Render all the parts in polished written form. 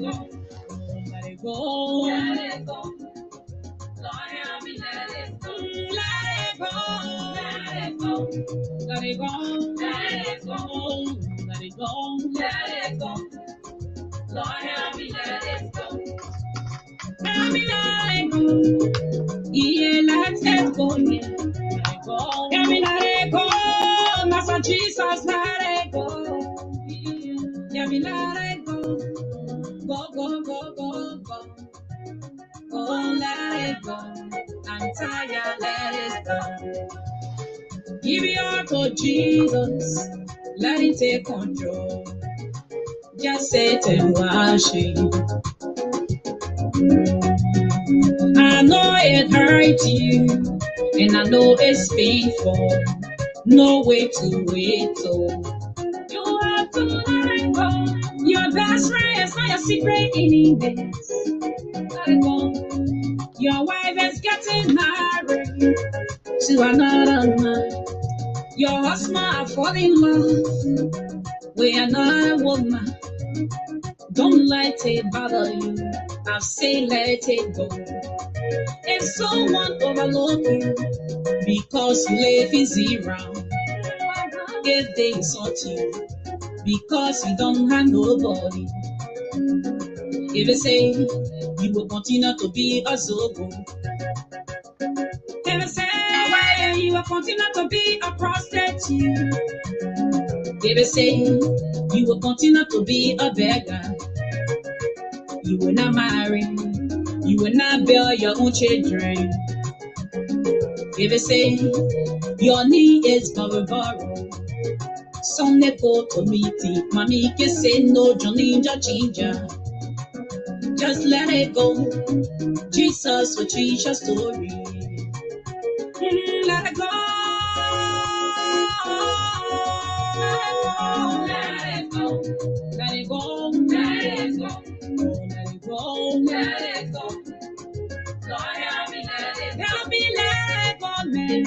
Let it go. Let it go. Lord, help me let it go. Let it go. Let it go. Let it go. Let it go. Let it go. Let it go. Lord, help me let it go. Help me let it go. Yeah, let it go. Yeah, let it go. Help me let it go. Master Jesus, let it go. Yeah, me let it go. Go, go, go, go, go. Oh, let it go. I'm tired, let it go. Give your heart to Jesus. Let it take control. Just sit and watch it. I know it hurts you, and I know it's painful. No way to wait, so you have to let it go. Your best friend is not your secret enemy. Let it go. Your wife is getting married to another man. Your husband are falling in love with another woman. Don't let it bother you. I say let it go. If someone overlook you because you live easy around, if they insult you because you don't have nobody, if they say you will continue to be a zobo, if they say you will continue to be a prostitute, if they say you will continue to be a beggar, you will not marry, you will not bear your own children. If they say your knee is borrow, some go to meeting, mommy can say no, Johnny Ginger. Just let it go. Jesus will change your story. Let it go. Let it go. Let it go. Let it go. Let it go. Let it go. Lord, help me let it go. Help me let it go, man.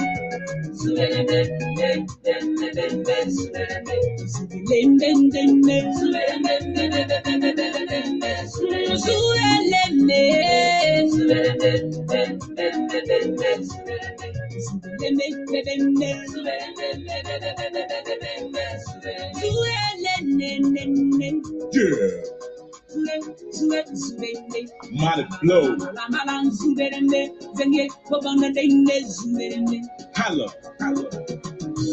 Mighty blow. Holla, holla.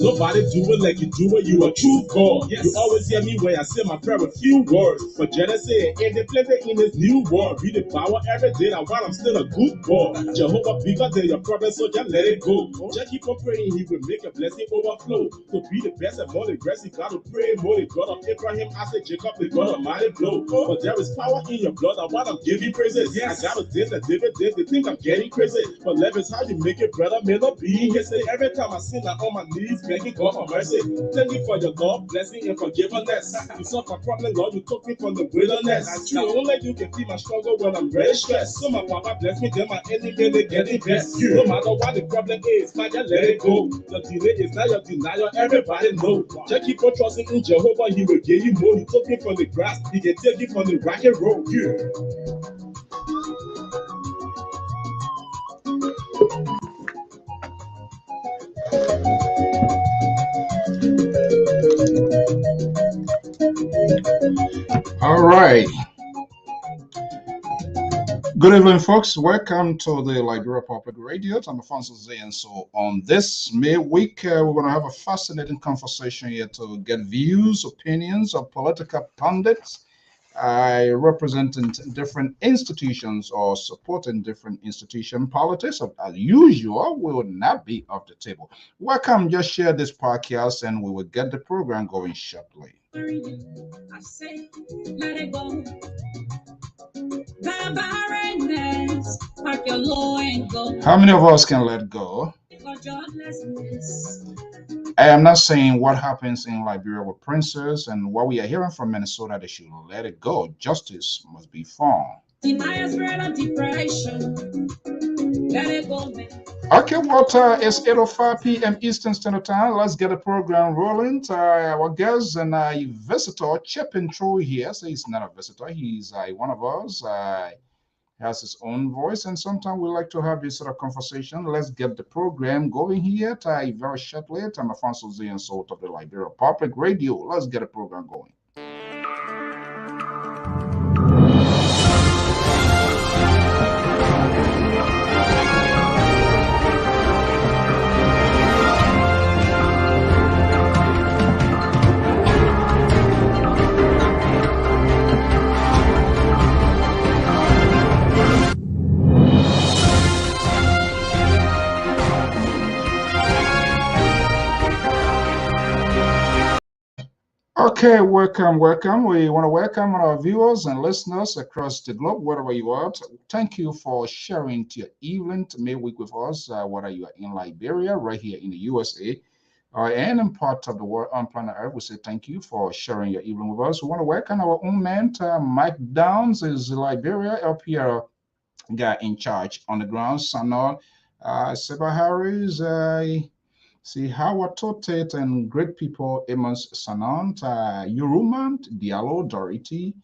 Nobody do it like you do it. You a true God. Yes. You always hear me when I say my prayer with few words. But Jenna said, and they play in this new world. Be the power every day. Now while I'm still a good boy. Jehovah bigger than your problem, so just let it go. Just keep on praying. He will make a blessing overflow. To be the best and more the grace, you gotta pray more. The God of Abraham, Isaac, Jacob, the God of mighty blow. But there is power in your blood. And while I'm giving praises, yes. I got a this that David did. They think I'm getting crazy. But love is how you make it, brother. May not be. He say every time I sin, I'm on my knees, begging God for mercy. Thank you for your love, blessing, and forgiveness. You solved my problem, Lord. You took me from the wilderness. That's true. Only you can see my struggle when I'm very stressed. So my papa bless me, then my enemy they get it best. No matter what the problem is, man, just let it go. The delay is not your denial. Everybody know. Just keep on trusting in Jehovah. He will give you more. He took me from the grass. He can take you from the rock and roll. Yeah. All right. Good evening, folks. Welcome to the Liberia Public Radio. I'm Alfonso Z. And so on this May week, we're going to have a fascinating conversation here to get views, opinions of political pundits representing different institutions or supporting different institution politics. As usual, we will not be off the table. Welcome. Just share this podcast and we will get the program going shortly. I say, let it go. The barrenness, pack your low and go. How many of us can let go? I am not saying what happens in Liberia with princes and what we are hearing from Minnesota, they should let it go. Justice must be found. Deny a spirit of depression. Let it go, man. Okay, it's 8:05 p.m. Eastern Standard Time. Let's get the program rolling. Our guest and a visitor, chipping through here. So he's not a visitor. He's one of us. Has his own voice, and sometimes we like to have this sort of conversation. Let's get the program going here. Very shortly, I'm Alfonso Z and Salt of the Liberia Public Radio. Let's get the program going. Okay, welcome. We want to welcome our viewers and listeners across the globe, wherever you are. Thank you for sharing your evening midweek with us, whether you are in Liberia, right here in the USA, and in part of the world on planet Earth. We say thank you for sharing your evening with us. We want to welcome our own man, Mike Downs, is Liberia LPR guy in charge on the ground. Sanor Seba Harris. See Howard Totet and great people, Amos Sanant, Yurumant, Diallo, Dorothy,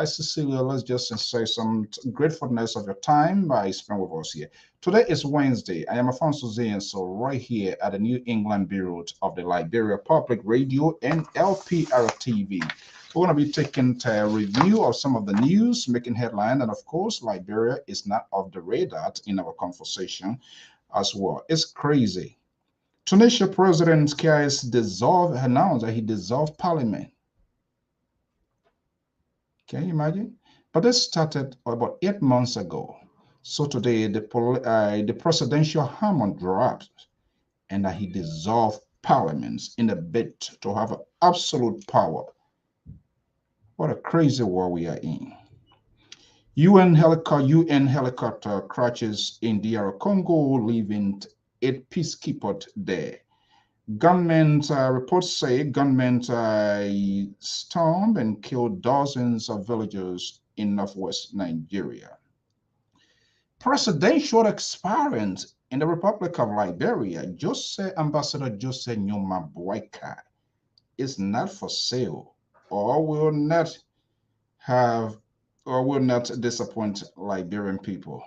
Cecilia, let's just say some gratefulness of your time by spending with us here. Today is Wednesday. I am Alfonso Zain, so right here at the New England Bureau of the Liberia Public Radio and LPR TV. We're going to be taking a review of some of the news making headline, and of course, Liberia is not off the radar in our conversation as well. It's crazy. Tunisia President Kais announced that he dissolved parliament. Can you imagine? But this started about 8 months ago. So today the presidential hammer dropped and that he dissolved parliaments in a bid to have absolute power. What a crazy war we are in. UN helicopter crashes in DR Congo, leaving 8 peacekeepers there. Gunmen reports say gunmen stormed and killed dozens of villagers in northwest Nigeria. Presidential experience in the Republic of Liberia, Ambassador Jose Nyoma Boyka, is not for sale or will not disappoint Liberian people.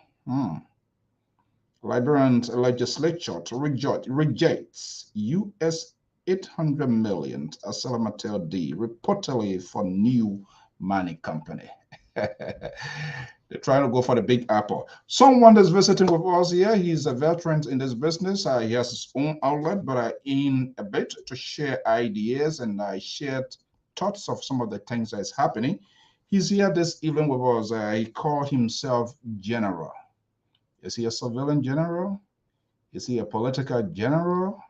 Liberian legislature rejects U.S. $800 million Asylum D reportedly for new mining company. They're trying to go for the big apple. Someone that's visiting with us here, he's a veteran in this business. He has his own outlet, but in a bit to share ideas and shared thoughts of some of the things that's happening. He's here this evening with us. He called himself General. Is he a civilian general? Is he a political general?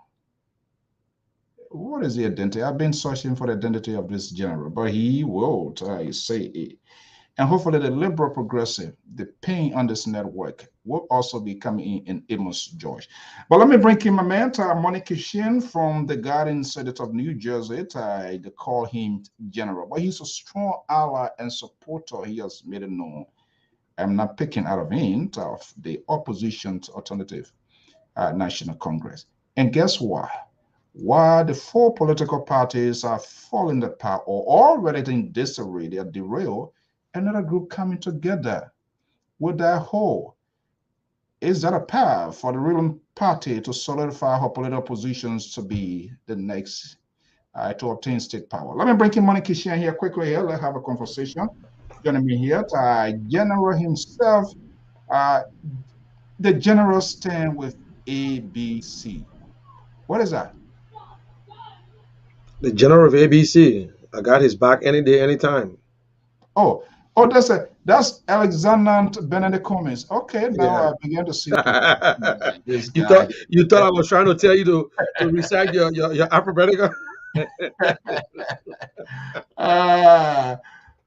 What is the identity? I've been searching for the identity of this general, but he will say it. And hopefully the liberal progressive, the pain on this network will also be coming in Amos George. But let me bring in my man, Monica Shin from the Garden Senate of New Jersey. They call him General, but he's a strong ally and supporter. He has made it known. I'm not picking out of him of the opposition's alternative National Congress. And guess what? While the 4 political parties are falling apart or already in disarray, they are derailed, another group coming together with their whole. Is that a path for the ruling party to solidify her political positions to be the next to obtain state power? Let me bring in Monica Shan here quickly here. Let's have a conversation. Joining me here, General himself, the general stand with ABC. What is that? The general of ABC. I got his back any day, anytime. Oh, that's Alexander Benedict Cummings. Okay, now yeah. I began to see this guy. You thought I was trying to tell you to recite your alphabetical?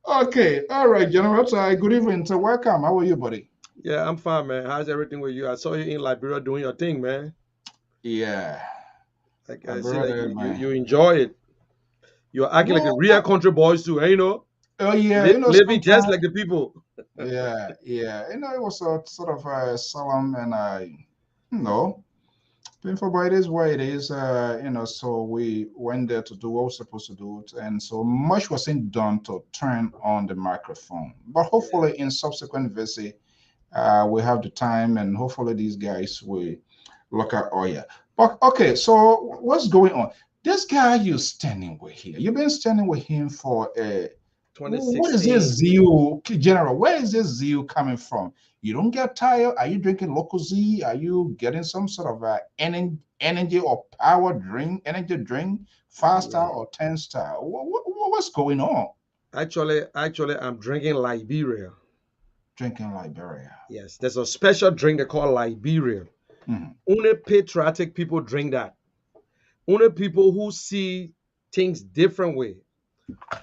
Okay, all right, General. Good evening. So welcome. How are you, buddy? Yeah, I'm fine, man. How's everything with you? I saw you in Liberia doing your thing, man. Yeah. Like I see, like you enjoy it. You're acting like a real country boys too, you know? Oh yeah, living just like the people. Yeah, yeah. It was a sort of solemn and you know, painful, but it is what it is. So we went there to do what we were supposed to do, and so much wasn't done to turn on the microphone. But Yeah. hopefully, in subsequent visit, we have the time, and hopefully, these guys will look at. Oh yeah. But okay, so what's going on? This guy you're standing with here, you've been standing with him for what is this 2016. zeal, General? Where is this zeal coming from? You don't get tired? Are you drinking local Z? Are you getting some sort of energy or power drink, energy drink, 5 star Yeah. or 10 star? What's going on? Actually, I'm drinking Liberia. Drinking Liberia. Yes, there's a special drink they call Liberia. Mhm. Only patriotic people drink that. Only people who see things different way,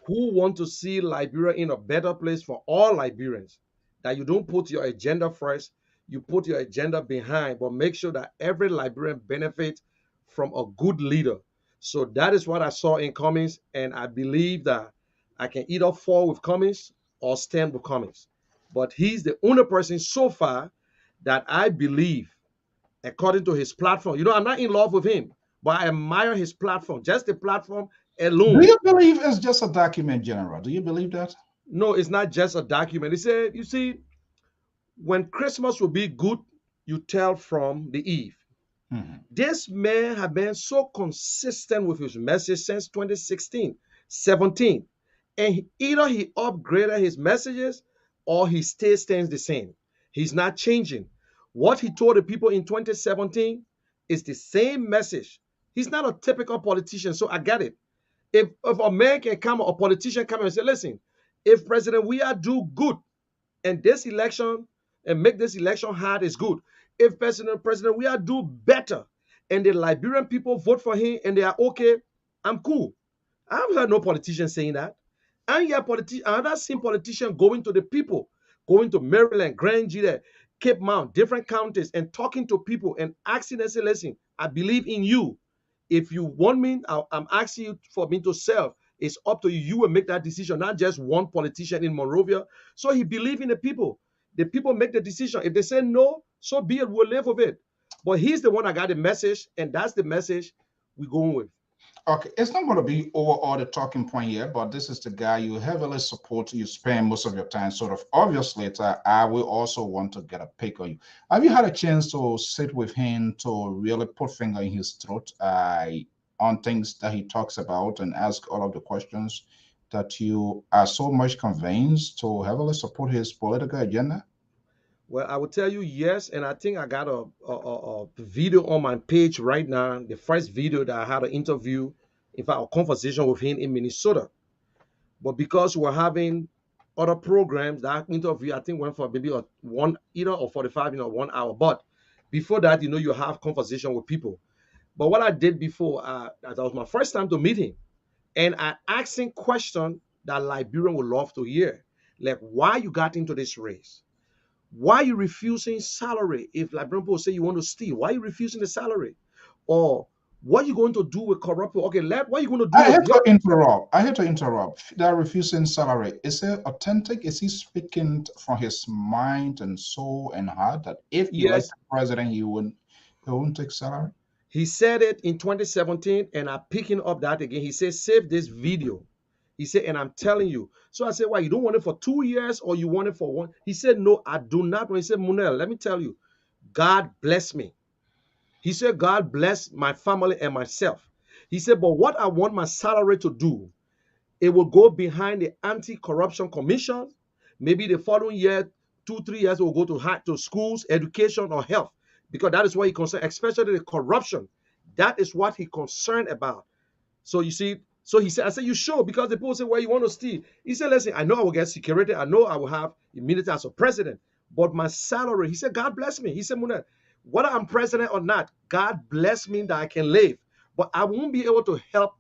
who want to see Liberia in a better place for all Liberians. That you don't put your agenda first, you put your agenda behind, but make sure that every Liberian benefits from a good leader. So that is what I saw in Cummings, and I believe that I can either fall with Cummings or stand with Cummings. But he's the only person so far that I believe, according to his platform. I'm not in love with him, but I admire his platform, just the platform Do alone. you believe it's just a document, General? Do you believe that? No, it's not just a document. He said, you see, when Christmas will be good, you tell from the eve. Mhm. This man has been so consistent with his message since 2016, 17. And either he upgraded his messages or he stands the same. He's not changing. What he told the people in 2017 is the same message. He's not a typical politician, so I get it. If a man can come, a politician come and say, listen, if President we are do good, and this election and make this election hard is good. If President we are do better and the Liberian people vote for him and they are okay, I'm cool. I haven't heard no politician saying that. And yet I've not seen politician going to the people, going to Maryland, Grand Gila, Cape Mount, different counties, and talking to people and asking them, say, listen, I believe in you. If you want me, I'm asking you for me to serve. It's up to you. You will make that decision, not just one politician in Monrovia. So he believed in the people. The people make the decision. If they say no, so be it. We'll live with it. But he's the one that got the message, and that's the message we're going with. Okay, it's not going to be over all the talking point here, but this is the guy you heavily support. You spend most of your time, sort of. Obviously, I will also want to get a pick on you. Have you had a chance to sit with him to really put finger in his throat on things that he talks about and ask all of the questions that you are so much convinced to heavily support his political agenda? Well, I will tell you yes, and I think I got a video on my page right now. The first video that I had an interview, in fact, a conversation with him in Minnesota. But because we're having other programs, that interview I think went for maybe a one either or 45, 1 hour. But before that, you have conversation with people. But what I did before, that was my first time to meet him, and I asked him question that Liberian would love to hear, like why you got into this race. Why are you refusing salary? If Liberian people say you want to steal, why are you refusing the salary? Or what are you going to do with corrupt people? Okay, what are you going to do I with hate to young? interrupt. I hate to interrupt. That refusing salary, is it authentic? Is he speaking from his mind and soul and heart that if Yes, elected president, he won't take salary? he said it in 2017, and I'm picking up that again. He said, save this video. He said, and I'm telling you. So I said, why? You don't want it for 2 years or you want it for one? He said, no, I do not. He said, Munel, let me tell you, God bless me. He said, God bless my family and myself. He said, but what I want my salary to do, it will go behind the anti-corruption commission. Maybe the following year, 2, 3 years, it will go to schools, education, or health, because that is what he concerned, especially the corruption. That is what he concerned about. So you see, so he said, I said, you sure? Because the people say, well, you want to steal. He said, listen, I know I will get security. I know I will have immunity as a president. But my salary, he said, God bless me. He said, Muna, whether I'm president or not, God bless me that I can live. But I won't be able to help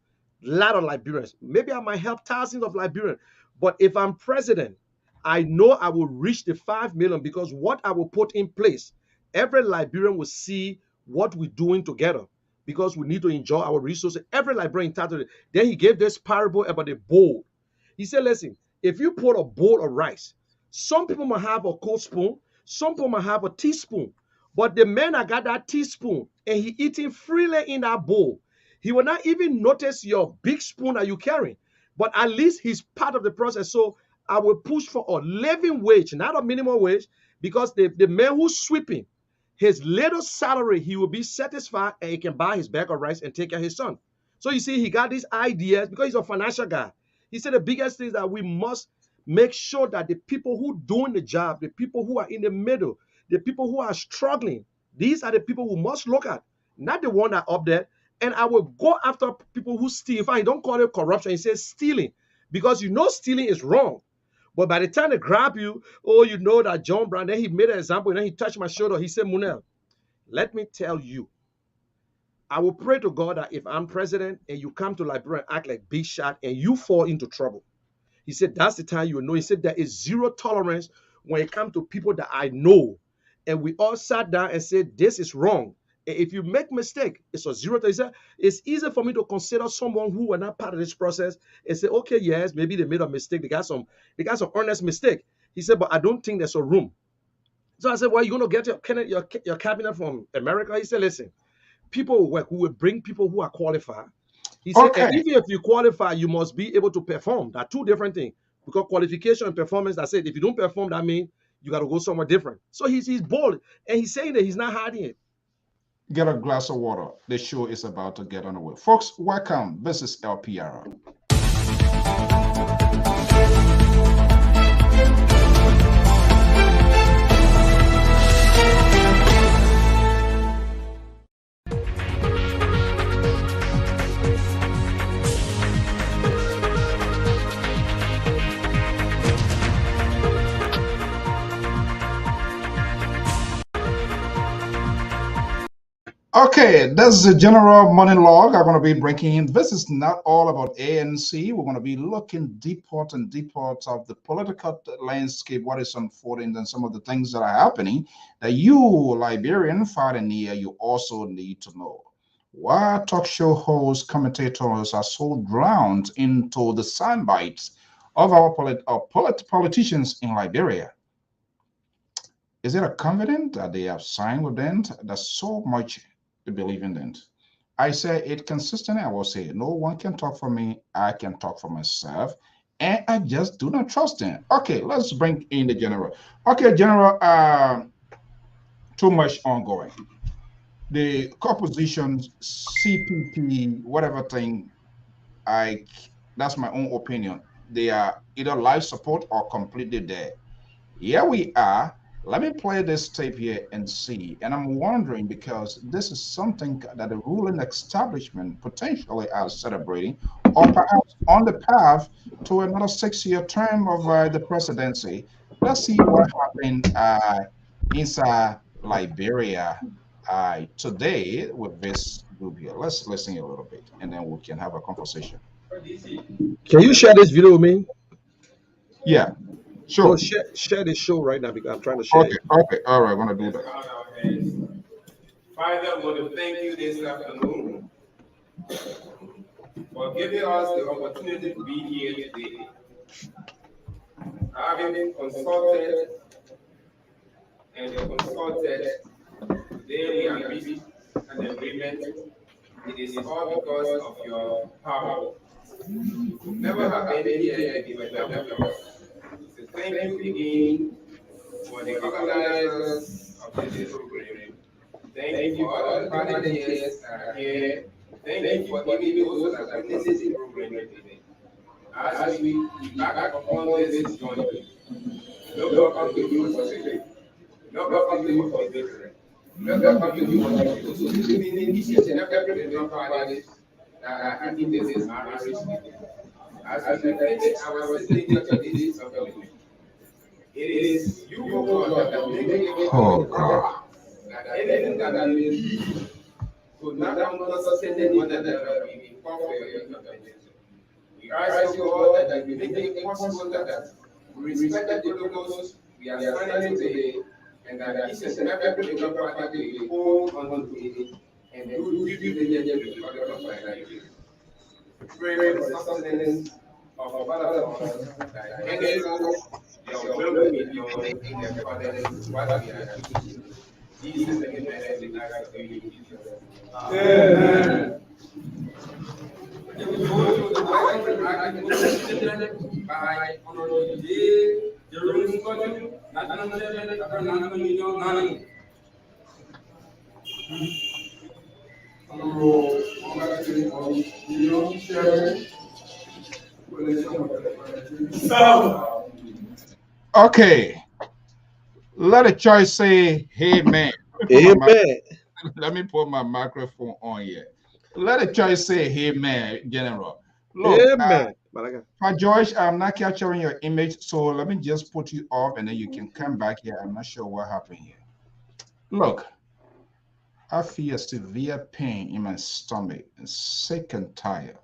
a lot of Liberians. Maybe I might help thousands of Liberians. But if I'm president, I know I will reach the 5 million, because what I will put in place, every Liberian will see what we're doing together, because we need to enjoy our resources. Every Liberian entitled it. Then he gave this parable about the bowl. He said, listen, if you put a bowl of rice, Some people might have a cold spoon, some people might have a teaspoon. But the man that got that teaspoon and he eating freely in that bowl, he will not even notice your big spoon that you carry. But at least he's part of the process. So I will push for a living wage, not a minimum wage, because the man who's sweeping, his little salary, he will be satisfied and he can buy his bag of rice and take care of his son. So you see, he got these ideas because he's a financial guy. He said the biggest thing is that we must make sure that the people who doing the job, the people who are in the middle, the people who are struggling, these are the people we must look at, not the one that up there. And I will go after people who steal. In fact, he don't call it corruption, he says stealing, because you know stealing is wrong. But by the time they grab you, oh, you know that John Brown, then he made an example, and then he touched my shoulder. He said, Munel, let me tell you, I will pray to God that if I'm president and you come to Liberia and act like big shot and you fall into trouble, he said, that's the time you will know. He said, there is zero tolerance when it comes to people that I know. And we all sat down and said, this is wrong. And if you make mistake, it's a zero. He said, it's easy for me to consider someone who were not part of this process and say, okay, yes, maybe they made a mistake. They got some earnest mistake. He said, but I don't think there's a room. So I said, well, you're going to get your cabinet from America? He said, listen, people will work. We will bring people who are qualified. He said, Okay. and even if you qualify, you must be able to perform. There are two different things. Because qualification and performance, I said, if you don't perform, that means you got to go somewhere different. So he's bold. And he's saying that he's not hiding it. Get a glass of water. The show is about to get underway. Folks, welcome. This is LPR. Okay, that's the general money log I'm going to be bringing in. This is not all about ANC. We're going to be looking deeper and deeper of the political landscape, what is unfolding, and some of the things that are happening that you, Liberian, far and near, you also need to know. Why talk show hosts, commentators are so drowned into the sound bites of our politicians in Liberia? Is it a covenant that they have signed with them? There's so much to believe in them. I say it consistently. I will say no one can talk for me. I can talk for myself, and I just do not trust them. Okay, let's bring in the general. Okay, general. Too much ongoing. The compositions, CPP, whatever thing. That's my own opinion. They are either life support or completely dead. Here we are. Let me play this tape here and see. And I'm wondering because this is something that the ruling establishment potentially are celebrating, or perhaps on the path to another 6-year term of the presidency. Let's see what happened inside Liberia today with this group here. Let's listen a little bit, and then we can have a conversation. Can you share this video with me? Yeah. So Sure. share this show right now because I'm trying to share Okay. it. Okay. All right. I'm gonna do that. Father, I want to thank you this afternoon for giving us the opportunity to be here today. Having consulted and consulted, today we have reached an agreement. It is all because of your power. Never have been here if you were not with us. So thank you again for the organizers of this program. Thank you for all the volunteers that are here. Thank you for giving those that are witnessing the program today. As we embark upon this journey, look up to you for strength. Look up to you for victory. Look up to you for victory. So this evening, each and every member parties that are in this marriage today. As we finish our signature to this document, it is you, God, that will make it God. that anything that is to not understand one another we call for your intervention. We ask you, God, that you make it possible that we respect the protocols we are signing today, and that each and every member party will hold on to it and do due diligence with the order of Nigeria. Pray for the sustenance of our brothers that engage us your will be done in accordance with what we are choosing. These and many blessings we ask of you in Jesus' name. Amen. Okay, before we go to the next program, the most celebrated by Honorable J. Jerome Scotty, National Chairman, National Union, Nani. Honorable Congratulations on Union Chairman. Okay, let the church say amen. Amen. Let me put my microphone on here. Let the church say amen, General. Look, Amen. Malaga. George, I'm not capturing your image, so let me just put you off and then you can come back here. I'm not sure what happened here. Look, I feel severe pain in my stomach, sick and tired.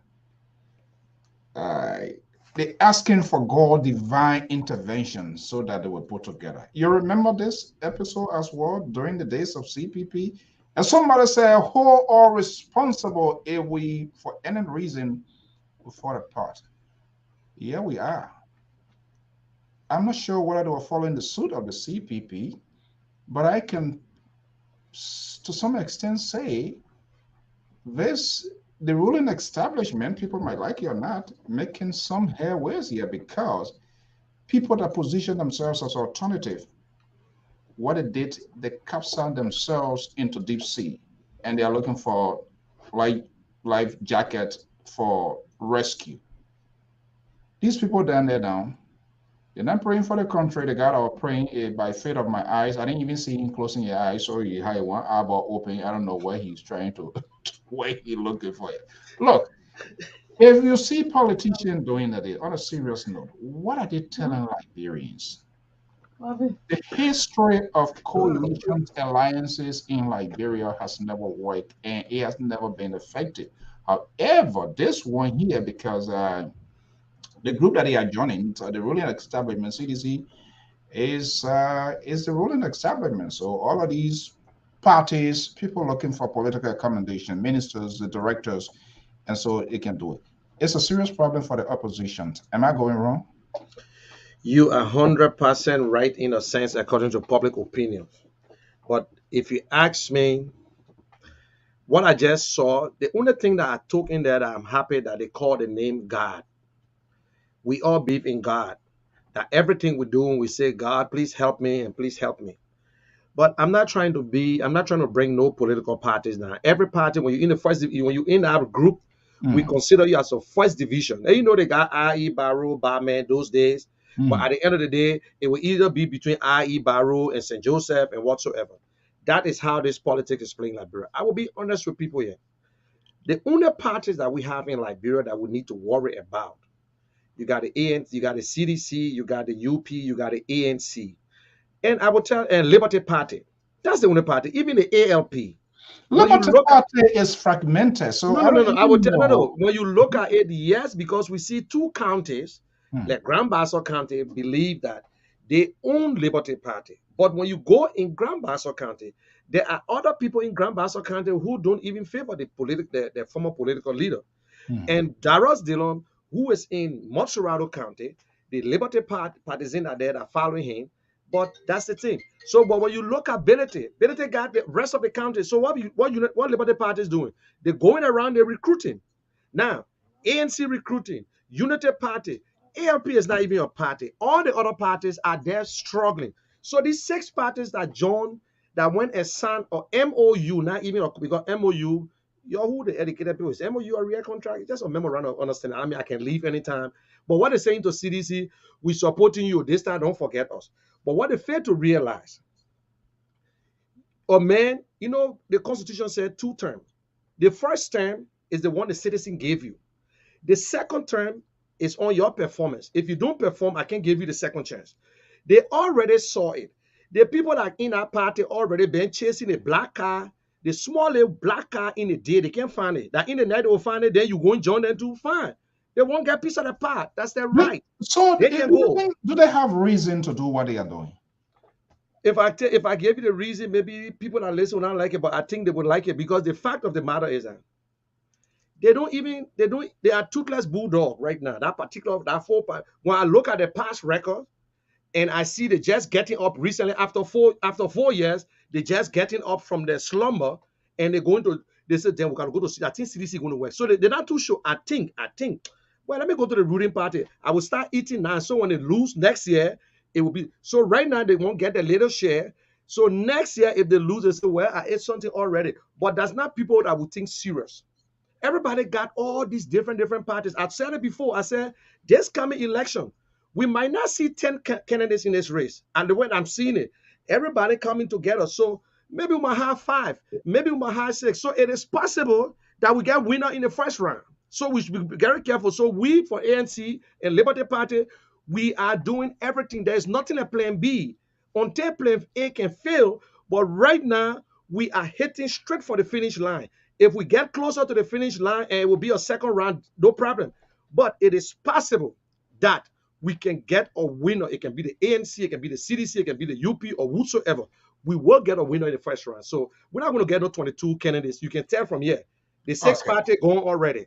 They're asking for God divine intervention so that they will put together. You remember this episode as well during the days of CPP? And somebody said, who are responsible if we, for any reason, we fall apart? Yeah, we are. I'm not sure whether they were following the suit of the CPP, but I can, to some extent, say this the ruling establishment, people might like it or not, making some headways here because people that position themselves as alternative, what they did, they capsized themselves into deep sea, and they are looking for life jacket for rescue. These people down there now, they're not praying for the country. The God are praying by faith of my eyes. I didn't even see him closing your eyes. So he had one eyeball open. I don't know where he's trying to, where he's looking for it. Look, if you see politicians doing that, on a serious note, what are they telling Liberians? The history of coalitions, alliances in Liberia has never worked and it has never been effective. However, this one here, because the group that they are joining, so the ruling establishment, CDC, is the ruling establishment. So all of these parties, people looking for political accommodation, ministers, the directors, and so it can do it. It's a serious problem for the opposition. Am I going wrong? You are 100% right in a sense according to public opinion. But if you ask me, what I just saw, the only thing that I took in there that I'm happy that they call the name God. We all believe in God. That everything we do, we say, God, please help me and please help me. But I'm not trying to bring no political parties now. Every party, when you're in our group, we consider you as a first division. And you know they got IE, Barrow, Barman those days. But at the end of the day, it will either be between IE, Barrow, and St. Joseph and whatsoever. That is how this politics is playing Liberia. I will be honest with people here. The only parties that we have in Liberia that we need to worry about, you got the ANC, you got the CDC, you got the UP, you got the ANC. And I will tell, and Liberty Party. That's the only party. Even the ALP. When you Liberty look at Party is fragmented, so I no. don't I will even tell know. no. When you look at it, yes, because we see two counties, Hmm. like Grand Bassa County, believe that they own Liberty Party. But when you go in Grand Bassa County, there are other people in Grand Bassa County who don't even favor the former political leader. And Darius Dillon, who is in Montserrado County, the Liberty partisan are there that are following him. But that's the thing. So, but when you look at Benete got the rest of the county. So what Liberty Party is doing? They're going around, they're recruiting. Now, ANC recruiting, Unity Party, ALP is not even a party. All the other parties are there struggling. So these six parties that joined, that went as signed or MOU, not even because MOU, you're who the educated people is. MOU a real contract, it's just a memorandum of understanding. I mean, I can leave anytime. But what they're saying to CDC, we're supporting you this time, don't forget us. But what they fail to realize, man, the Constitution said 2 terms. The first term is the one the citizen gave you. The second term is on your performance. If you don't perform, I can't give you the second chance. They already saw it. The people that in our party already been chasing a black car, the small little black car in the day, they can't find it. That in the night they will find it, then you go and join them to find. They won't get a piece of the part. That's their right. So They can go. do they have reason to do what they are doing? If I gave you the reason, maybe people that listen will not like it, but I think they would like it because the fact of the matter is that they are toothless bulldog right now. That 4 part. When I look at the past record, and I see they just getting up recently after 4 years. They just getting up from their slumber, and they're going to. They said, then we gotta go to see. I think CDC going to work. So they're not too sure. I think. Well, let me go to the ruling party. I will start eating now. So when they lose next year, it will be. So right now they won't get a little share. So next year, if they lose, they say, well, I ate something already. But that's not people that would think serious. Everybody got all these different parties. I've said it before. I said this coming election, we might not see 10 candidates in this race. And the way I'm seeing it, everybody coming together. So maybe we might have 5, maybe we might have 6. So it is possible that we get winner in the first round. So we should be very careful. So we, for ANC and Liberty Party, we are doing everything. There is nothing a plan B until plan A can fail. But right now, we are hitting straight for the finish line. If we get closer to the finish line, and it will be a second round, no problem. But it is possible that we can get a winner. It can be the ANC, it can be the CDC, it can be the UP, or whosoever. We will get a winner in the first round. So we're not going to get no 22 candidates. You can tell from here. The 6 party going already.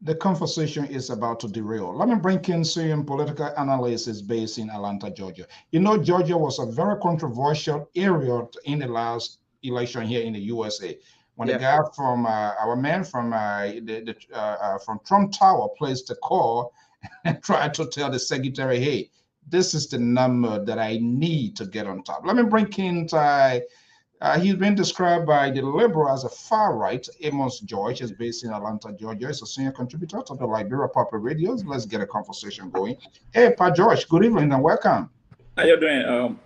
The conversation is about to derail. Let me bring in some political analysis based in Atlanta, Georgia. You know, Georgia was a very controversial area in the last election here in the USA. When the guy from our man from from Trump Tower placed the call and tried to tell the secretary, hey, this is the number that I need to get on top. Let me bring in he's been described by the liberal as a far right. Amos George is based in Atlanta, Georgia. He's a senior contributor to the Liberia Public Radios. Let's get a conversation going. Hey, Pa George, good evening and welcome. How you doing,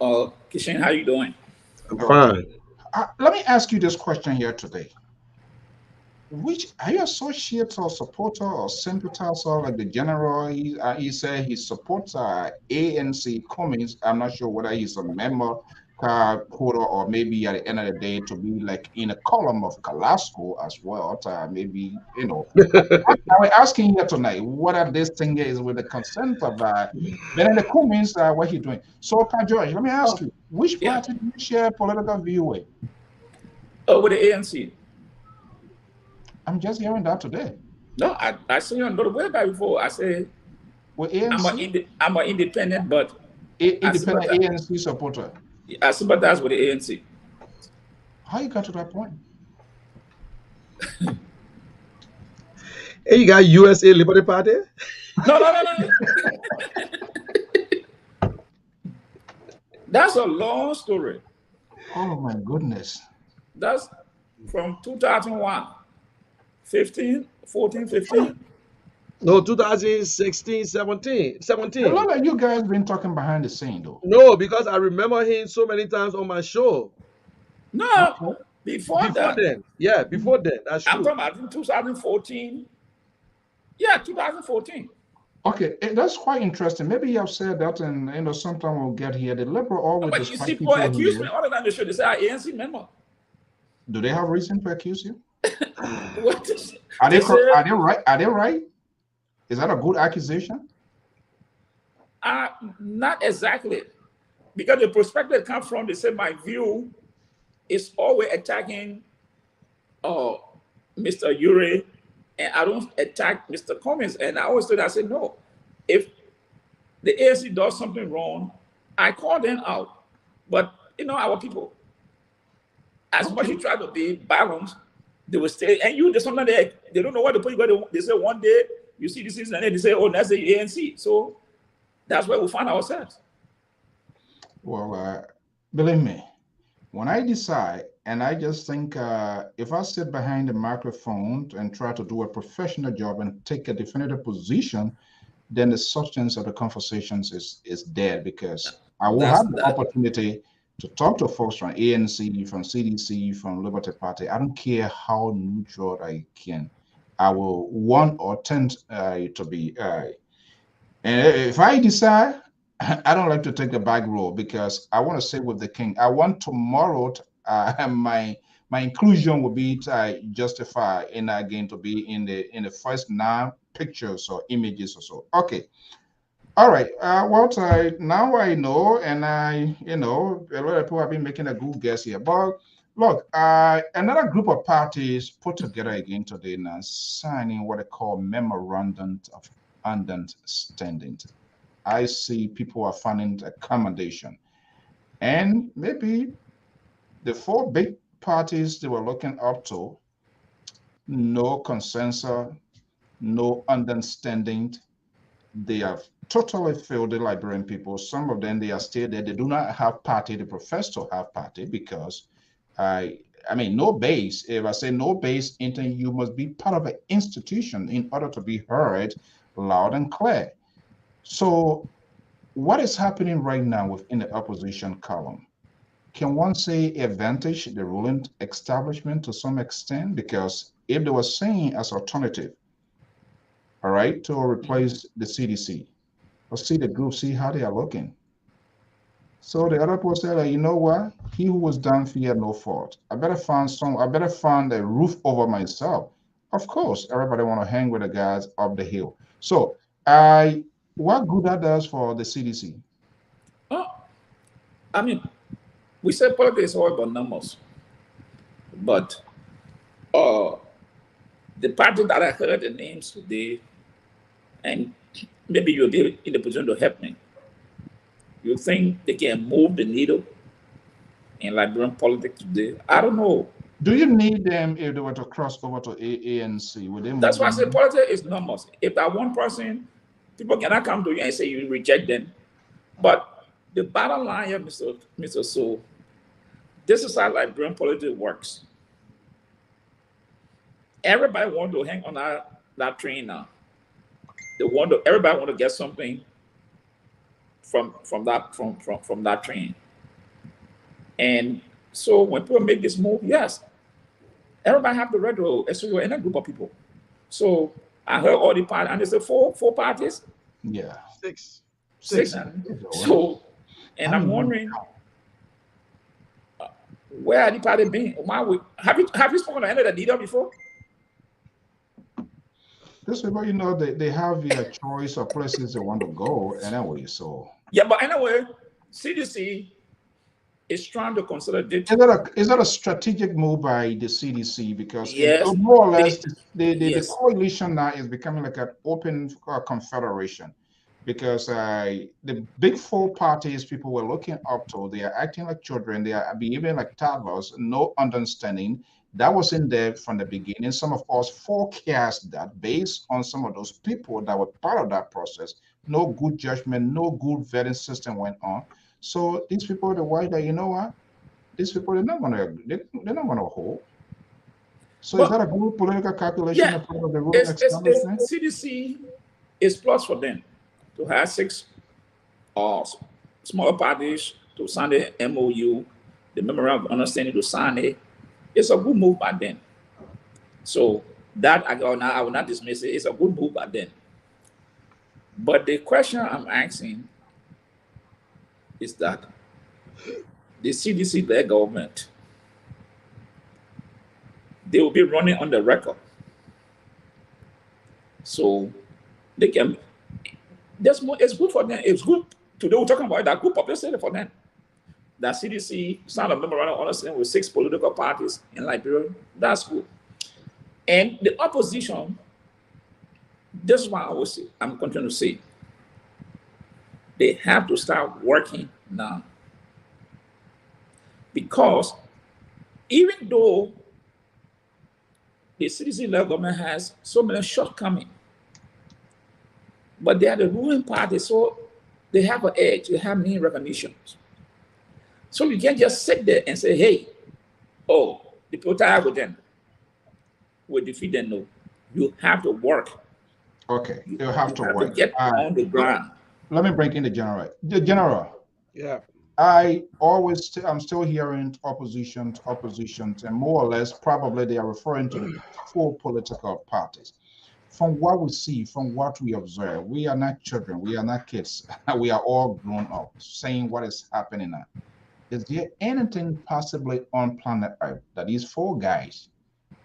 Kishan? How you doing? I'm fine. Let me ask you this question here today. Which are you associate or supporter or sympathizer like the general? He said he supports ANC Cummings. I'm not sure whether he's a member card holder or maybe at the end of the day to be like in a column of Calasco as well. Maybe, you know. I'm asking you tonight, what are these things is with the consent of Benedict Cummings, what he's doing. So, Pa George, let me ask you, which party do you share political view with? Oh, with the ANC. I'm just hearing that today. No, I see you on the website before. I said, with ANC? I'm an independent, but independent ANC supporter. I sympathize with the ANC. How you got to that point? Hey, you got USA Liberty Party? No. That's a long story. Oh my goodness. That's from 2001, 14, 15. No, 2016, 17. A lot of you guys been talking behind the scene though. No, because I remember him so many times on my show. No, before then. Yeah, before then. That's true. I'm talking about 2014. Yeah, 2014. Okay, that's quite interesting. Maybe you have said that, and you know, sometime we'll get here. The liberal always. But you see, people accuse me all the time. They should say I'm ANC member. Do they have reason to accuse you? What is, are they right? Are they right? Is that a good accusation? Not exactly, because the perspective comes from. They say my view is always attacking, Mr. Ure. And I don't attack Mr. Cummings. And I always say no. If the ANC does something wrong, I call them out. But you know, our people, as much as you try to be balanced, they will stay. And there's something they don't know what to put. They say one day you see this and then they say, oh, that's the ANC. So that's where we find ourselves. Well, believe me, when I decide, and I just think if I sit behind the microphone and try to do a professional job and take a definitive position, then the substance of the conversations is dead, because I will have the opportunity to talk to folks from ANC, from CDC, from Liberty Party. I don't care how neutral I can. I will want or tend to be. And if I decide, I don't like to take the back row, because I want to sit with the king. I want tomorrow my inclusion will be justified in again to be in the first 9 pictures or images or so. Okay, all right. Now I know, and a lot of people have been making a good guess here. But look, another group of parties put together again today now, signing what they call memorandum of understanding. I see people are finding accommodation. And maybe the four big parties they were looking up to, no consensus, no understanding. They have totally failed the Liberian people. Some of them, they are still there. They do not have party. They profess to have party because I mean, no base. If I say no base, you must be part of an institution in order to be heard loud and clear. So what is happening right now within the opposition column? Can one say advantage the ruling establishment to some extent? Because if they were saying as alternative, all right, to replace the CDC, or see the group, see how they are looking. So the other person said, like, you know what? He who was done fear no fault. I better find a roof over myself. Of course, everybody want to hang with the guys up the hill. So I what good that does for the CDC? Oh, I mean, we say politics is all about numbers, but uh, the party that I heard the names today, and maybe you'll be in the position to help me. You think they can move the needle in Liberian politics today? I don't know. Do you need them if they were to cross over to ANC? Would they That's move why I the say needle? politics is numbers. If that one person, people cannot come to you and say you reject them. But the bottom line here, Mr. So, this is how Liberian politics works. Everybody want to hang on that train now. Everybody want to get something from that train. And so when people make this move, yes, everybody have the right to associate in a group of people. So I heard all the parties, and there's four parties, Yeah. Six. six. So, and I'm wondering where are the party being? Have you spoken to any of the leader before? This people, they have their choice of places they want to go anyway. So Yeah, but anyway, CDC is trying to consolidate. is that a strategic move by the CDC? Because Yes, more or less they, the yes. coalition now is becoming like an open confederation. Because the big four parties people were looking up to, they are acting like children, they are behaving like toddlers, no understanding. That was in there from the beginning. Some of us forecast that based on some of those people that were part of that process. No good judgment, no good vetting system went on. So these people, the white, that you know what? These people they're not gonna hold. So is But that a good political calculation yeah, of part of the ruling it's establishment? CDC is plus for them to have six uh, smaller parties to sign the MOU, the memorandum of understanding to sign it. It's a good move by them. So that I will not dismiss it. It's a good move by them. But the question I'm asking is that the CDC-led government, they will be running on the record. So they can, it's good for them. It's good. Today we're talking about that good publicity for them. That CDC signed a memorandum of understanding with 6 political parties in Liberia. That's good. And the opposition, this is why I'm continuing to say, they have to start working now. Because even though the CDC-led government has so many shortcomings, but they are the ruling party, so they have an edge, they have many recognitions. So you can't just sit there and say, hey, oh, the people tired with them, we defeat them. No, you have to work. Okay, you have to work. Get on the ground. Let me bring in the general. The general. Yeah. I'm still hearing oppositions, and more or less, probably they are referring to the four political parties. From what we see, from what we observe, we are not children, we are not kids, we are all grown up, saying what is happening now. Is there anything possibly on planet Earth that these four guys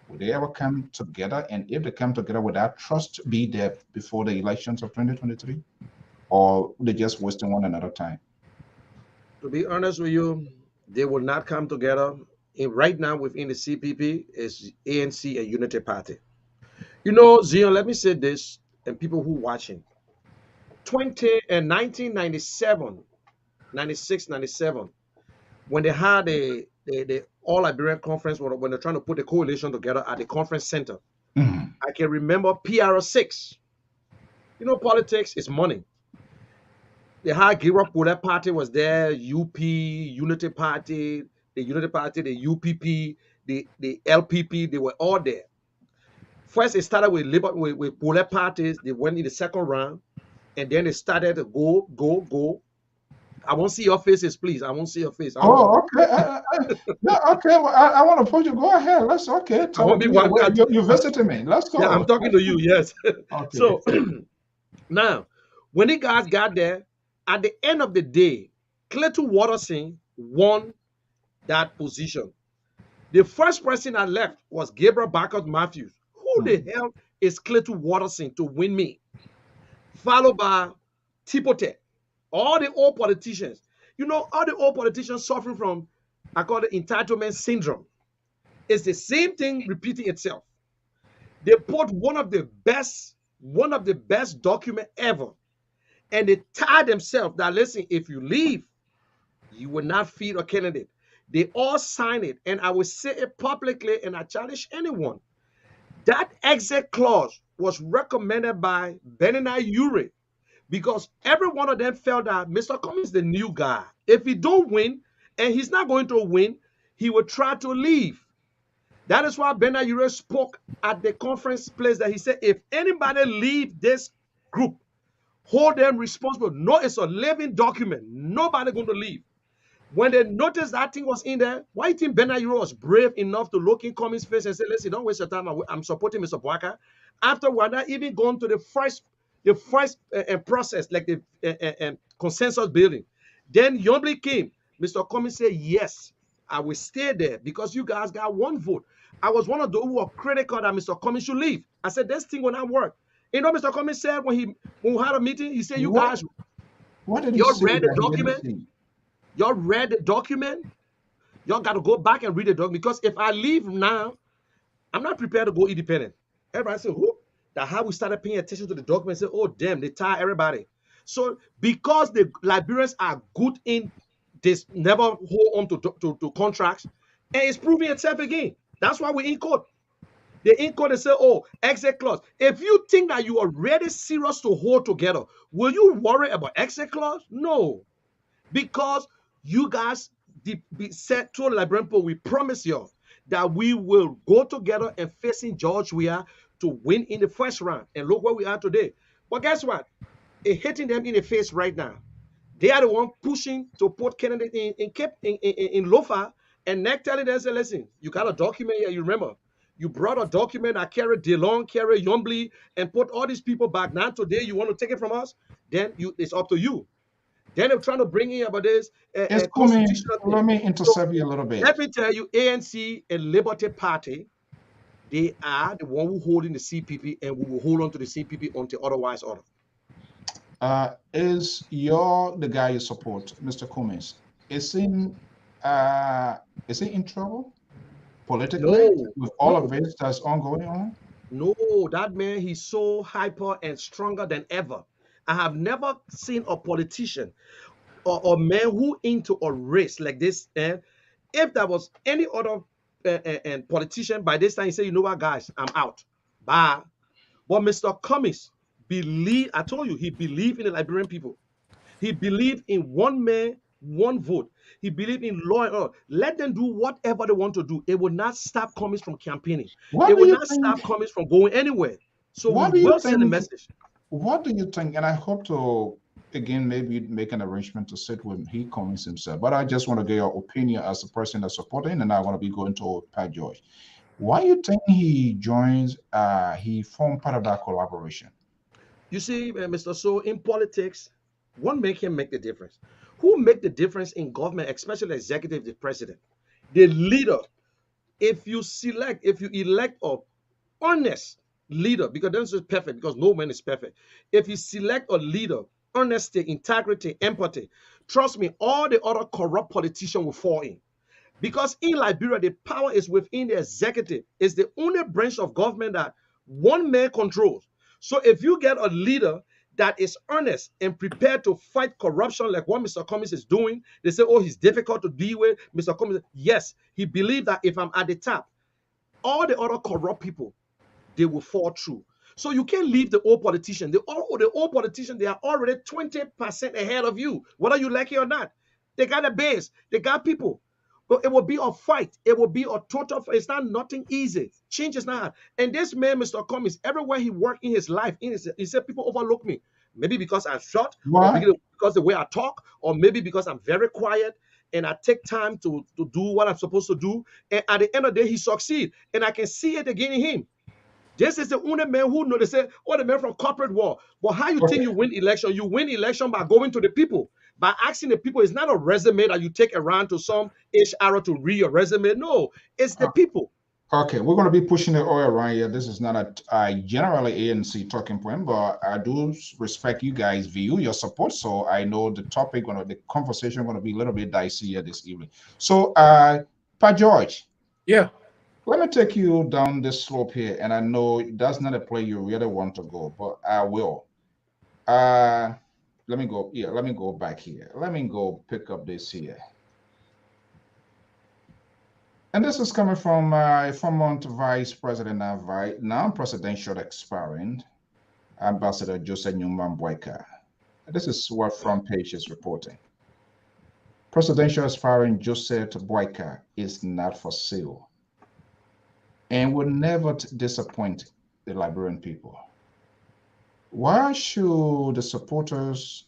would they ever come together? And if they come together, would that trust be there before the elections of 2023? Or they just wasting one another time? To be honest with you, they will not come together. Right now, within the CPP is ANC and Unity Party. You know, Zion, let me say this, and people who watching. 1997, 96, 97, when they had the All Liberian Conference, when they're trying to put the coalition together at the conference center. Mhm. I can remember PR6. You know, politics is money. The high Girop Pole Party was there, UP, Unity Party, the Unity Party, the UPP, the LPP, they were all there. First, it started with with Pole parties. They went in the second round, and then they started to go. I won't see your faces, please. I won't see your face. I don't want. Oh, okay. Yeah, okay. Well, I want to push you. Go ahead. Let's okay. I Tell won't me. be one. You visited me. Let's Yeah, I'm go. talking to you. Yes. Okay. So now, when the guys got there, at the end of the day, Clayton Watterson won that position. The first person I left was Gabriel Bacchus Matthews. Who the hell is Clayton Watterson to win me? Followed by Tipote. All the old politicians. You know, all the old politicians suffering from, I call it entitlement syndrome. It's the same thing repeating itself. They put one of the best document ever, and they tie themselves that listen, if you leave, you will not feed a candidate. They all sign it, and I will say it publicly, and I challenge anyone. That exit clause was recommended by Benina Ure because every one of them felt that Mr. Cummings is the new guy. If he don't win, and he's not going to win, he will try to leave. That is why Benina Ure spoke at the conference place that he said, if anybody leave this group, hold them responsible. No, it's a living document. Nobody going to leave. When they noticed that thing was in there, why do you think Benayuro was brave enough to look in Cummings' face and say, listen, don't waste your time. I'm supporting Mr. Boaka. After we're not even gone to the first process, like the consensus building. Then Yombly came. Mr. Cummings said, yes, I will stay there because you guys got one vote. I was one of those who were critical that Mr. Cummings should leave. I said, this thing will not work. You know, Mr. Cummings said when we had a meeting, he said, you guys, What did he you say read the that he didn't document? see? Y'all read the document? Y'all got to go back and read the document because if I leave now, I'm not prepared to go independent. Everybody said, who? That's how we started paying attention to the document and say, oh, damn, they tie everybody. So because the Liberians are good in this, never hold on to contracts, and it's proving itself again. That's why we in court. They in court and say, oh, exit clause. If you think that you are really serious to hold together, will you worry about exit clause? No. Because you guys said to Liberian people, we promise you that we will go together and facing George Weah to win in the first round. And look where we are today. But guess what? It's hitting them in the face right now. They are the one pushing to put candidate in Lofa, and next telling them, say, listen, you got a document here. You remember, you brought a document that carried DeLong, carried Yombly, and put all these people back. Now today you want to take it from us? Then it's up to you. Then they're trying to bring in about this It's coming. constitutional thing. Let me So intercept you a little bit. let me tell you, ANC and Liberty Party, they are the one who holding the CPP, and we will hold on to the CPP until otherwise ordered. Is the guy you support, Mr. Cummings? Is he in trouble politically with all of this that's ongoing on? No, that man, he's so hyper and stronger than ever. I have never seen a politician or a man who into a race like this. And if there was any other politician by this time, he say, you know what, guys, I'm out. Bye. But Mr. Cummings I told you, he believed in the Liberian people. He believed in one man, one vote. He believed in law and order. Let them do whatever they want to do. It will not stop Cummings from campaigning. What It do will you not think? stop Cummings from going anywhere. So we What do you will send a think? message. What do you think? And I hope to again maybe make an arrangement to sit with he Cummings himself. But I just want to get your opinion as a person that's supporting, and I want to be going to Pat George. Why you think he joins? He formed part of that collaboration. You see, Mr. So, in politics, one man can make the difference. Who make the difference in government, especially executive, the president, the leader? If you elect a honest leader, because this is perfect, because no man is perfect. If you select a leader, honesty, integrity, empathy, trust me, all the other corrupt politicians will fall in. Because in Liberia, the power is within the executive. It's the only branch of government that one man controls. So if you get a leader that is earnest and prepared to fight corruption like what Mr. Cummings is doing. They say, oh, he's difficult to deal with. Mr. Cummings, yes, he believes that if I'm at the top, all the other corrupt people, they will fall through. So you can't leave the old politician. The old politician, they are already 20% ahead of you, whether you like it or not. They got a base, they got people. But it will be a fight. It will be a total. It's not nothing easy. Change is not hard. And this man, Mr. Cummings, everywhere he worked in his life, he said people overlook me. Maybe because I'm short, or Why? because the way I talk, or maybe because I'm very quiet and I take time to do what I'm supposed to do. And at the end of the day, he succeed. And I can see it again in him. This is the only man who know. They say, oh, the man from corporate world. But how you think you win election? You win election by going to the people, by asking the people. It's not a resume that you take around to some HR to read your resume. No, it's the people. Okay, we're going to be pushing the oil around here. This is not a generally ANC talking point, but I do respect you guys' view, your support. So I know the topic, the conversation, going to be a little bit dicey here this evening. So, Pa George. Yeah. Let me take you down this slope here, and I know that's not a place you really want to go, but I will. Let me go. Yeah, let me go back here. Let me go pick up this here. And this is coming from former Vice President now presidential aspirant, Ambassador Joseph Newman Boyka. This is what Front Page is reporting. Presidential aspirant Joseph Boyka is not for sale and will never disappoint the Liberian people. Why should the supporters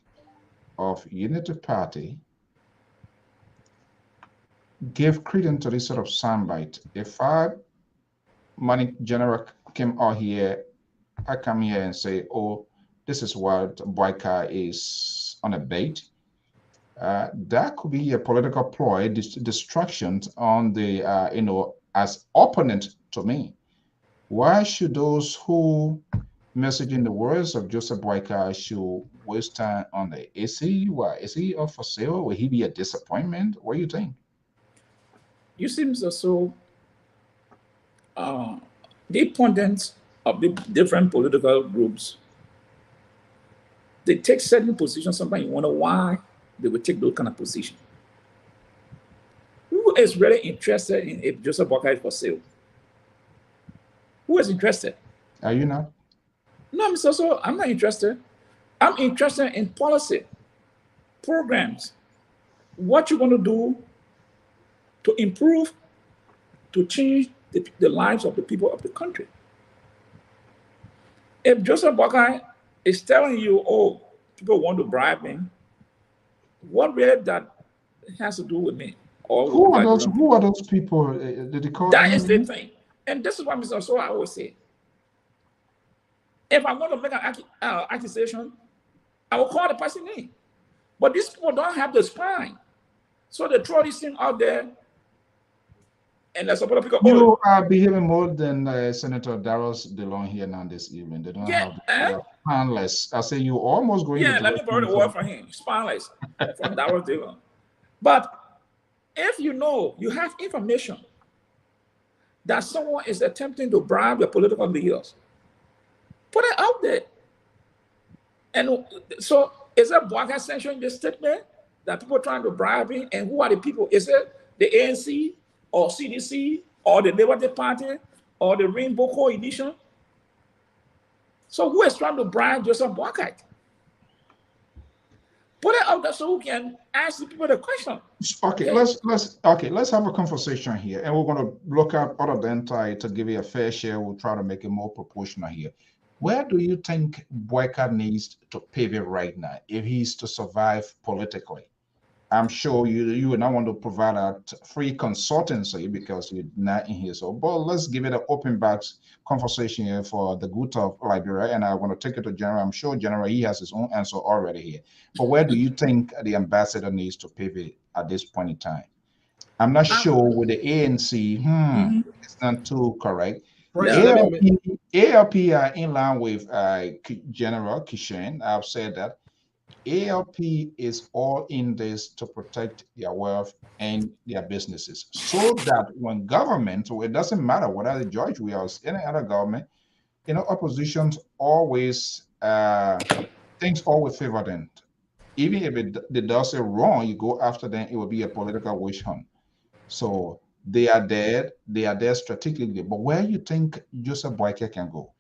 of Unity Party give credence to this sort of soundbite? If money general came out here, I come here and say, oh, this is what Boyka is on a bait. That could be a political ploy, distraction on the, as opponent to me. Why should those who messaging the words of Joseph Boyka should waste time on the AC? Why is he up for sale? Will he be a disappointment? What do you think? You seem so the pundits of the different political groups, they take certain positions. Sometimes you wonder why they would take those kind of positions. Who is really interested in if Joseph Boyka is for sale? Who is interested? Are you not? No, Mr. So I'm not interested. I'm interested in policy, programs, what you're going to do to improve, to change the lives of the people of the country. If Joseph Boyka is telling you, oh, people want to bribe me, what really that has to do with me? Or who are those people? Did they call that is the thing. And this is what Mr. So I always say. If I'm going to make an accusation, I will call the person name. But these people don't have the spine. So they throw this thing out there, and they're supposed to pick up. You are behaving more than Senator Darius DeLong here now this evening. They don't have spineless. I say you almost going. Yeah, let me borrow the word from him. Spineless from Darius DeLong. But if you know, you have information that someone is attempting to bribe the political leaders, put it out there. And so, is that Boyka censoring this statement that people are trying to bribe him? And who are the people? Is it the ANC or CDC or the Liberty Party or the Rainbow Coalition? So, who is trying to bribe Joseph Boyka? Put it out there so we can ask the people the question. Okay, let's have a conversation here, and we're going to look at other than to give you a fair share. We'll try to make it more proportional here. Where do you think Boyka needs to pivot right now if he's to survive politically? I'm sure you would not want to provide a free consultancy because you're not in here. So, but let's give it an open box conversation here for the good of Liberia. And I want to take it to General. I'm sure General, he has his own answer already here. But where do you think the ambassador needs to pivot at this point in time? I'm not sure with the ANC. It's not too correct. ALP are in line with General Kishen. I've said that ALP is all in this to protect their wealth and their businesses, so that when government, so it doesn't matter whether the George we are any other government, oppositions always things always favor them. Even if it does it wrong, you go after them, it will be a political witch hunt. So they are there. They are there strategically. But where you think Joseph Boyke can go?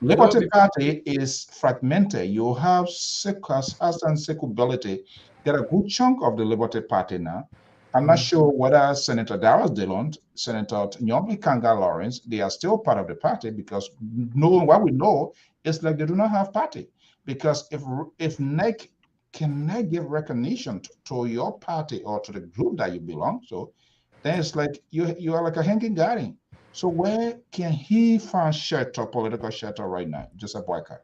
Liberty Party is fragmented. You have Sekus, us and Sekability get a good chunk of the Liberty Party now. I'm not sure whether Senator Darius Dillon, Senator Nyomi Kanga Lawrence, they are still part of the party, because knowing what we know, it's like they do not have party. Because if NEC cannot give recognition to your party or to the group that you belong to, then it's like you are like a hanging guardian. So where can he find shelter, political shelter right now, Joseph Boyka?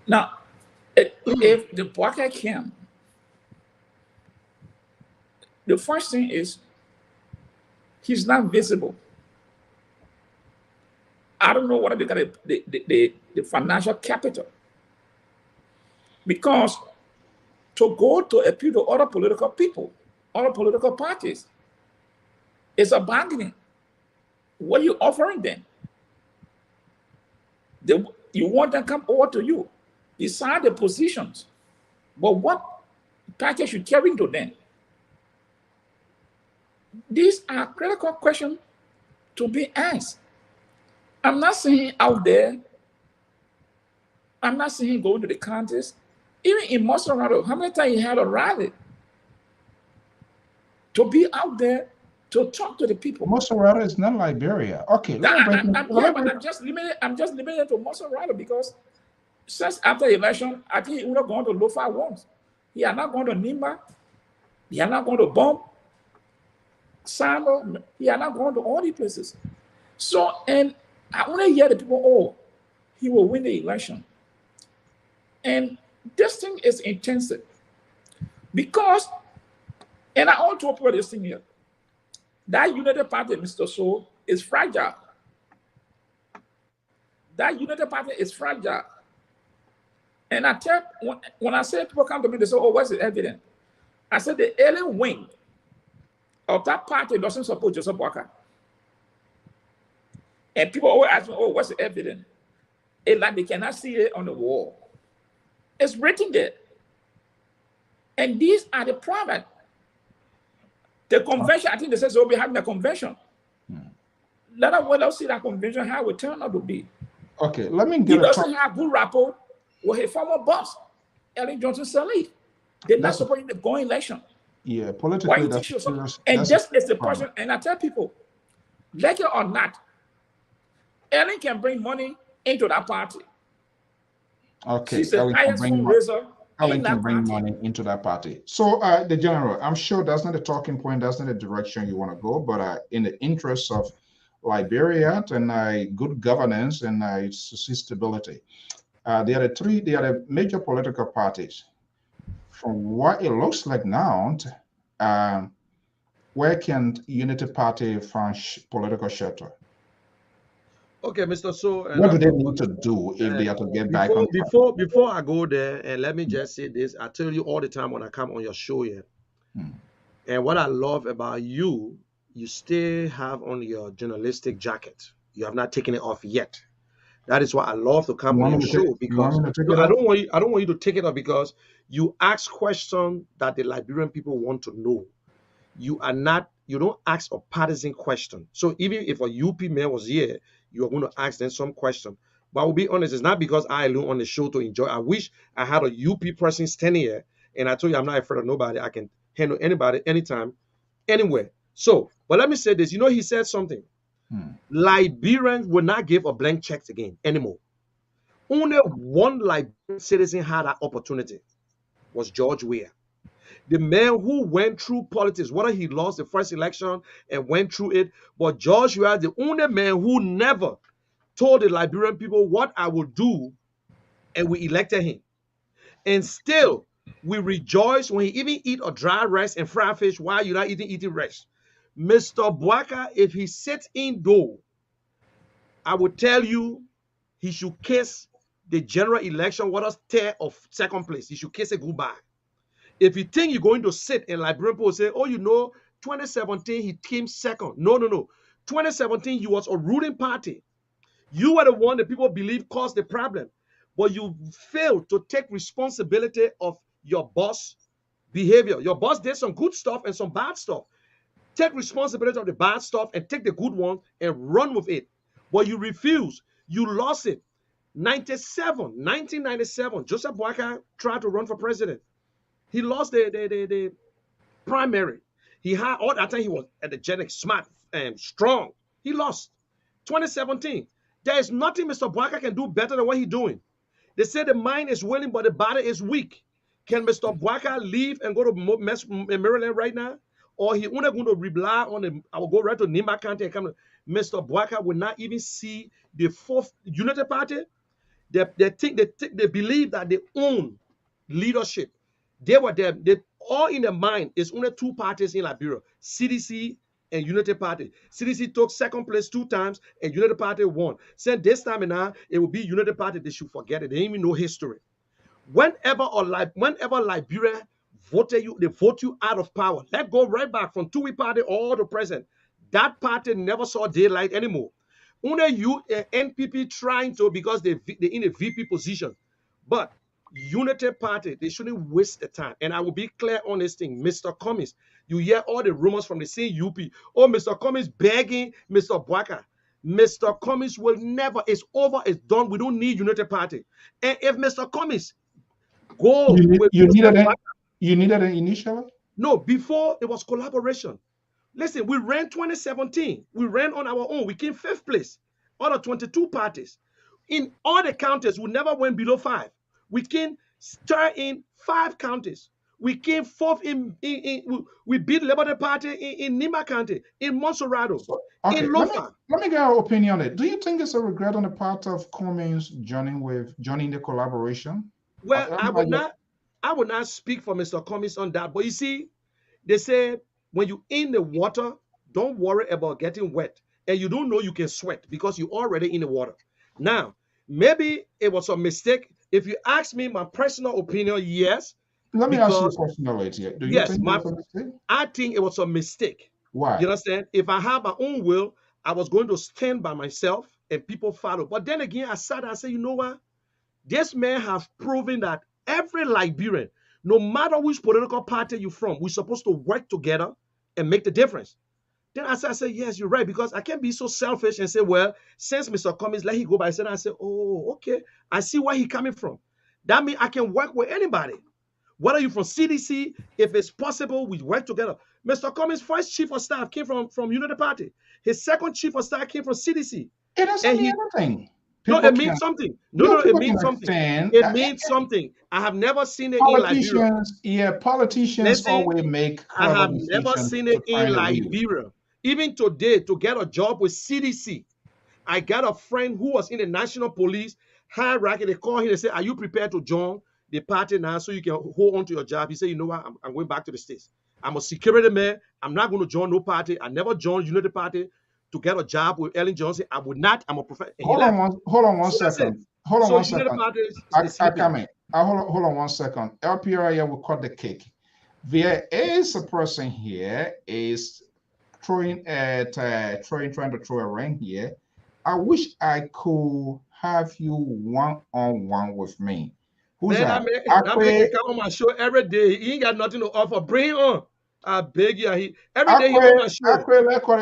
Now, if the Boyka came, the first thing is he's not visible. I don't know what they got the financial capital. Because to go to appeal to other political people, other political parties, it's a bargaining. What are you offering them? You want them to come over to you, decide the positions. But what package you carrying to them? These are critical questions to be asked. I'm not saying out there, I'm not saying going to the contest. Even in Monserrato, how many times he had a rally to be out there to talk to the people? Monserrato is not Liberia. Okay, I'm just limited to Monserrato because since after the election, I think he would have gone to Lofa once. He are not going to Nimba. He are not going to Bomb. Sano. He are not going to all these places. So, and I want to hear the people, oh, he will win the election. And this thing is intensive because, and I want to talk about this thing here, that United Party, Mr. So, is fragile. That United Party is fragile. And I tell, when I say people come to me, they say, oh, what's the evidence? I said the alien wing of that party doesn't support Joseph Boyka. And people always ask me, oh, what's the evidence? It's like they cannot see it on the wall. It's written there. And these are the private. The convention, I think they said they'll be having a convention. Let us see that convention, how it will turn out to be. Okay, let me get He doesn't have good rapport with his former boss, Ellen Johnson Sirleaf. They're not supporting the going election. Yeah, politically, that's serious. And this is the person, and I tell people, like it or not, Ellen can bring money into that party. Okay, she's the highest fundraiser. Ellen can bring money into that party. So, the general, I'm sure that's not a talking point, that's not a direction you want to go, but in the interest of Liberia and good governance and stability, there are the major political parties. From what it looks like now, where can Unity Party find political shelter? Okay, Mr. So, what do they need to do if they have to get back on track? Before I go there, and let me just say this, I tell you all the time when I come on your show here, and what I love about you, you still have on your journalistic jacket. You have not taken it off yet. That is why I love to come on your show, because I don't want you to take it off, because you ask questions that the Liberian people want to know. You don't ask a partisan question. So even if a UP man was here, you are going to ask them some question. But I will be honest, it's not because I alone on the show to enjoy. I wish I had a UP person standing here, and I told you I'm not afraid of nobody. I can handle anybody, anytime, anywhere. So, but let me say this. You know, he said something. Liberians will not give a blank check again anymore. Only one Liberian citizen had that opportunity, was George Weah. The man who went through politics, whether he lost the first election and went through it, but George Weah, the only man who never told the Liberian people what I would do, and we elected him. And still, we rejoice when he even eat a dry rice and fried fish while you're not eating rice. Mr. Boyka, if he sits indoors, I would tell you he should kiss the general election, what us tear of second place. He should kiss it goodbye. If you think you're going to sit and Liberian people say, oh, 2017, he came second. No. 2017, you was a ruling party. You were the one that people believe caused the problem. but you fail to take responsibility of your boss behavior. Your boss did some good stuff and some bad stuff. Take responsibility of the bad stuff and take the good one and run with it. But you refuse. You lost it. 1997, Joseph Boakai tried to run for president. He lost the primary. He had all that time he was energetic, smart, and strong. He lost. 2017. There is nothing Mr. Boakai can do better than what he's doing. They say the mind is willing, but the body is weak. Can Mr. Boakai leave and go to Maryland right now? Or he only going to rely on the, I will go right to Nimba County and come to Mr. Boakai will not even see the fourth Unity Party. They believe that they own leadership. They were there. They all in their mind is only two parties in Liberia: CDC and Unity Party. CDC took second place 2 times, and Unity Party won. Since this time now, it will be Unity Party. They should forget it. They ain't even know history. Whenever Liberia voted you, they vote you out of power. Let's go right back from Tui Party all to present. That party never saw daylight anymore. Only you NPP trying to because they're in a VP position. But Unity Party, they shouldn't waste the time. And I will be clear on this thing. Mr. Cummings, you hear all the rumors from the same UP. Oh, Mr. Cummings begging Mr. Boakai. Mr. Cummings will never, it's over, it's done. We don't need Unity Party. And if Mr. Cummings go you needed an initially? No, before it was collaboration. Listen, we ran 2017. We ran on our own. We came 5th place out of 22 parties. In all the counties, we never went below 5. We came start in 5 counties. We came 4th we beat Liberty Party in Nimba County, in Monserrado, in Lofa. Let me get your opinion on it. Do you think it's a regret on the part of Cummings joining the collaboration? Well, I would not speak for Mr. Cummings on that. But you see, they say when you in the water, don't worry about getting wet. And you don't know you can sweat because you're already in the water. Now, maybe it was a mistake. If you ask me my personal opinion, yes. Let me ask you personally. Do you think it was a mistake? I think it was a mistake. Why? You understand? If I have my own will, I was going to stand by myself and people follow. But then again, I sat and said, you know what? This man has proven that every Liberian, no matter which political party you're from, we're supposed to work together and make the difference. Then I said, yes, you're right, because I can't be so selfish and say, well, since Mr. Cummings let him go by, I said, oh, okay, I see where he's coming from. That means I can work with anybody. Whether you're from CDC, if it's possible, we work together. Mr. Cummings' first chief of staff came from Unity Party. His second chief of staff came from CDC. It doesn't mean anything. No, it means something. No, it means something. It means something. I have never seen it in Liberia. Yeah, politicians always make. I have never seen it in Liberia. Even today, to get a job with CDC, I got a friend who was in the National Police hierarchy. They call him. They say, "Are you prepared to join the party now so you can hold on to your job?" He said, "You know what? I'm going back to the States. I'm a security man. I'm not going to join no party. I never joined Unity Party to get a job with Ellen Johnson. I would not. I'm a professional." Hold on one second. Hold on one second. Hold on one second. LPRIA will cut the cake. There is a person here is trying to throw a ring here. I wish I could have you one-on-one with me. Who's that? I come on my show every day. He ain't got nothing to offer. Bring him on. I beg you. Every day he on my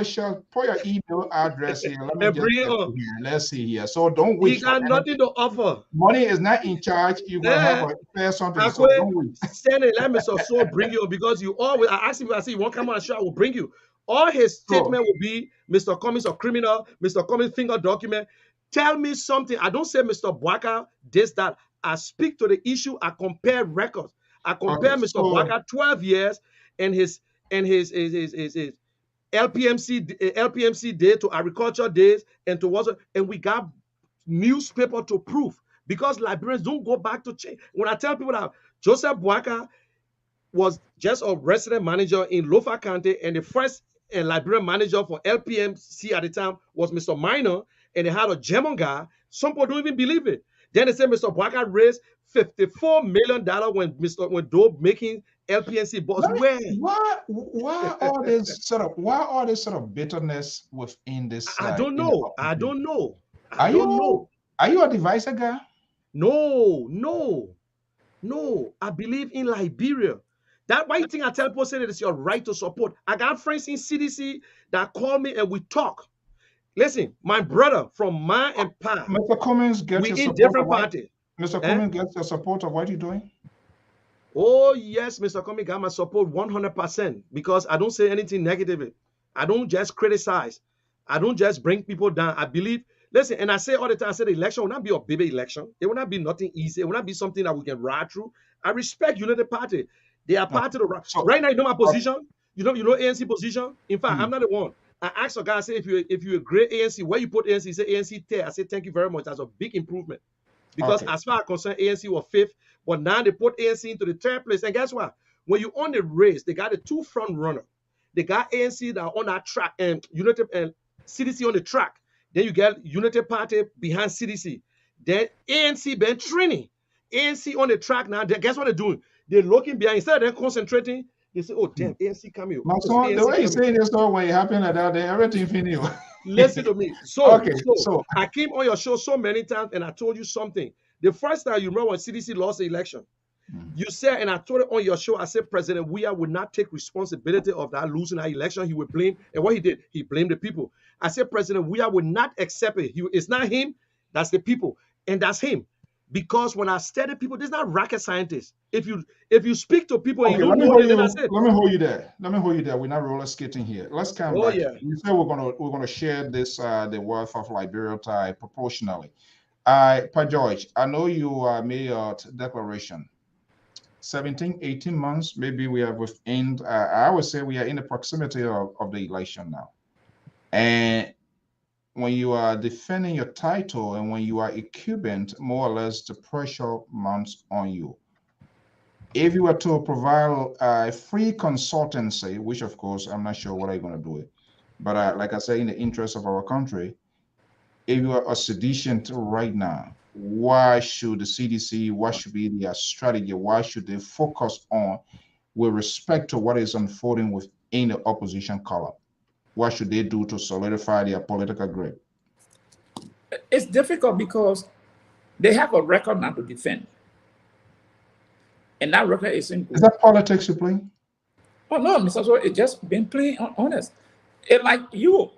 show. Put your email address here. Let me bring it on. Here. Let's see here. So don't wait. He got nothing to offer. Money is not in charge. You will have a fair something. So don't wait. Send it. Let Mr. So bring you because you always. I asked him. I said, "You won't come on the show? I will bring you." All his statement will be, "Mr. Cummings a criminal. Mr. Cummings finger document." Tell me something. I don't say Mr. Boakai this that. I speak to the issue. I compare records. I compare Mr. Boakai 12 years and his LPMC day to agriculture days and to water, and we got newspaper to prove because Liberians don't go back to change. When I tell people that Joseph Boakai was just a resident manager in Lofa County, and the first Liberian manager for LPMC at the time was Mr. Minor, and they had a German guy. Some people don't even believe it. Then they say Mr. Boakai raised $54 million when Doe making LPNC boss. Why all this sort of bitterness within this? I don't know. I don't know. Are you a divisor guy? No, no, no. I believe in Liberia. That's why you think I tell people say that it's your right to support. I got friends in CDC that call me and we talk. Listen, my brother from Ma and Pa, Mr. Cummings gets we your in support of different what? parties. Mr. Eh? Cummings gets your support of what you're doing? Oh, yes, Mr. Comey got my support 100% because I don't say anything negative. I don't just criticize. I don't just bring people down. I believe, listen, and I say all the time, I say the election will not be a baby election. It will not be nothing easy. It will not be something that we can ride through. I respect United Party. They are No. part of the right. So, Right now, you know my uh, position. You know ANC position. In fact, I'm hmm, not the one. I asked a guy, I say, if you a great ANC, where you put ANC? He said ANC 10. I said, thank you very much. That's a big improvement. Because okay. as far as concerned, ANC was fifth, but now they put ANC into the third place. And guess what? When you on the race, they got the two front runner. They got ANC that are on that track and United and CDC on the track. Then you get United Party behind CDC. Then ANC been training. ANC on the track now. Guess what they're doing? They're looking behind. Instead of them concentrating, they say, oh, Hmm. damn, ANC coming. My It's son, the ANC way you coming. say this stuff when it happened like that, then everything finished. Listen to me. So, Okay, so so I came on your show so many times and I told you something. The first time you remember when CDC lost the election, hmm, you said, and I told it on your show, I said President Weah would not take responsibility of that losing that election. He would blame, and what he did, he blamed the people. I said President Weah would not accept it. It's not him, that's the people, and that's him. Because when I study people, there's not rocket scientists. If you speak to people and you okay, don't let me know hold them, then I you. said, Let me hold you there. Let me hold you there. We're not roller skating here. Let's come oh back. yeah, You said we're gonna share this the wealth of Liberia type proportionally. Pa George, I know you made your declaration. 17, 18 months, maybe we are within. I would say we are in the proximity of the election now. And when you are defending your title and when you are a Cuban, more or less the pressure mounts on you. If you were to provide a free consultancy, which of course I'm not sure what are you going to do it, but like I say, in the interest of our country, if you are a sedition right now, why should the CDC, what should be their strategy? Why should they focus on with respect to what is unfolding within the opposition column? What should they do to solidify their political grip? It's difficult because they have a record now to defend. And that record isn't Is good. that politics you play? Oh no, Mr. So it's just been plain honest. It like you,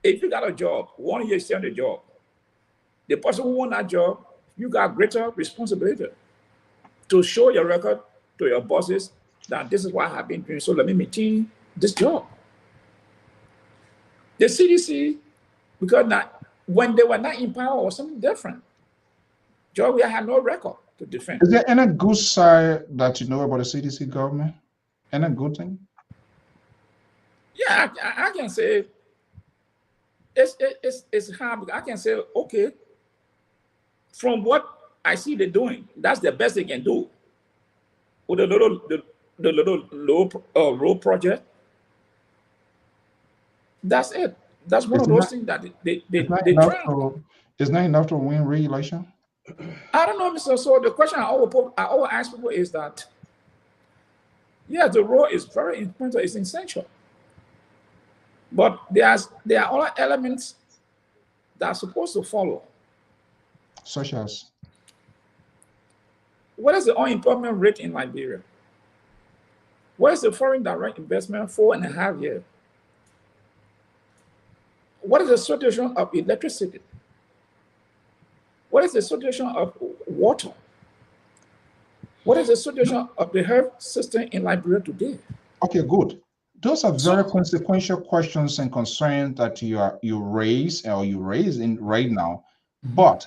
if you got a job, 1 year stay on the job, the person who won that job, you got greater responsibility to show your record to your bosses that this is what I've been doing. So let me maintain this job. The CDC, because that when they were not in power, was something different. Georgia had no record to defend. Is there any good side that you know about the CDC government? Any good thing? Yeah, I can say it's hard. I can say, okay, from what I see they're doing, that's the best they can do. With the little road project, that's it. That's one It's of those not. things that It's not they enough try. to. It's not enough to win re-election. I don't know, Mr. So the question I always ask people is that, yeah, the road is very important, it's essential. But there are other elements that are supposed to follow. Such as. What is the unemployment rate in Liberia? What is the foreign direct investment 4.5 years? What is the situation of electricity? What is the situation of water? What is the situation of the health system in Liberia today? Okay, good. Those are very So, consequential questions and concerns that you raise in right now. But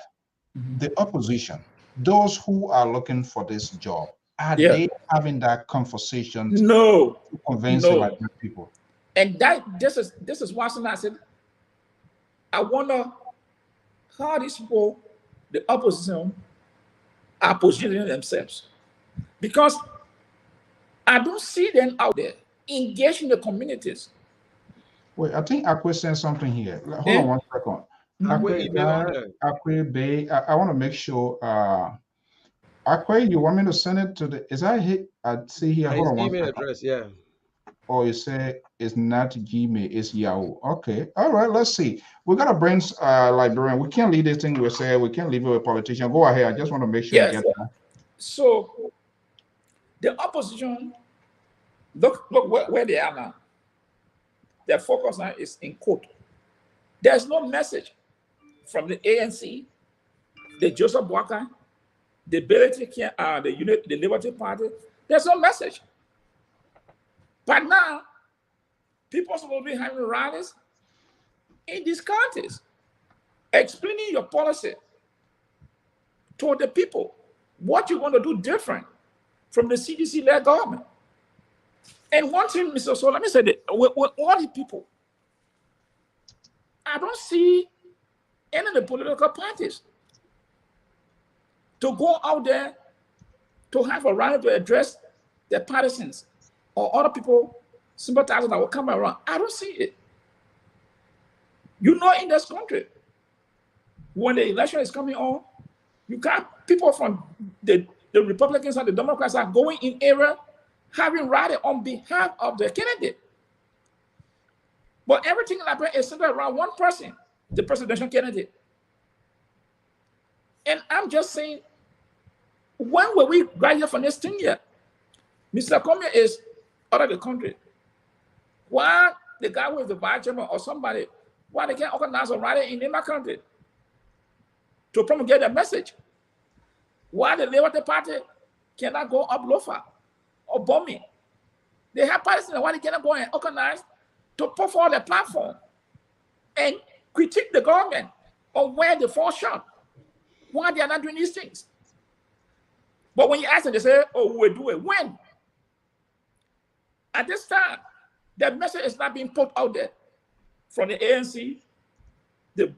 the opposition, those who are looking for this job, are yeah, they having that conversation no, to convince the no. Liberian people? And this is why I said, I wonder how these people, the opposition, are positioning themselves. Because I don't see them out there engaging the communities. Wait, I think Akwe sent something here. Hold on Eh? one second. I will Akwe, email on there. Akwe Bay. I want to make sure. Akwe, you want me to send it to the? Is that hit? I see here. Hold His on one email second. address, yeah. Or you say It's not Gmail, it's Yahoo. Okay. All right, let's see. We gotta bring librarian. We can't leave this thing we say, we can't leave it with a politician. Go ahead. I just want to make sure you Yes. get that. So the opposition, look where they are now. Their focus now is in court. There's no message from the ANC, the Joseph Boakai, the Ability, the Liberty Party. There's no message. But now, people will be having rallies in these counties, explaining your policy to the people, what you're going to do different from the CDC-led government. And one thing, Mr. So let me say that with all the people, I don't see any of the political parties to go out there to have a rally to address their partisans or other people, sympathizers that will come around. I don't see it. You know, in this country, when the election is coming on, you got people from the Republicans and the Democrats are going in area having rally on behalf of the candidate. But everything in Liberia is centered around one person, the presidential candidate. And I'm just saying, when will we graduate from this thing yet? Mr. Comey is out of the country. Why the guy with the vice chairman or somebody, why they can't organize a rally in my country to promulgate the message? Why the Liberty Party cannot go up Lofa or bombing? They have parties, why they cannot go and organize to put forward a platform and critique the government on where they fall short? Why they are not doing these things? But when you ask them, they say, oh, we'll do it. When? At this time, the message is not being put out there from the ANC, the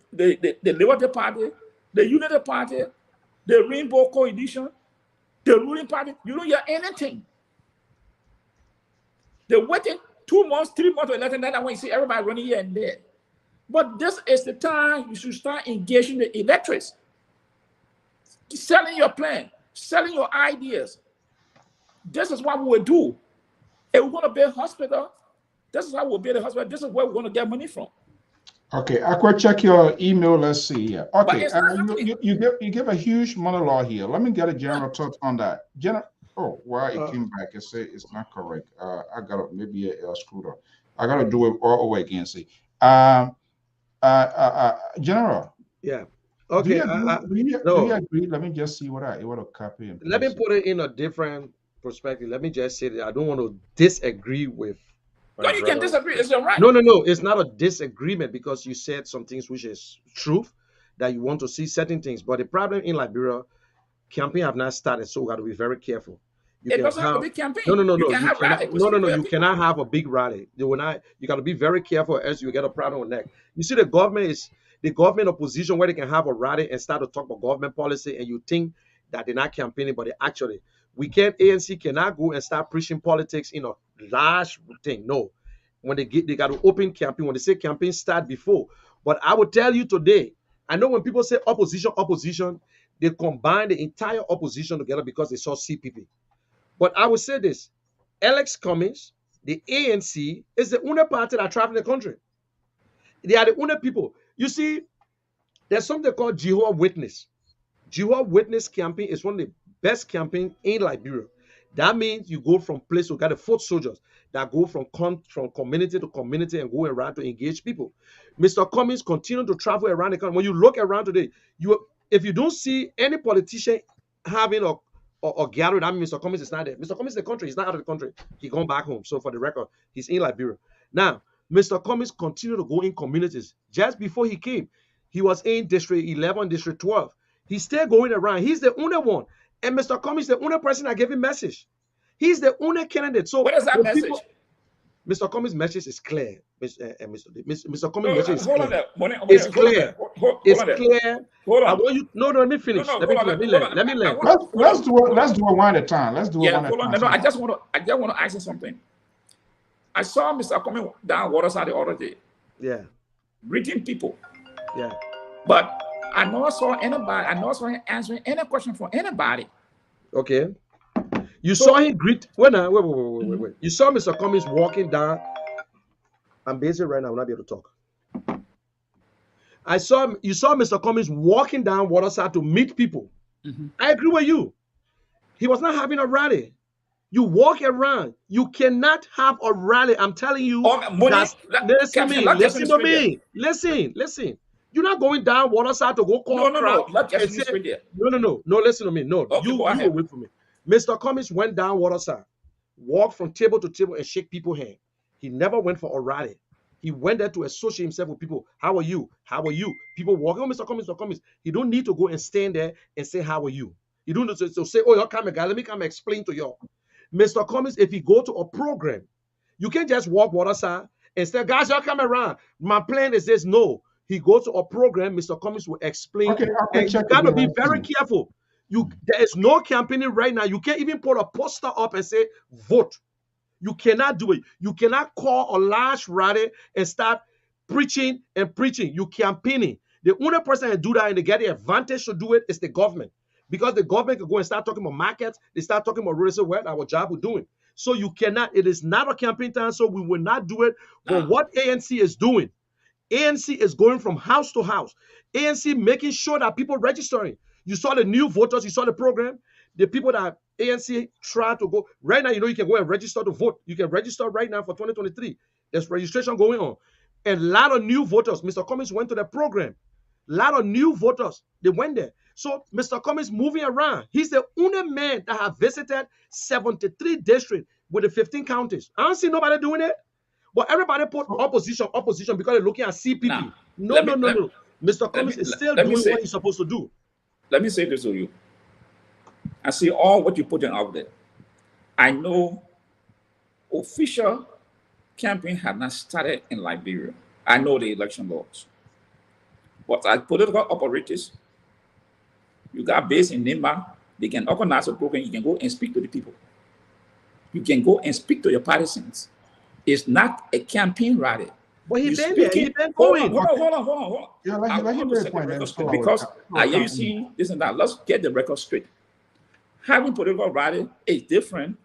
Liberty Party, the Unity Party, the Rainbow Coalition, the ruling party. You don't hear anything. They're waiting 2 months, 3 months to election, then when you see everybody running here and there. But this is the time you should start engaging the electorates, selling your plan, selling your ideas. This is what we will do. If we're going to build a hospital, this is how we'll build a hospital. This is where we're going to get money from. Okay, I could check your email. Let's see here. Okay, you give a huge monologue here. Let me get a general thought on that. Oh, well, it came back. It said it's not correct. I got to maybe a screwed up. I got to do it all over again. See, General. Yeah. Okay. Do you agree? Let me just see what I want to copy and let me put it in a different perspective. Let me just say that I don't want to disagree with. No, you can disagree. It's your right. No. It's not a disagreement because you said some things which is truth that you want to see certain things. But the problem in Liberia, campaign have not started, so we got to be very careful. It doesn't have a big campaign. No. You You cannot have a big rally. You got to be very careful as you get a problem with that. You see, the government opposition where they can have a rally and start to talk about government policy, and you think that they're not campaigning, but they actually. ANC cannot go and start preaching politics in a large thing. No. When they got to open campaign, when they say campaign start before. But I will tell you today, I know when people say opposition, they combine the entire opposition together because they saw CPP. But I will say this, Alex Cummings, the ANC, is the only party that travel the country. They are the only people. You see, there's something called Jehovah's Witness. Jehovah's Witness campaign is one of the best campaign in Liberia. That means you go from place to get a foot soldiers that go from community to community and go around to engage people. Mr. Cummings continue to travel around the country. When you look around today, if you don't see any politician having a gathering, that means Mr. Cummings is not there. Mr. Cummings is in the country. He's not out of the country. He's gone back home. So for the record, he's in Liberia. Now, Mr. Cummings continued to go in communities. Just before he came, he was in District 11, District 12. He's still going around. He's the only one. And Mr. Cummings is the only person that gave him message. He's the only candidate. So what is that message? Mr. Cummings' message is clear. Mr. Cummings' message is hold clear. On it's clear. It's clear. Hold on. I want you. No, let me finish. Let me learn. Let's do it one at a time. Let's do it one at a time. No, I just want to ask you something. I saw Mr. Cummings down Waterside the other day. Yeah. Greeting people. Yeah. But I never saw anybody. I never saw him answering any question from anybody. Okay. You saw him greet. Wait. You saw Mr. Cummings walking down I'm busy right now. I will not be able to talk. You saw Mr. Cummings walking down Waterside to meet people. I agree with you. He was not having a rally. You walk around. You cannot have a rally. I'm telling you. Money, Listen Captain, to me. Listen. You're not going down Waterside to go call crowd and say, no. Listen to me. No, okay, you wait for me. Mr. Cummings went down Waterside, walked from table to table and shake people's hand. He never went for a rally. He went there to associate himself with people. How are you? How are you? People walking. Oh, Mr. Cummings. He don't need to go and stand there and say, how are you? You don't need to say, oh, you're coming, guy. Let me come explain to you. Mr. Cummings, if he go to a program, you can't just walk Waterside and say, guys, y'all come around. My plan is this. No. He goes to a program, Mr. Cummings will explain. Okay, and you got to be very careful. There is no campaigning right now. You can't even put a poster up and say, vote. You cannot do it. You cannot call a large rally and start preaching and preaching. You campaigning. The only person that do that and they get the advantage to do it is the government. Because the government can go and start talking about markets. They start talking about real estate, what our job we're doing. So you cannot, it is not a campaign time, so we will not do it. But what ANC is doing, ANC is going from house to house. ANC making sure that people registering. You saw the new voters, you saw the program. The people that ANC try to go, right now, you can go and register to vote. You can register right now for 2023. There's registration going on. And a lot of new voters, Mr. Cummings went to the program. A lot of new voters, they went there. So Mr. Cummings moving around. He's the only man that have visited 73 districts with the 15 counties. I don't see nobody doing it. But everybody put opposition because they're looking at CPP. No. Mr. Cummings is still doing what he's supposed to do. Let me say this to you. I see all what you're putting out there. I know official campaign had not started in Liberia. I know the election laws. But as political operators, you got base in Nimba, they can organize a program, you can go and speak to the people. You can go and speak to your partisans. It's not a campaign rally. But he's been there. He's been going. Hold on. Yeah, let him make a point. Because I hear you saying this and that. Let's get the record straight. Having political rally is different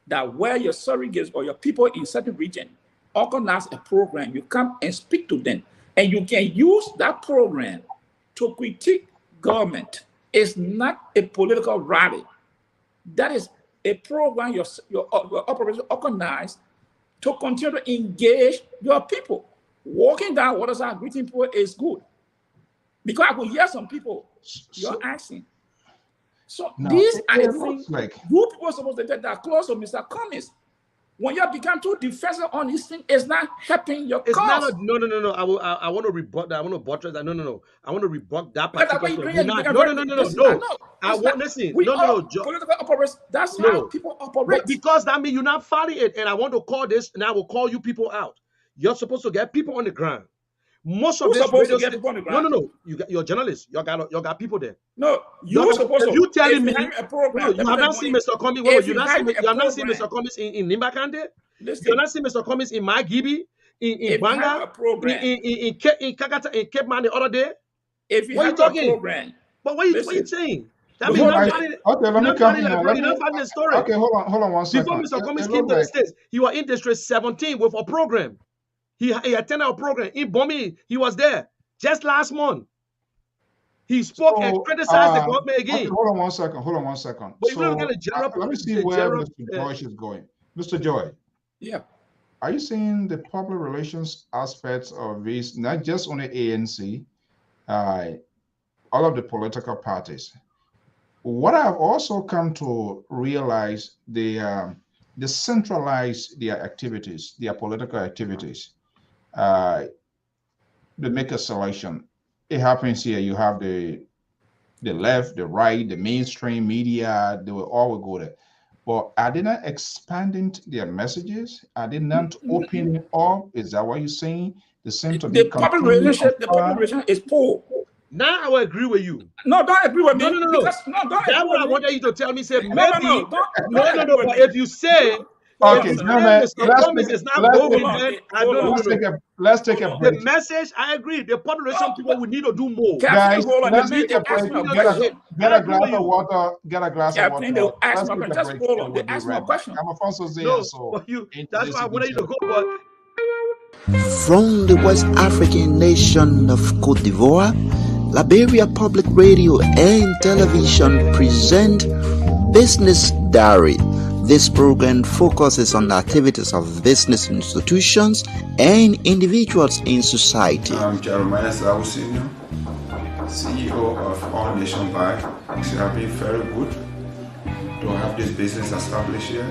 than where your surrogates or your people in certain region organize a program. You come and speak to them, and you can use that program to critique government. It's not a political rally. That is a program your operation organized to continue to engage your people. Walking down Waterside greeting people is good. Because I could hear some people, you're asking. So these are the things you people are supposed to get that close to Mr. Cummings. When you become too defensive on this thing, it's not helping your cause. No. I want to rebut that. I want to buttress that. No. I want to rebut that particular. No. I want listen. Political operators. That's how people operate. But because that means you're not following it, and I want to call this, and I will call you people out. You're supposed to get people on the ground. Most of this supposed to get people on the ground? No. You're journalists. You got people there. No, you're supposed to. You telling me a program? You have not seen Mr. Cummings. You have not seen Mr. Cummings in Nimbakande. You have not seen Mr. Cummings in Magibi, in Banga, in Kagata, in Cape Man the other day. If you have a program, but what are you saying? That means let me come in now. The story. Okay, hold on one second. Before Mr. Cummings came to the States, he was in District 17 with a program. He attended a program in Bomi. He was there just last month. He spoke and criticized the government again. Okay, hold on one second. But let me see where Mr. Joyce is going. Mr. Joy. Yeah. Are you seeing the public relations aspects of this, not just on the ANC, all of the political parties? What I've also come to realize, they centralize their activities, their political activities. They make a selection. It happens here. You have the left, the right, the mainstream media. They will all go there. But are they not expanding their messages? Are they not opening up? Is that what you're saying? The public relations is poor. Now I will agree with you. No, don't agree with me. No. That's what I wanted you to tell me. Say maybe. No. But if you say. Okay, let's take a break. The message, I agree. The population people we need to do more. Guys, let's take a break. Get a glass of water. Let's take a break. Ask me a question. I'm a Fonso Zia, so that's why I wanted you to go. But From the West African nation of Cote d'Ivoire, Liberia Public Radio and Television present Business Diary. This program focuses on the activities of business institutions and individuals in society. I'm Jeremiah Sawu Senior, CEO of All Nation Bank. It has been very good to have this business established here.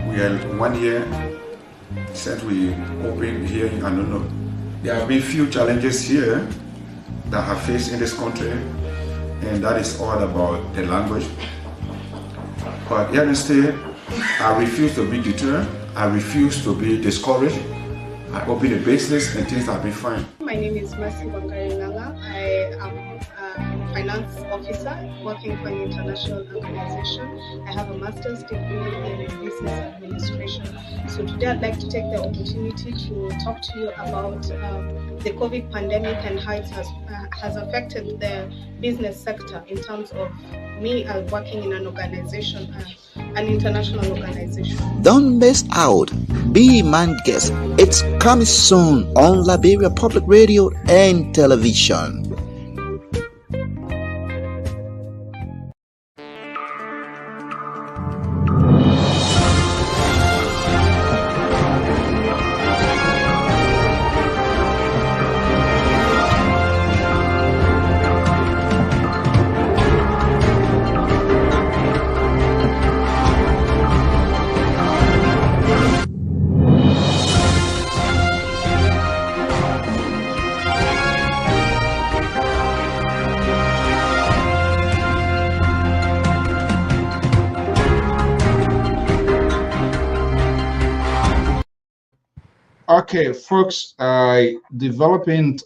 We are 1 year since we opened here in Anono. There have been few challenges here that have faced in this country, and that is all about the language. But yet instead, I refuse to be deterred. I refuse to be discouraged. I open a business and things have been fine. My name is Mercy Wangarilanga. I am a finance officer working for an international organization. I have a master's degree in business administration. So today I'd like to take the opportunity to talk to you about the COVID pandemic and how it has affected the business sector in terms of me working in an organization, an international organization. Don't miss out. Be my guest. It's coming soon on Liberia Public Radio and Television. Okay, folks, developing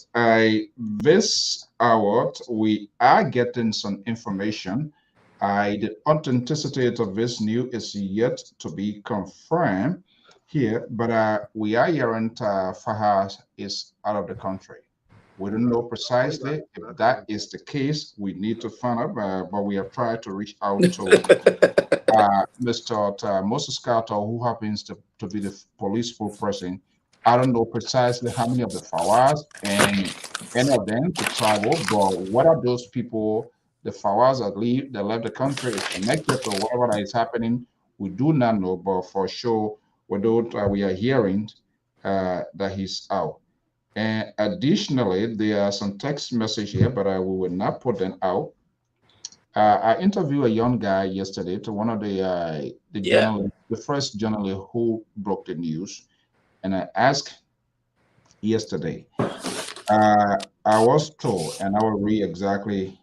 this award, we are getting some information. The authenticity of this news is yet to be confirmed here, but we are hearing Fahad is out of the country. We don't know precisely if that is the case. We need to find out, but we have tried to reach out to Mr. Moses Carter, who happens to be the police spokesperson. I don't know precisely how many of the Fawaz and any of them to travel, but what are those people, the Fawaz that left the country, is connected to whatever that is happening? We do not know, but for sure, we are hearing that he's out. And additionally, there are some text message here, but we will not put them out. I interviewed a young guy yesterday, to one of the journalists, the first journalist who broke the news. And I asked yesterday, I was told, and I will read exactly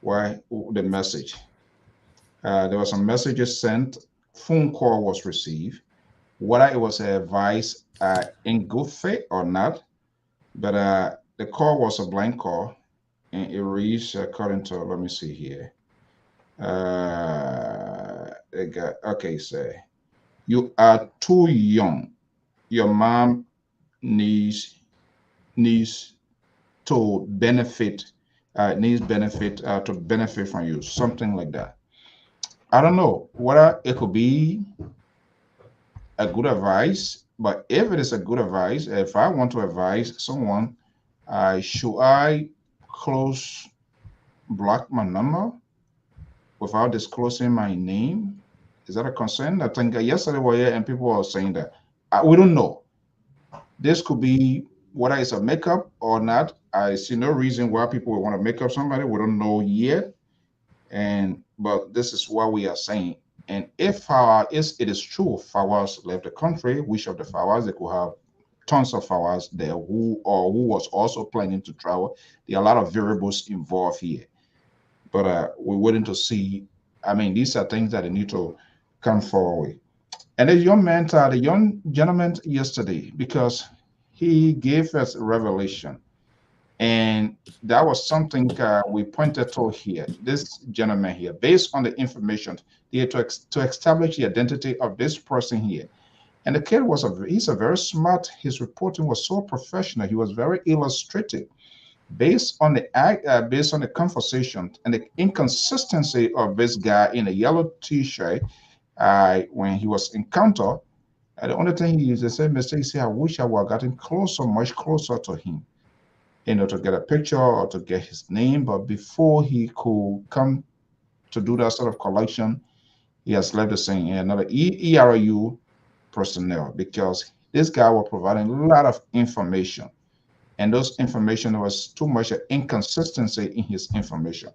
why the message. There were some messages sent, phone call was received, whether it was advice in good faith or not, but the call was a blank call, and it reads according to, let me see here. Okay, say, you are too young. Your mom needs to benefit, to benefit from you, something like that. I don't know whether it could be a good advice, but if it is a good advice, if I want to advise someone, should I block my number without disclosing my name? Is that a concern? I think yesterday we were here and people were saying that. We don't know. This could be whether it's a makeup or not. I see no reason why people would want to make up somebody. We don't know yet. But this is what we are saying. And if it is true, Fawaz left the country, which of the Fawaz, they could have tons of Fawaz there who was also planning to travel. There are a lot of variables involved here. But we're waiting to see. I mean, these are things that they need to come forward. And the young gentleman yesterday, because he gave us a revelation, and that was something we pointed to here. This gentleman here, based on the information here to establish the identity of this person here. And the kid he's a very smart. His reporting was so professional. He was very illustrative, based on the conversation and the inconsistency of this guy in a yellow T-shirt. When he was encountered, The only thing he used the same mistake. He said, I wish I would have gotten closer, much closer to him, to get a picture or to get his name. But before he could come to do that sort of collection, he has left the scene. Another ERU personnel, because this guy was providing a lot of information, and those information was too much inconsistency in his information.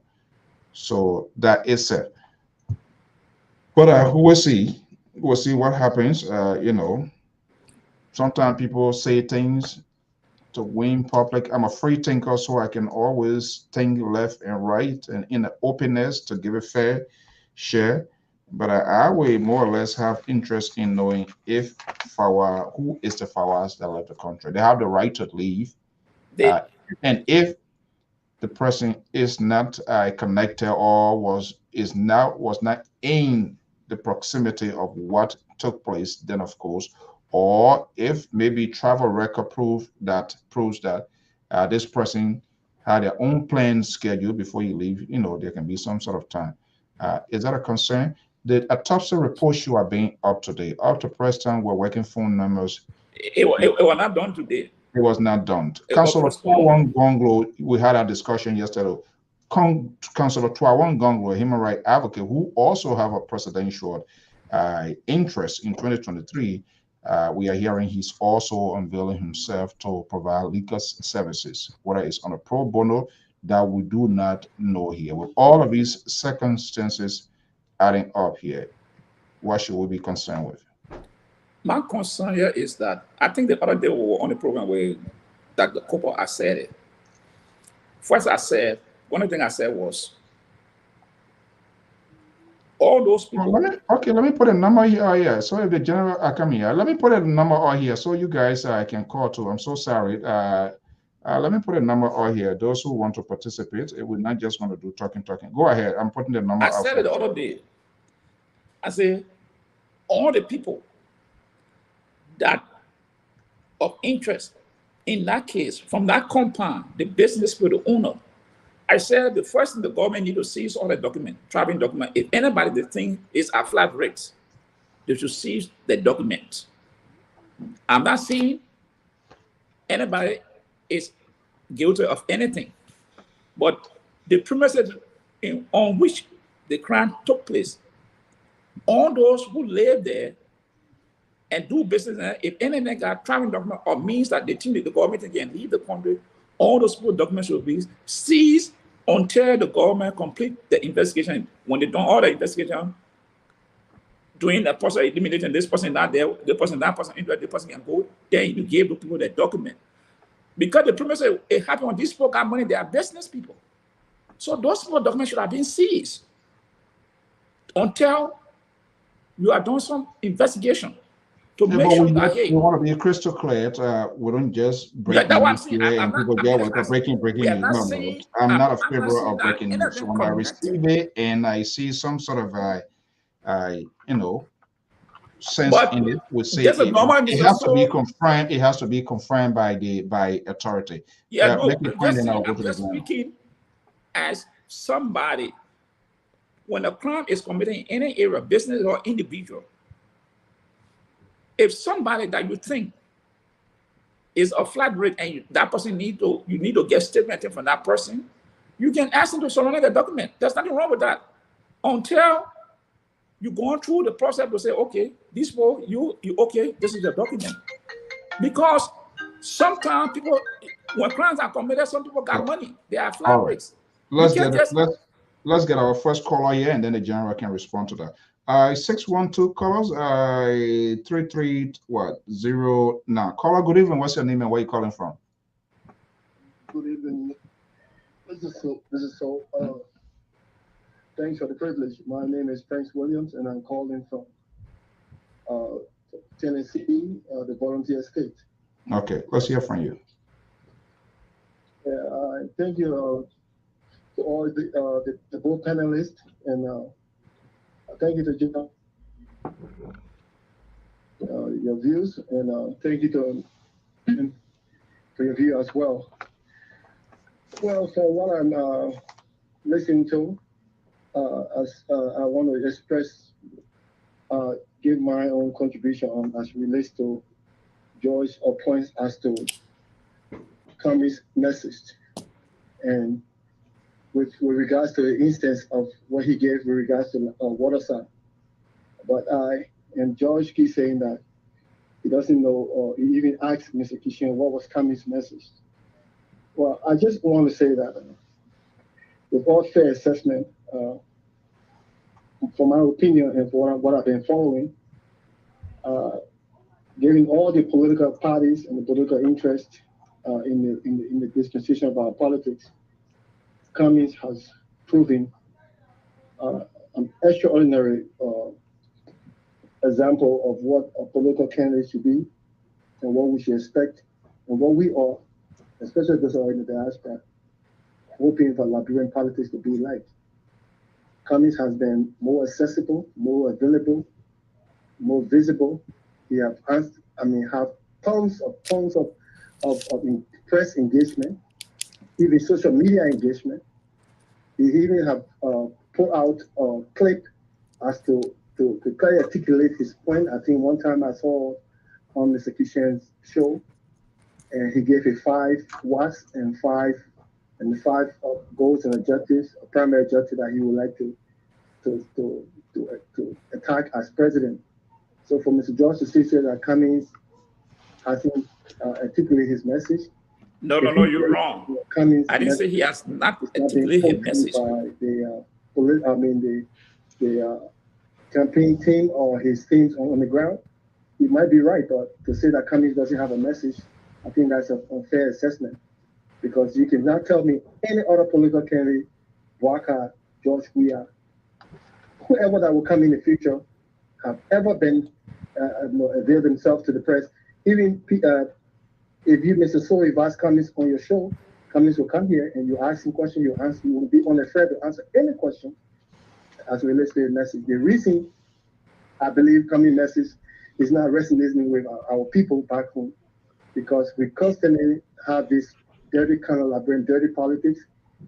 So that is it. But we'll see. We'll see what happens. Sometimes people say things to win public. I'm a free thinker, so I can always think left and right and in the openness to give a fair share. But I will more or less have interest in knowing if who is the Fawaz that left the country. They have the right to leave. They, And if the person is not connected or was not in the proximity of what took place, then of course, or if maybe travel record proves that this person had their own planned schedule before you leave, there can be some sort of time. Is that a concern? The autopsy report should have been up to date. Up to present, we're working phone numbers. it was not done today. It was not done. It was Councillor postponed. Tuawan Gonglo, we had a discussion yesterday. Councillor Tuawan Gonglo, a human rights advocate who also have a presidential interest in 2023, we are hearing he's also unveiling himself to provide legal services, whether it's on a pro bono that we do not know here. With all of these circumstances adding up here, what should we be concerned with? My concern here is that I think the other day we were on the program where Dr. Cooper I said it. First, one thing I said was all those people. Let me put a number here. So if the general come here, let me put a number out here so you guys can call too. I'm so sorry. Let me put a number out here. Those who want to participate, we're not just going to do talking. Go ahead. I'm putting the number. I said it the other day. I said all the people that of interest in that case, from that compound, the business with the owner, I said the first thing the government need to seize all the document, traveling document. If anybody they think is at flat rates, they should seize the document. I'm not saying anybody is guilty of anything, but the premises on which the crime took place, all those who live there and do business, if anything got traveling document or means that they think that the government can leave the country, all those documents will be seized until the government complete the investigation. When they done all the investigation, doing the person eliminating this person not there, the person that person into the person can go, then you give the people the document. Because the premise it happened when these people got money, they are business people. So those people documents should have been seized until you are doing some investigation to make sure that we want to be crystal clear. We don't just break news here and people get with breaking news. No. I'm not a favor of breaking news. So when I receive it and I see some sort of sense in it, we say it has to be confirmed. It has to be confirmed by authority. Yeah, no, I'm just speaking as somebody. When a crime is committed in any area, business or individual, if somebody that you think is a flat rate and that person you need to get statement from that person, you can ask them to surrender the document. There's nothing wrong with that. Until you're going through the process to say, okay, this will you okay, this is the document. Because sometimes people, when crimes are committed, some people got money. They are flat rates. Let's get our first caller here, and then the general can respond to that. 612 callers, 33 now. Caller, good evening. What's your name and where you calling from? Good evening. This is so. Thanks for the privilege. My name is Prince Williams, and I'm calling from Tennessee, the volunteer state. Okay, let's hear from you. Yeah, thank you to all the both panelists, and thank you to Jim, your views, and thank you for your view as well. Well, for what I'm listening to, I want to express give my own contribution on as relates to George or points as to Kami's message, and with regards to the instance of what he gave with regards to Waterside. But and George keeps saying that he doesn't know, or he even asked Mr. Kishin what was Kami's message. Well, I just want to say that with all fair assessment, for my opinion and for what I've been following, given all the political parties and the political interest in the dispensation of our politics, Cummings has proven an extraordinary example of what a political candidate should be and what we should expect and what we are, especially those who are in the diaspora, hoping for Liberian politics to be like. Cummings has been more accessible, more available, more visible. He have have tons of press engagement, even social media engagement. He even have put out a clip as to clearly articulate his point. I think one time I saw on Mr. Kishen's show, and he gave a 5 whats and the 5 goals and objectives, a primary objective that he would like to attack as president. So for Mr. George to say that Cummings hasn't articulated his message. No, you're wrong. Cummings I didn't say he has not articulated his message. By the campaign team or his teams on the ground. He might be right, but to say that Cummings doesn't have a message, I think that's an unfair assessment. Because you cannot tell me any other political candidate, Waka, George Weah, whoever that will come in the future, have ever been availed themselves to the press. Even if you, Mr. Soy, ask Cummings on your show, Cummings will come here and you ask him questions, you will be unafraid to answer any question as it relates to the message. The reason I believe Cummings' message is not resonating with our people back home, because we constantly have this dirty kind of Liberian dirty politics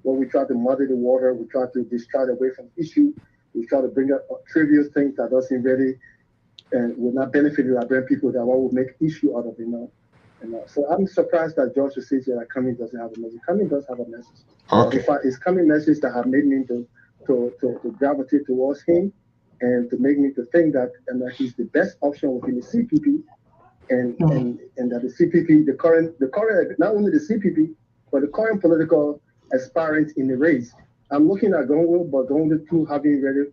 where we try to muddy the water, we try to distract away from issue, we try to bring up trivial things that doesn't really and will not benefit the Liberian people, that one will make issue out of it now. So I'm surprised that George says that Cummings doesn't have a message. Cummings does have a message. Okay. In fact, it's Cummings' message that have made me to gravitate towards him and to make me to think that he's the best option within the CPP, and that the CPP, the current not only the CPP, but the current political aspirant in the race. I'm looking at Gongwo, but Gongwo too haven't really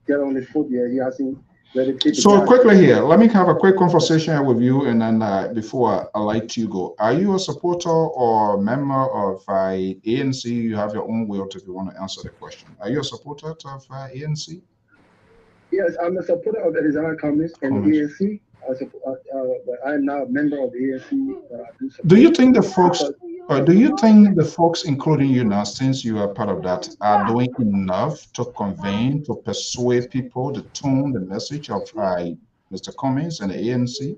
get on his foot yet. He hasn't really. So quickly here, let me have a quick conversation with you, and then before I let you go, are you a supporter or member of ANC? You have your own will if you want to answer the question. Are you a supporter of ANC? Yes, I'm a supporter of the Design Communist and the ANC. But I'm now a member of the ANC. Do you think the folks, including you now, since you are part of that, are doing enough to convey, to persuade people, the tone, the message of Mr. Cummings and the ANC?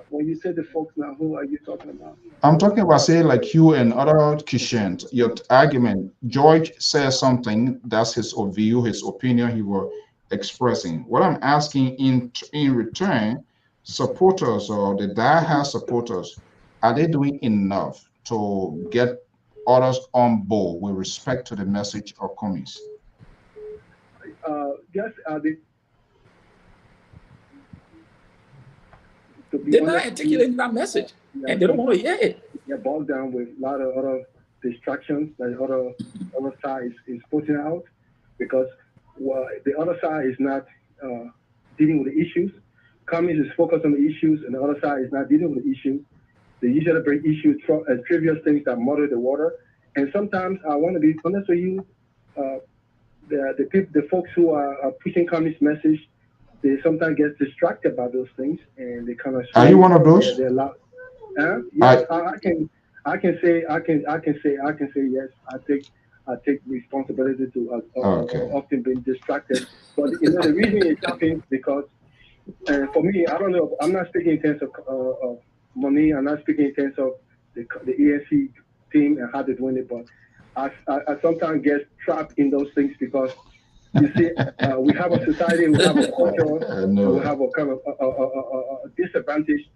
When you say the folks now, who are you talking about? I'm talking about, say, like you and other Kishen, your argument. George says something, that's his view, his opinion he was expressing. What I'm asking in return, supporters or the die-hard supporters, are they doing enough to get others on board with respect to the message of Cummings? Yes, they're not articulating that message, and they don't want to hear it. They're bogged down with a lot of other distractions that the other side is putting out, because the other side is not dealing with the issues. Cummings is focused on the issues, and the other side is not dealing with the issues. They usually bring issues as trivial things that muddy the water. And sometimes, I want to be honest with you, the folks who are pushing Cummings' message, they sometimes get distracted by those things, and they kind of. Are you one of those? Yes, I can say yes. I take responsibility to often being distracted. But the reason it happens because, for me, I don't know. I'm not speaking in terms of money. I'm not speaking in terms of the ANC team and how they're doing it. But I sometimes get trapped in those things because You see, we have a society, we have a culture, we have a kind of a disadvantaged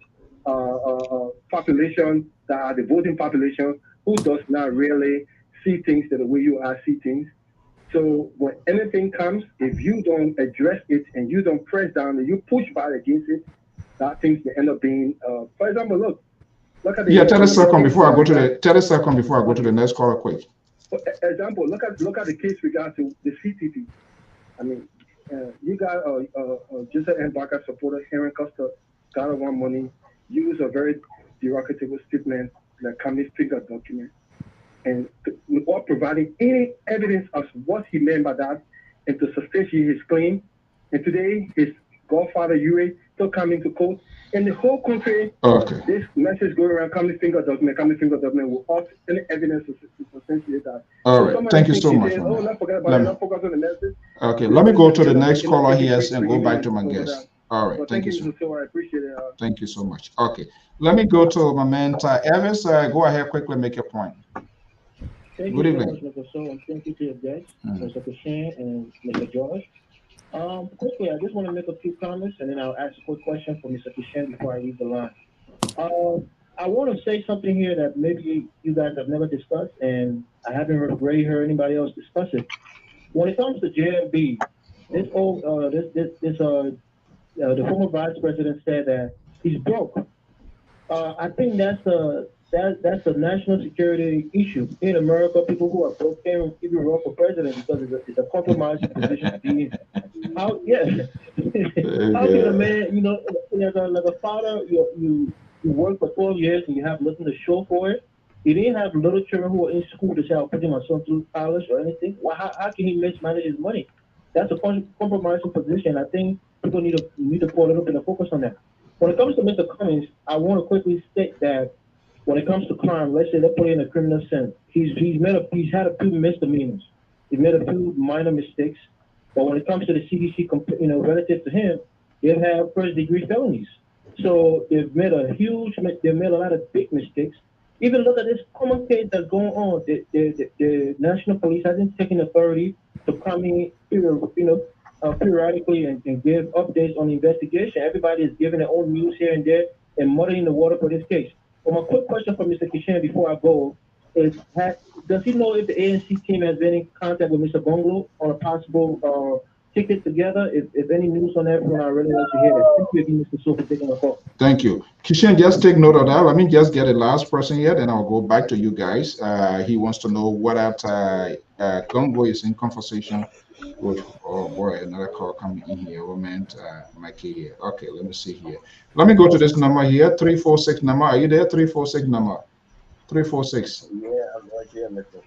population, that are the voting population, who does not really see things the way you are see things. So when anything comes, if you don't address it and you don't press down and you push back against it, that things may end up being, for example, look at the 30 seconds before I go to the 30 seconds before I go to the next caller, quick. For example, look at the case regard to the CTP. I mean, you got Joseph M. Barker supporter Henry Costa got one money, use a very derogatory statement like communist figure document, and without providing any evidence of what he meant by that, and to substantiate his claim. And today, his godfather Yuri still coming to court. In the whole country, this message going around, communist finger document without any evidence to substantiate that. All right, thank you so much. Not forget about it, not focus on the message. Okay, let me go to the next caller here and go back to my guest. All right, thank you. Mr. So I appreciate it. Thank you so much. Okay, let me go to my man Evans. Go ahead, quickly make your point. Good evening. Mr. So, and thank you to your guests, Mr. Kushan and Mr. George. Quickly, I just want to make a few comments, and then I'll ask a quick question for Mr. Kushan before I leave the line. I want to say something here that maybe you guys have never discussed, and I haven't really heard anybody else discuss it. When it comes to JMB, the former vice president said that he's broke. I think that's a national security issue in America. People who are broke can't even run for president because it's a compromising position to be in. How can a man, like a father, you work for 12 years and you have nothing to show for it? He didn't have little children who are in school to say, I'll put my son through college or anything. Well, how can he mismanage his money? That's a compromising position. I think people need to put a little bit of focus on that. When it comes to Mr. Cummings, I want to quickly state that when it comes to crime, let's put it in a criminal sense. He's had a few misdemeanors. He's made a few minor mistakes. But when it comes to the CDC, relative to him, they've had first-degree felonies. So they've made a lot of big mistakes. Even look at this common case that's going on. The national police hasn't taken authority to come in, periodically and give updates on the investigation. Everybody is giving their own news here and there and muddying the water for this case. But my quick question for Mr. Kishan before I go is, does he know if the ANC team has been in contact with Mr. Bungalow on a possible ticket together? If any news on that, I really like to hear that. Thank you again, Mr. So, for taking the call. Thank you. Kishan, just take note of that. Let me just get the last person here, then I'll go back to you guys. He wants to know whether Congo is in conversation with, oh boy, another call coming in here. Mikey here. Okay, let me see here. Let me go to this number here, 346 number. Are you there? 346 number. 346. Yeah, I'm right here, Mr.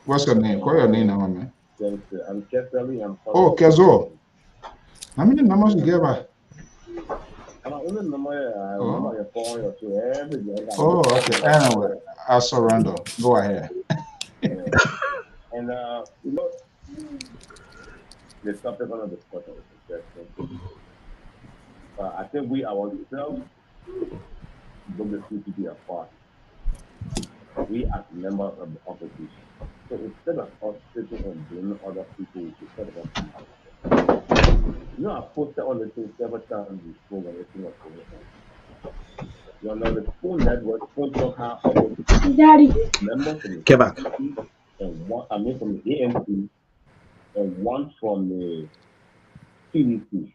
What's your name? Call your name, man. I'm Kesali. Oh, Kezo. How many numbers you gave her? Oh, okay. Anyway, I'll surrender. Go ahead. And the subject of the discussion is interesting. I think we ourselves don't the CPP apart. We as members of the opposition. So instead of us sitting and blaming other people, we should set up ourselves. I've posted all the things several times before when everything was going on. The full network, full talk Daddy. Members from the Quebec. And one, from the ANC and one from the CDC.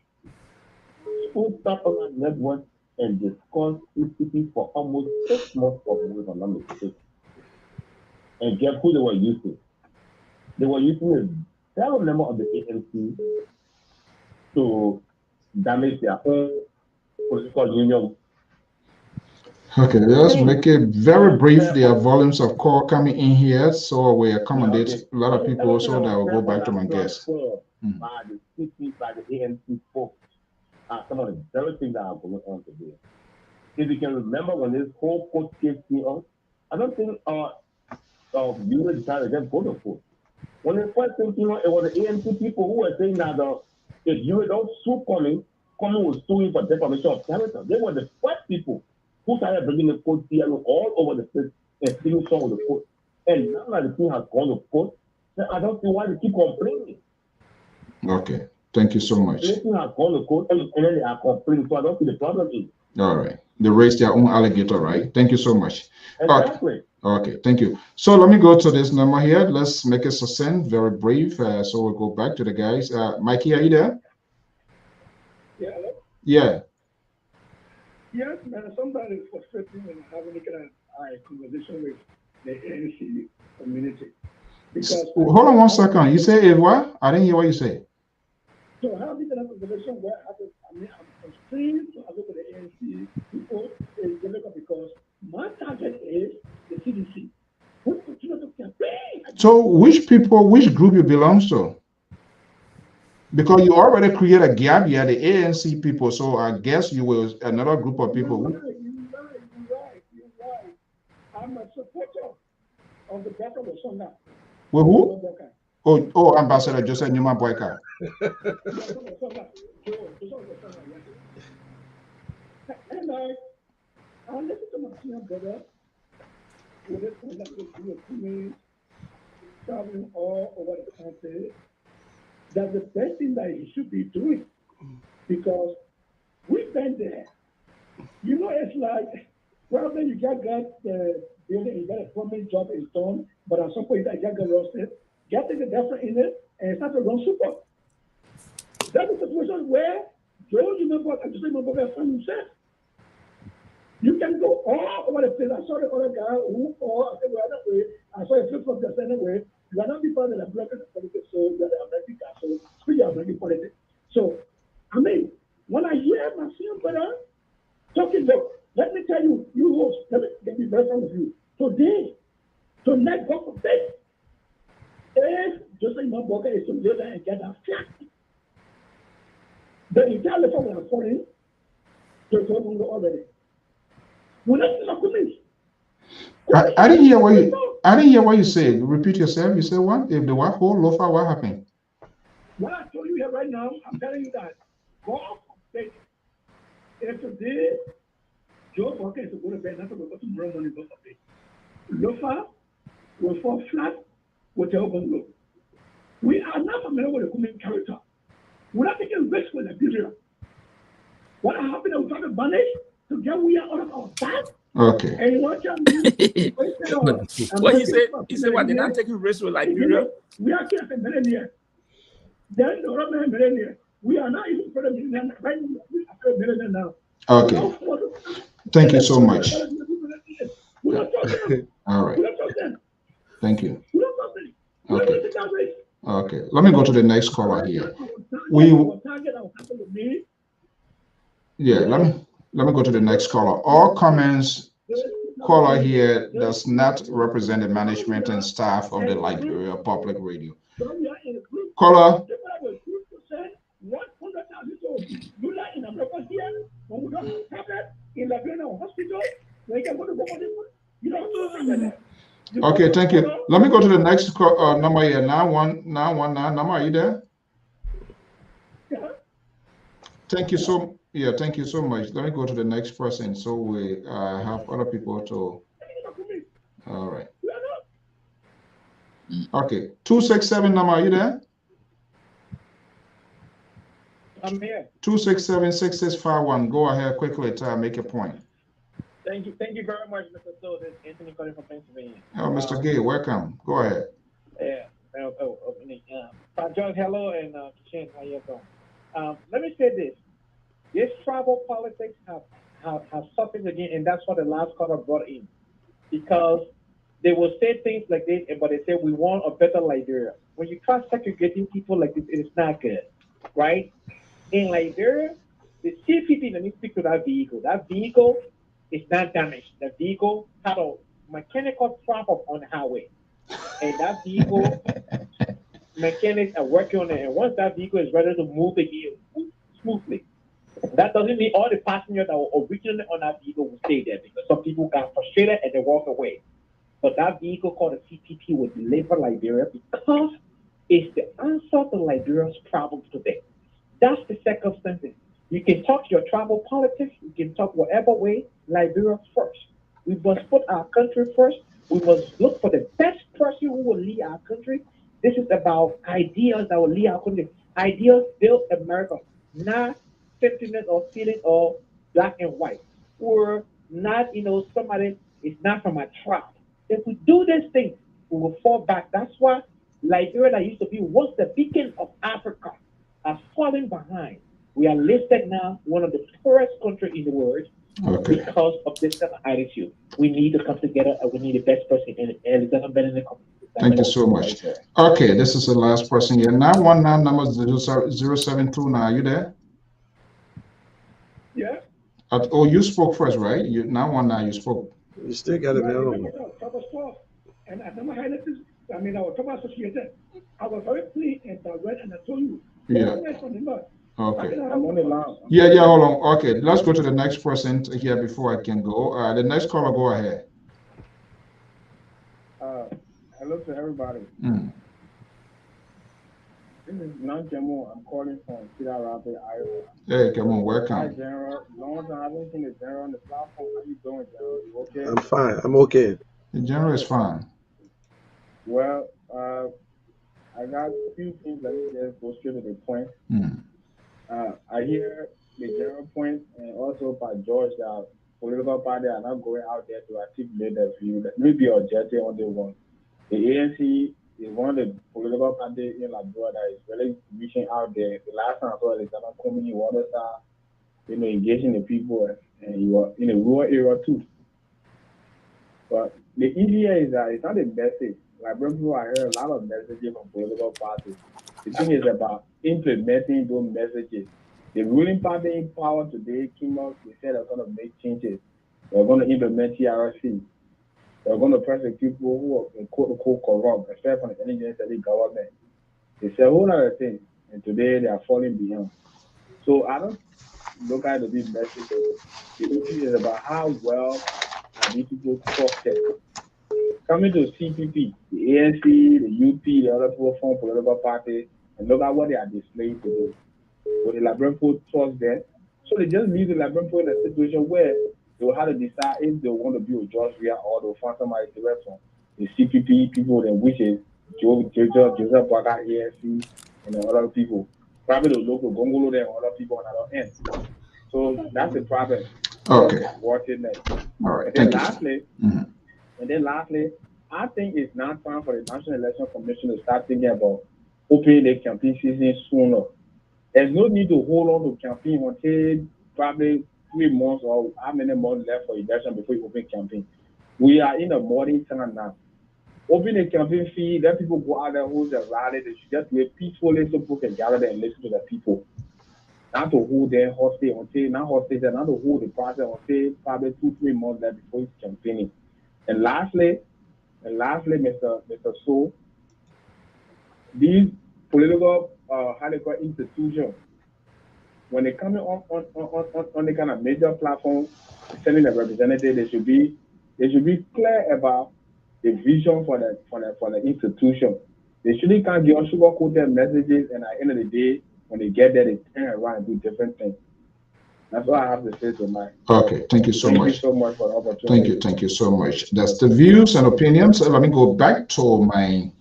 Full talk on that network and discuss CCP for almost 6 months of work, if I'm not mistaken. And guess who they were using? They were using a several member of the ANC to damage their own political union. Okay, let's make it very brief. There are volumes of call coming in here, so we accommodate a lot of people so that will go back to my guests. By the CP, by the ANC folks, are some of the very things that are going on today. If you can remember when this whole court case came on, I don't think you decided to just go to court. When the first thing came on, it was the ANC people who were saying that if you don't sue Coming was suing for defamation of character. They were the first people who started bringing the court here all over the place and singing song with the court. And now that the thing has gone to court, then I don't see why they keep complaining. Okay. Thank you so much. The thing has gone to court and then they are complaining, so I don't see the problem is. All right. They raised their own alligator, right? Thank you so much. Exactly. Okay, thank you. So let me go to this number here. Let's make it succinct, very brief. So we'll go back to the guys. Mikey, are you there? Yeah. Yeah. Yes, man. Sometimes it's frustrating when I have a conversation with the ANC community. Because hold on one second. You say what? I didn't hear what you say. So how we can have a conversation where I'm constrained to have with the ANC people is difficult because my target is the CDC. We continue to campaign. So which group you belong to? Because you already create a gap here, the ANC people. So I guess you will another group of people. You're right. I'm a supporter of the Black Revolution. With who? Oh, Ambassador Joseph Newman Boyka. And I listen to my senior brother with this one that was traveling all over the country. That's the best thing that he should be doing because we've been there. You know, it's like probably you just got the building, you got a permanent job is done, but at some point you just got roasted, get the different in it, and start to run super. That's the situation where Joe, you remember, I just remember that from himself. You can go all over the place. I saw the other guy who, I said, well, way. I saw a flip flop just anyway. You are not people that are blocking the politics, so that are American, so speak of American politics. So, I mean, when I hear my senior brother talking, look, let me tell you, you host, let me be very frank with you. Today, tonight, God forbid, if Joseph Mboka is to live there and get that flat, the entire level will have fallen to Toronto already. We're not coming. I didn't hear what you said. Repeat yourself. You said what? If the whole loafer, what happened? What I told you here right now, I'm telling you that God forbid, if today Joe Walker is to go to bed, not to go to tomorrow morning, God forbid. Loafer will fall flat with the open low. We are not familiar with the common character. We're not taking risks with Nigeria. What happened is we try to manage to get we are out of our back. Okay. And what he said, what, they're not taking risks with Liberia? We are just a millionaire. Then the other millionaire. We are not even for the millionaire. Right now, we are a millionaire now. Okay. Thank you so much. All right. Thank you. Okay. Okay. Let me go to the next caller here. Let me go to the next caller. All comments caller here does not represent the management and staff of the Liberia Public Radio. Caller. Okay, thank you. Let me go to the next number here. 919 number. Are you there? Thank you thank you so much. Let me go to the next person so we have other people to. All right. Okay, 267 number. Are you there? I'm here. 267-6651. Go ahead quickly to make a point. Thank you very much, Mr. So. This is Anthony calling from Pennsylvania. Oh, Mr. Gay, welcome. Go ahead. Yeah. John, hello, and Kishan, how you doing? Let me say this. This tribal politics have surfaced again, and that's what the last caller brought in. Because they will say things like this, but they say we want a better Liberia. When you try segregating people like this, it is not good, right? In Liberia, the CPP, let me speak to that vehicle. That vehicle is not damaged. The vehicle had a mechanical problem on the highway. And that vehicle, mechanics are working on it. And once that vehicle is ready to move again smoothly, that doesn't mean all the passengers that were originally on that vehicle will stay there because some people got frustrated and they walk away. But that vehicle called the CPP will deliver Liberia because it's the answer to Liberia's problems today. That's the circumstances. You can talk your tribal politics, you can talk whatever way, Liberia first. We must put our country first, We must look for the best person who will lead our country. This is about ideas that will lead our country. Ideas build America, not sentiment or feeling of black and white. Or not, somebody is not from a tribe. If we do these things, we will fall back. That's why Liberia that used to be once the beacon of Africa has fallen behind. We are listed now one of the poorest countries in the world Okay. because of this kind of attitude. We need to come together and we need the best person in it. And it's not better than Thank you so much. Okay, this is the last person here. 919 number 072. Now, are you there? Yeah. Oh, you spoke first, right? You 919, you spoke. You still got it Well, now. and I never had this. I mean, I was talking associated. I was very clean and direct, and I told you. Yeah. Okay. I'm on the line. Yeah, hold on. Okay, let's go to the next person here before I can go. The next caller, go ahead. Hello to everybody. This is Nanjamo. I'm calling from Cedar Rapids, Iowa. Hey, come on, welcome. Hi, General. Long time I haven't seen the General on the platform. How you doing, General? You okay? I'm fine. I'm okay. The General is fine. Well, I got a few things. Let me just go straight to the point. I hear the General point and also by George that political parties are not going out there to articulate their view. That may be objective on the one. The ANC is one of the political parties in Liberia that is really reaching out there. The last time I saw it, Ghana community water star, engaging the people, and you are in a rural area too. But the issue is that it's not a message. Liberian people, I hear a lot of messages from political parties. The thing is about implementing those messages. The ruling party in power today came out, they said they're going to make changes. They're going to implement TRC. They're going to persecute people who are quote-unquote corrupt, except from the intelligence of the government. They say a whole lot of things, and today they are falling behind. So I don't look at these messages. The issue is about how well are these people trusted. Coming to CPP, the ANC, the UP, the other people form political parties, and look at what they are displaying today. Will the Liberian people trust them? So they just leave the Liberian people in a situation where they will have to decide if they want to be with George Weah or they'll find somebody direct from the CPP people, then which is Joseph Baga, ANC, and the other people. Probably the local Gongolo there and other people on the other end. So that's the problem. Okay. Watching that. All right. And then lastly, I think it's not time for the National Election Commission to start thinking about opening the campaign season sooner. There's no need to hold on to campaign until probably 3 months or how many months left for election before you open campaign. We are in a modern time now. Open a campaign fee, let people go out there, hold their rally. They should just do it peacefully so people can gather there and listen to the people. Not to hold their hostage until, not hostage, not to hold the process until probably 2-3 months left before it's campaigning. And lastly, Mr. So, these political institutions, when they come on the kind of major platform, sending a representative, they should be clear about the vision for the institution. They shouldn't can't give us sugar-coated messages, and at the end of the day, when they get there, they turn around and do different things. That's what I have to say tonight. Okay, thank you so much. Thank you so much for the opportunity. Thank you so much. That's the views and opinions. Let me go back to my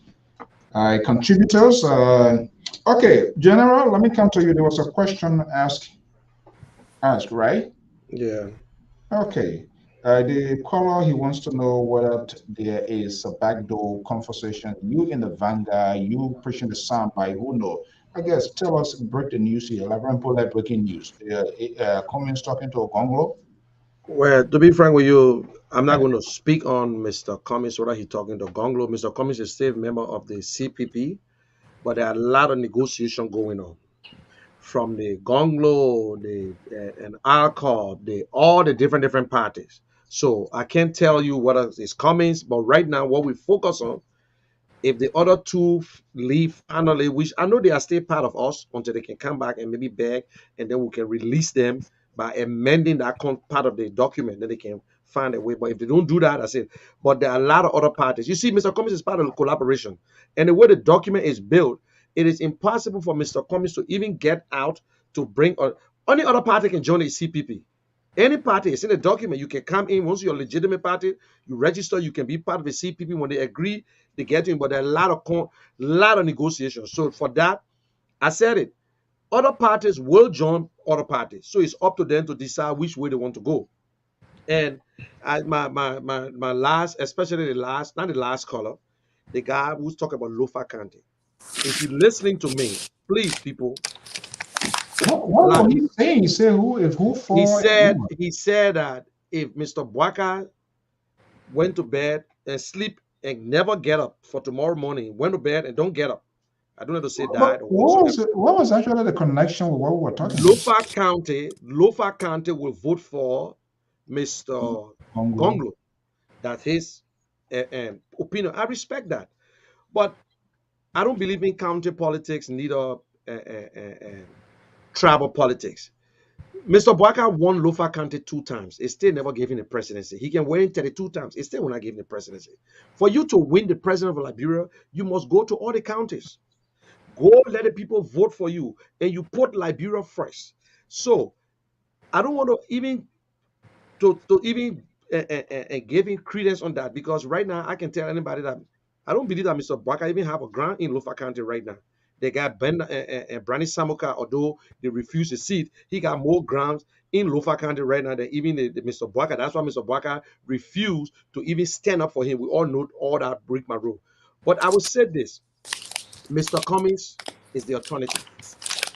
contributors. Okay, General, let me come to you. There was a question asked, right? Yeah. Okay. The caller, he wants to know whether there is a backdoor conversation. You in the vanguard, you pushing the soundbite. Who knows? I guess tell us, break the news here. Laverne Polet breaking news. Cummings talking to Gonglo. Well, to be frank with you, I'm not going to speak on Mr. Cummings, whether he's talking to Gonglo. Mr. Cummings is still a member of the CPP, but there are a lot of negotiation going on from the Gonglo, and ARCOB, all the different parties. So I can't tell you what is Cummings, but right now what we focus on, if the other two leave finally, which I know they are still part of us until they can come back and maybe beg, and then we can release them by amending that part of the document, then they can find a way. But if they don't do that, I said, but there are a lot of other parties. You see, Mr. Cummings is part of the collaboration. And the way the document is built, it is impossible for Mr. Cummings to even get out to bring only other party can join the CPP. Any party, it's in a document. You can come in once you're a legitimate party, you register, you can be part of the CPP. When they agree, they get in. But there are a lot of negotiations. So for that, I said it. Other parties will join other parties. So it's up to them to decide which way they want to go. And my last, especially the last, not the last caller, the guy who's talking about Lofa County. If you're listening to me, please, people, What was he saying? He said who for and who? he said that if Mr. Bwaka went to bed and sleep and never get up for tomorrow morning, went to bed and don't get up. I don't have to say But died or whatsoever. what was actually the connection with what we were talking about? Lofa County will vote for Mr. Congo. Gonglo. That's his opinion. I respect that. But I don't believe in county politics, neither tribal politics. Mr. Bwaka won Lofa County 2 times. It still never gave him the presidency. He can win 32 times. It still will not give him the presidency. For you to win the president of Liberia, you must go to all the counties. Go let the people vote for you, and you put Liberia first. So I don't want to even giving credence on that, because right now I can tell anybody that I don't believe that Mr. Bwaka even have a grant in Lofa County right now. They got Brani Samuka, although they refuse a seat, he got more grants in Lofa County right now than even the Mr. Bwaka. That's why Mr. Bwaka refused to even stand up for him. We all know all that break my rule. But I will say this: Mr. Cummings is the alternative.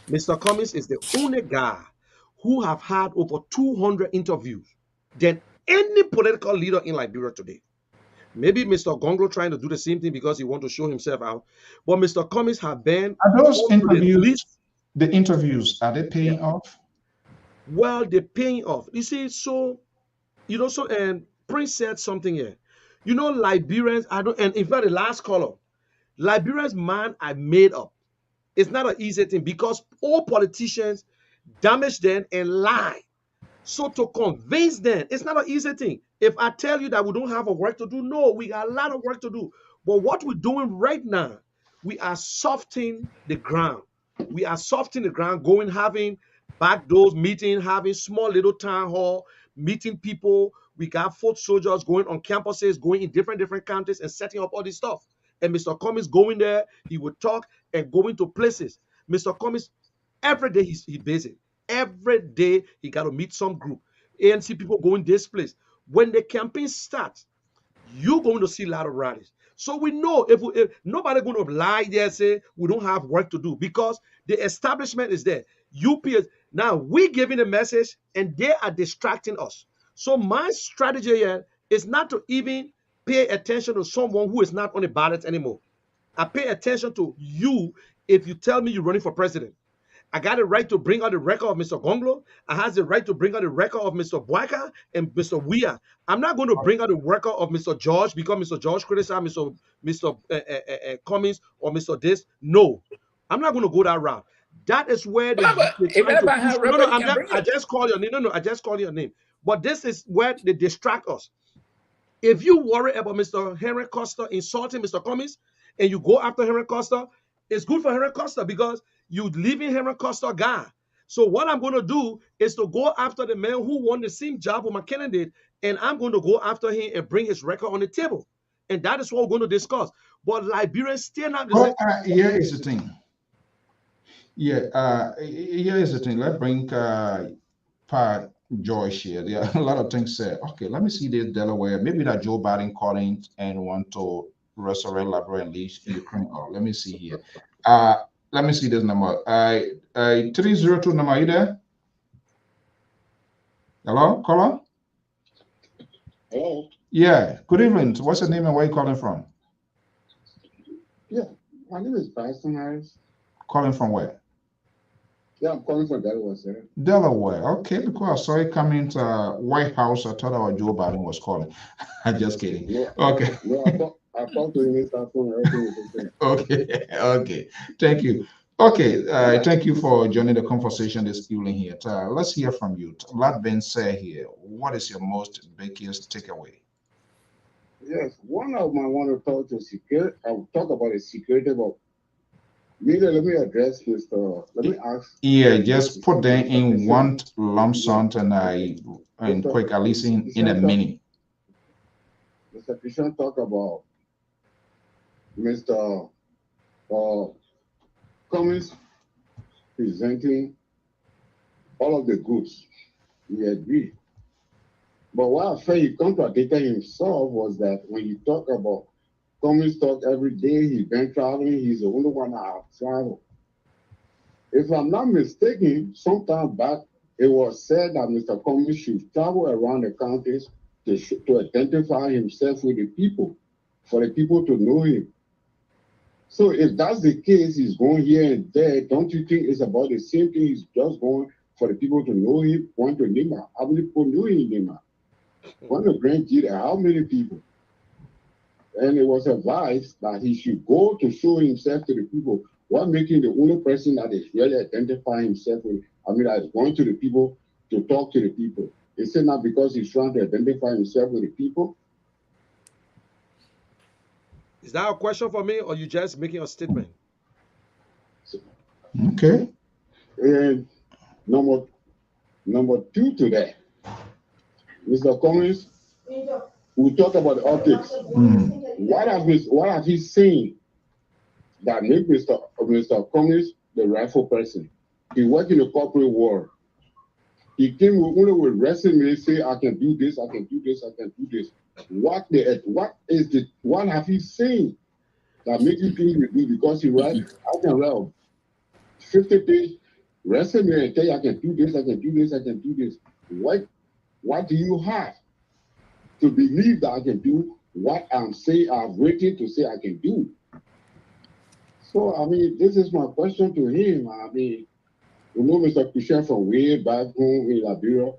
Mr. Cummings is the only guy who have had over 200 interviews than any political leader in Liberia today. Maybe Mr. Gonglo trying to do the same thing because he want to show himself out. But Mr. Cummings have been Are those on to the interviews, list. the interviews, are they paying off? Well, they're paying off. You see, so and Prince said something here. Liberians, I don't, and in fact, the last caller, Liberians, man, I made up. It's not an easy thing because all politicians damage them and lie. So to convince them, it's not an easy thing. If I tell you that we don't have a work to do, no, we got a lot of work to do. But what we're doing right now, we are softening the ground. We are softening the ground, going, having back doors meeting, having small little town hall, meeting people. We got foot soldiers going on campuses, going in different countries and setting up all this stuff. And Mr. Cummings going there, he would talk and going to places. Mr. Cummings, every day he's busy. Every day he got to meet some group. ANC people going this place. When the campaign starts, you're going to see a lot of rallies. So we know if nobody going to lie there and say we don't have work to do, because the establishment is there. UPS now we giving a message and they are distracting us. So my strategy here is not to even pay attention to someone who is not on the ballot anymore. I pay attention to you if you tell me you're running for president. I got the right to bring out the record of Mr. Gonglo. I have the right to bring out the record of Mr. Bwaka and Mr. Weah. I'm not going to bring out the record of Mr. George because Mr. George criticized Mr. Cummings or Mr. This. No, I'm not going to go that route. That is where they If trying to anybody push. has No, record, no, you can bring I it. just call your name. No, I just call your name. But this is where they distract us. If you worry about Mr. Henry Costa insulting Mr. Cummings and you go after Henry Costa, it's good for Henry Costa because you leaving Henry Costa guy. So what I'm going to do is to go after the man who won the same job with my candidate, and I'm going to go after him and bring his record on the table. And that is what we're going to discuss. But Liberians still not. Well, here is the thing. Yeah, here is the thing. Let's bring Pat Joyce here. There are a lot of things said. Okay, let me see this Delaware. Maybe that Joe Biden calling and want to resurrect Liberia and leave Ukraine. Oh, let me see here. Let me see this number. 302 number, are you there? Hello, caller? Hello. Yeah, good evening. What's your name and where you calling from? Yeah, my name is Baston Harris. Calling from where? Yeah, I'm calling from Delaware, sir. Delaware. Okay, because I saw you coming to White House. I thought our Joe Biden was calling. I'm just kidding. No, okay. No, I talked to him in phone and everything was okay. Okay, okay. Thank you. Okay, thank you for joining the conversation this evening here. Let's hear from you. Lot Ben say here, what is your most biggest takeaway? Yes, one of my want to talk to security. I will talk about the security of Neither, let me address Mr. Let me ask. Yeah, address just put them Mr. in one Christian. lump sum and quick, at least in a minute. Mr. Christian talk about Mr. Cummings presenting all of the goods. We agree. But what I felt he contradicted himself was that when you talk about Cummings talk every day, he's been traveling, he's the only one that traveled. If I'm not mistaken, sometime back it was said that Mr. Cummings should travel around the counties to identify himself with the people, for the people to know him. So if that's the case, he's going here and there, don't you think it's about the same thing? He's just going for the people to know him, going to Lima. How many people knew him in Lima? One of Grand Gita, how many people? And it was advised that he should go to show himself to the people. What making the only person that is really identifying himself with, that is going to the people to talk to the people. Is it not because he's trying to identify himself with the people? Is that a question for me, or you just making a statement? Okay. And number two to that, Mr. Cummings, we talk about the optics. What have he seen that make Mr. Cummings the rightful person? He worked in the corporate world. He came only with resume, say, I can do this, I can do this, I can do this. What have he seen that make you think he do? Because he writes, I can write 50-page resume and tell you I can do this, I can do this, I can do this. What do you have to believe that I can do what I'm saying I've written to say I can do? So, this is my question to him. You know Mr. Christian from way back home in Liberia,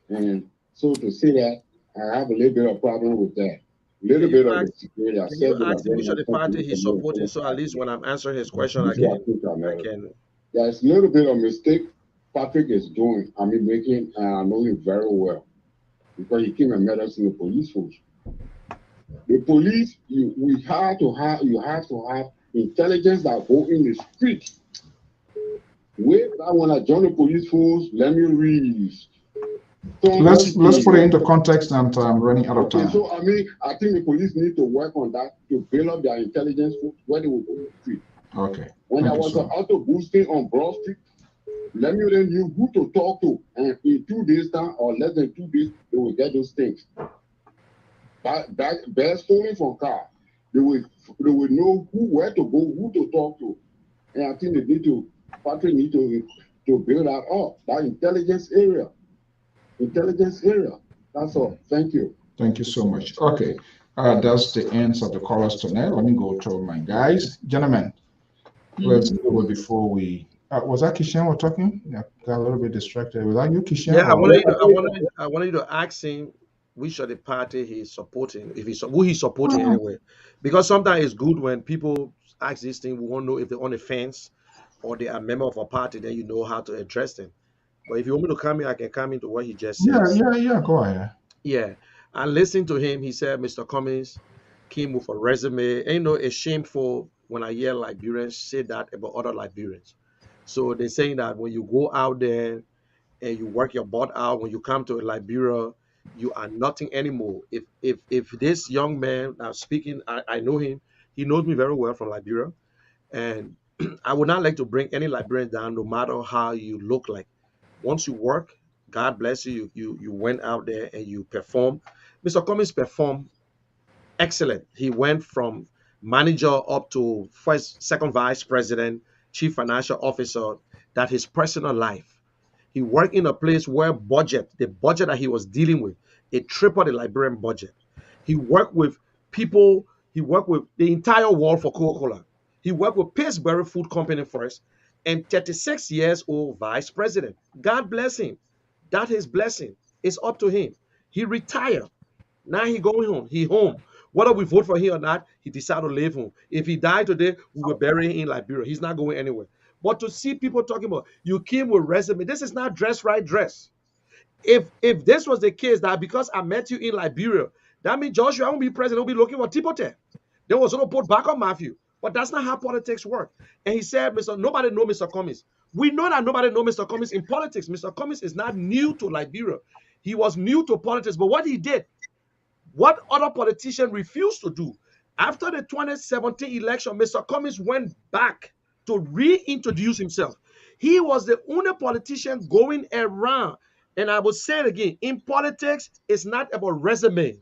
and so to say that, I have a little bit of problem with that. Little bit of the security. I Can said you ask him which of the party he's supporting, so at least when I'm answering his question again, I can. There's a little bit of mistake Patrick is doing. Making. I know him very well because he came and met us in the police force. The police, you have to have intelligence that go in the street. Way back when I joined the police force, let me read. Let's put it into context, and I'm running out of time. So I think the police need to work on that to build up their intelligence force where they will go in the street. Okay. When there was an auto boosting on Broad Street, let me then knew who to talk to, and in 2 days time or less than 2 days, they will get those things. Back stolen from car, they will know where to go, who to talk to, and I think Patrick need to build that up, that intelligence area. That's all. Thank you. Thank you so much. Okay. That's the end of the callers tonight. Let me go to my guys. Gentlemen, let's do it before we. Was that Kishan we're talking? Yeah, got a little bit distracted. Was that you, Kishan? Yeah, I wanted you to ask him which of the party he's supporting, who he's supporting anyway. Because sometimes it's good when people ask these things, we won't know if they're on the fence or they are a member of a party, then you know how to address them. But if you want me to come in, I can come into what he just said. Yeah, go ahead. Yeah. I listened to him. He said Mr. Cummings came with a resume. And it's shameful when I hear Liberians say that about other Liberians. So they're saying that when you go out there and you work your butt out, when you come to Liberia, you are nothing anymore. If this young man now speaking, I know him, he knows me very well from Liberia, and I would not like to bring any Liberian down, no matter how you look like. Once you work, God bless you. You went out there and you perform. Mr. Cummings performed excellent. He went from manager up to second vice president, chief financial officer. That his personal life. He worked in a place where the budget that he was dealing with, it tripled the Liberian budget. He worked with people, he worked with the entire world for Coca-Cola. He worked with Pillsbury Food Company first, and 36 years old vice president. God bless him. That his blessing is up to him. He retired. Now he going home. He home. Whether we vote for him or not, he decided to leave home. If he died today, we will bury him in Liberia. He's not going anywhere. But to see people talking about you came with resume, this is not dress right dress. If this was the case, that because I met you in Liberia, that means Joshua won't be president, he'll be looking for Tipote. They was going to put back on Matthew. But that's not how politics work. And he said, nobody know Mr. Cummings. We know that nobody know Mr. Cummings in politics. Mr. Cummings is not new to Liberia. He was new to politics. But what he did, what other politician refused to do, after the 2017 election, Mr. Cummings went back to reintroduce himself. He was the only politician going around. And I will say it again, in politics, it's not about resume.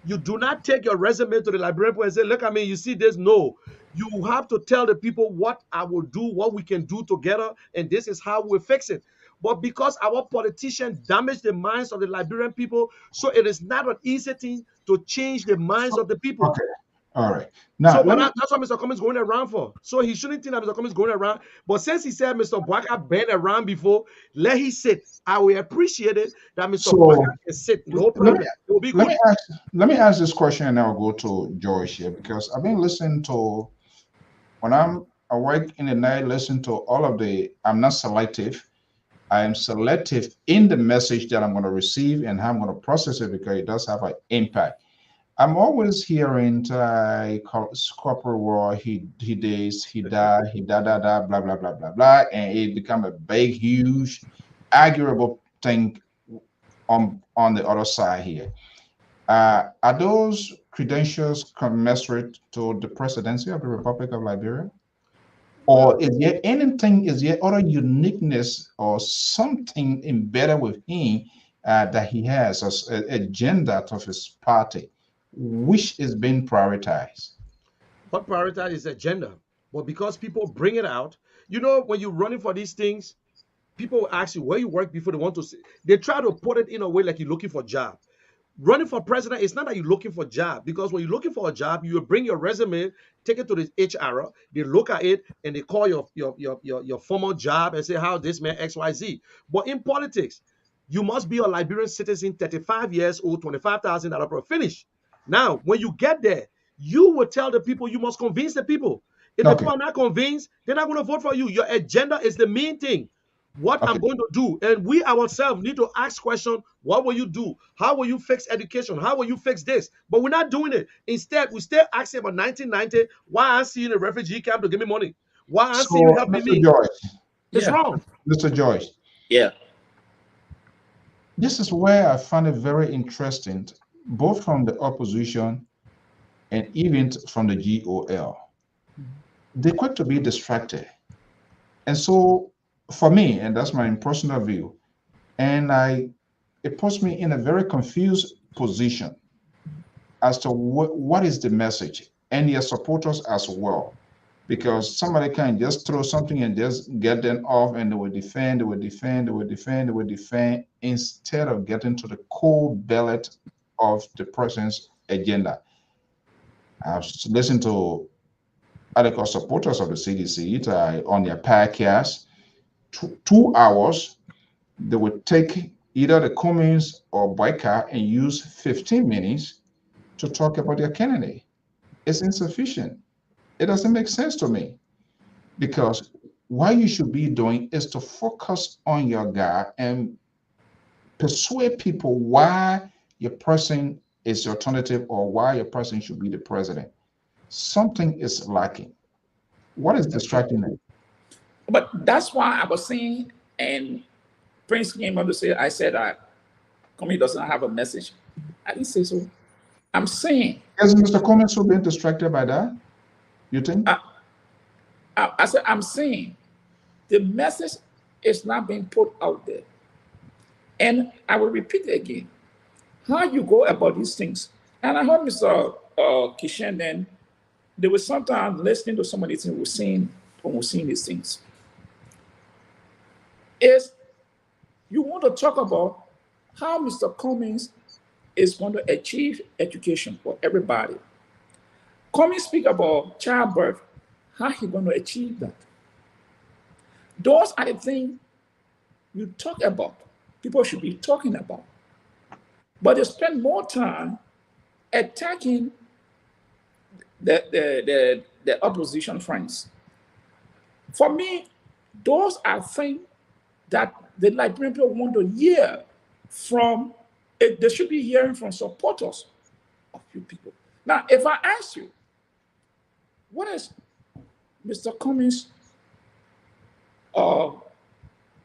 You do not take your resume to the Liberian and say, look at me, you see this? No. You have to tell the people what I will do, what we can do together, and this is how we fix it. But because our politicians damage the minds of the Liberian people, so it is not an easy thing to change the minds of the people. Okay. All right. Now, That's what Mr. Cummings is going around for. So he shouldn't think that Mr. Cummings is going around. But since he said Mr. Bwaka been around before, let him sit. I will appreciate it that Mr. Bwaka can sit. No problem. It will be good. Let me ask this question, and I'll go to George here, because I've been listening to, when I'm awake in the night, listen to all of the, I'm not selective. I am selective in the message that I'm going to receive and how I'm going to process it, because it does have an impact. I'm always hearing corporate war, he days, he died, blah, blah, blah, blah, blah, and it become a big, huge, arguable thing on the other side here. Are those credentials commensurate to the presidency of the Republic of Liberia? Or is there anything, is there other uniqueness or something embedded with him that he has as an agenda of his party, which is being prioritized? What prioritized is agenda. But because people bring it out, you know, when you're running for these things, people will ask you where you work before they want to see. They try to put it in a way like you're looking for a job. Running for president, it's not that you're looking for a job, because when you're looking for a job, you bring your resume, take it to the HR, they look at it, and they call your former job and say, how this man XYZ. But in politics, you must be a Liberian citizen, 35 years old, $25,000 per finish. Now, when you get there, you will tell the people, you must convince the people. If the people are not convinced, they're not going to vote for you. Your agenda is the main thing. What I'm going to do, and we ourselves need to ask questions. What will you do? How will you fix education? How will you fix this? But we're not doing it. Instead, we still asking about 1990. Why I see you in a refugee camp to give me money? Why I see you helping me? George, it's wrong. Mr. George. Yeah. This is where I find it very interesting, both from the opposition and even from the GOL. They're quick to be distracted. And so, for me, and that's my personal view, and it puts me in a very confused position as to what is the message, and your supporters as well, because somebody can just throw something and just get them off, and they will defend, instead of getting to the core bellet of the person's agenda. I've listened to other supporters of the CDC on their podcast. 2 hours, they would take either the Cummings or Boyka and use 15 minutes to talk about their candidate. It's insufficient. It doesn't make sense to me, because what you should be doing is to focus on your guy and persuade people why your person is the alternative or why your person should be the president. Something is lacking. What is distracting them? But that's why I was saying, and Prince came up to say, I said that Cummings doesn't have a message. I didn't say so. I'm saying. Is Mr. Cummings so being distracted by that? You think? I said, I'm saying the message is not being put out there. And I will repeat it again. How you go about these things. And I heard Mr. Kishen then, there was sometimes listening to some of these things when we're seeing these things. Is you want to talk about how Mr. Cummings is going to achieve education for everybody. Cummings speak about childbirth, how he going to achieve that. Those are the things you talk about, people should be talking about. But they spend more time attacking the opposition friends. For me, those are things that the Liberian people want to hear from, they should be hearing from supporters of you people. Now, if I ask you, what is Mr. Cummings'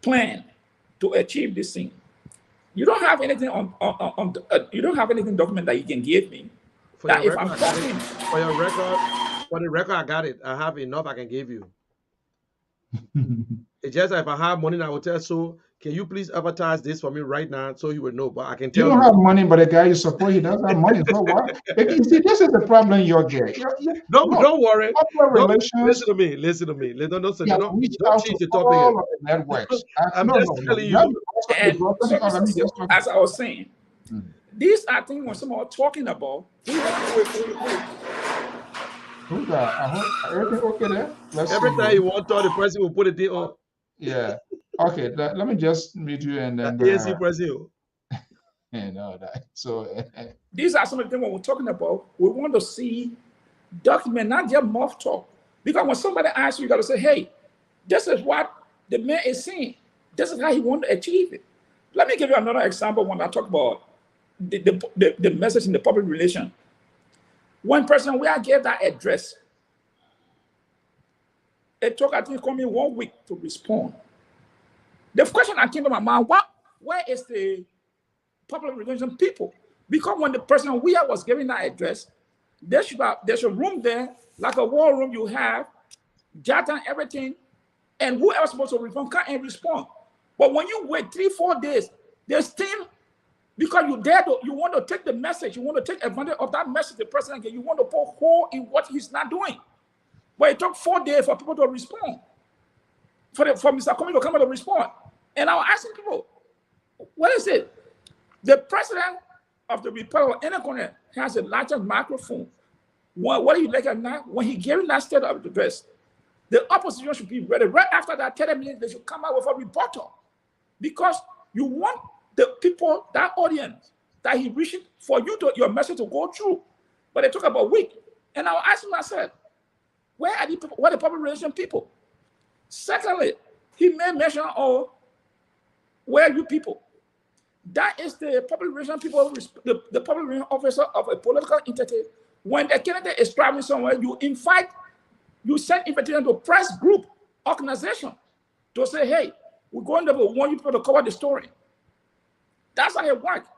plan to achieve this thing. You don't have anything you don't have anything document that you can give me. For That your if record, I'm I got it. talking, For your record, for the record, I got it. I have enough I can give you. It's just that if I have money, I will tell. So, can you please advertise this for me right now so you will know? But I can You tell don't you. have money, but the guy you support, he does have money. So what? You see, this is the problem you're getting. No, No, don't worry. public Don't relations. listen to me. Listen to me. You have to reach Don't out to change the topic all here. of the networks. I'm No, just no, no. telling You have you. to also and so, let me just talk. as I was saying, Mm. these are things when someone are talking about. Who's that? I hope everything okay there. Let's Every see time here. you want to, the president will put it in on Yeah. Okay. Let me just meet you and the then. ANC president. And all that. So. These are some of the things when we're talking about. We want to see document, not just mouth talk. Because when somebody asks you, you got to say, "Hey, this is what the man is saying. This is how he wants to achieve it." Let me give you another example when I talk about the message in the public relation. One person, where I gave that address, it took, I think, me 1 week to respond. The question that came to my mind, where is the public relation people? Because when the person where was giving that address, there's a room there, like a war room you have, jot down everything, and whoever's supposed to respond can't respond. But when you wait 3-4 days, there's still, because you want to take the message, you want to take advantage of that message the president gave, you want to put hole in what he's not doing. But it took 4 days for people to respond, for Mr. Cummings to come out and respond. And I was asking people, what is it? The president of the Republic of India has a larger microphone. What do you like at now? When he gave that state of address, the opposition should be ready. Right after that 30 minutes, they should come out with a rebuttal. Because you want the people, that audience, that he reached for you to your message to go through. But they took about a week. And I was asking myself, where are the people, where are the public relation people? Secondly, he made mention of where are you people? That is the public relation people, the public relation officer of a political entity. When a candidate is traveling somewhere, you send invitation to press group organization to say, hey, we're going to want you people to cover the story. That's how it works.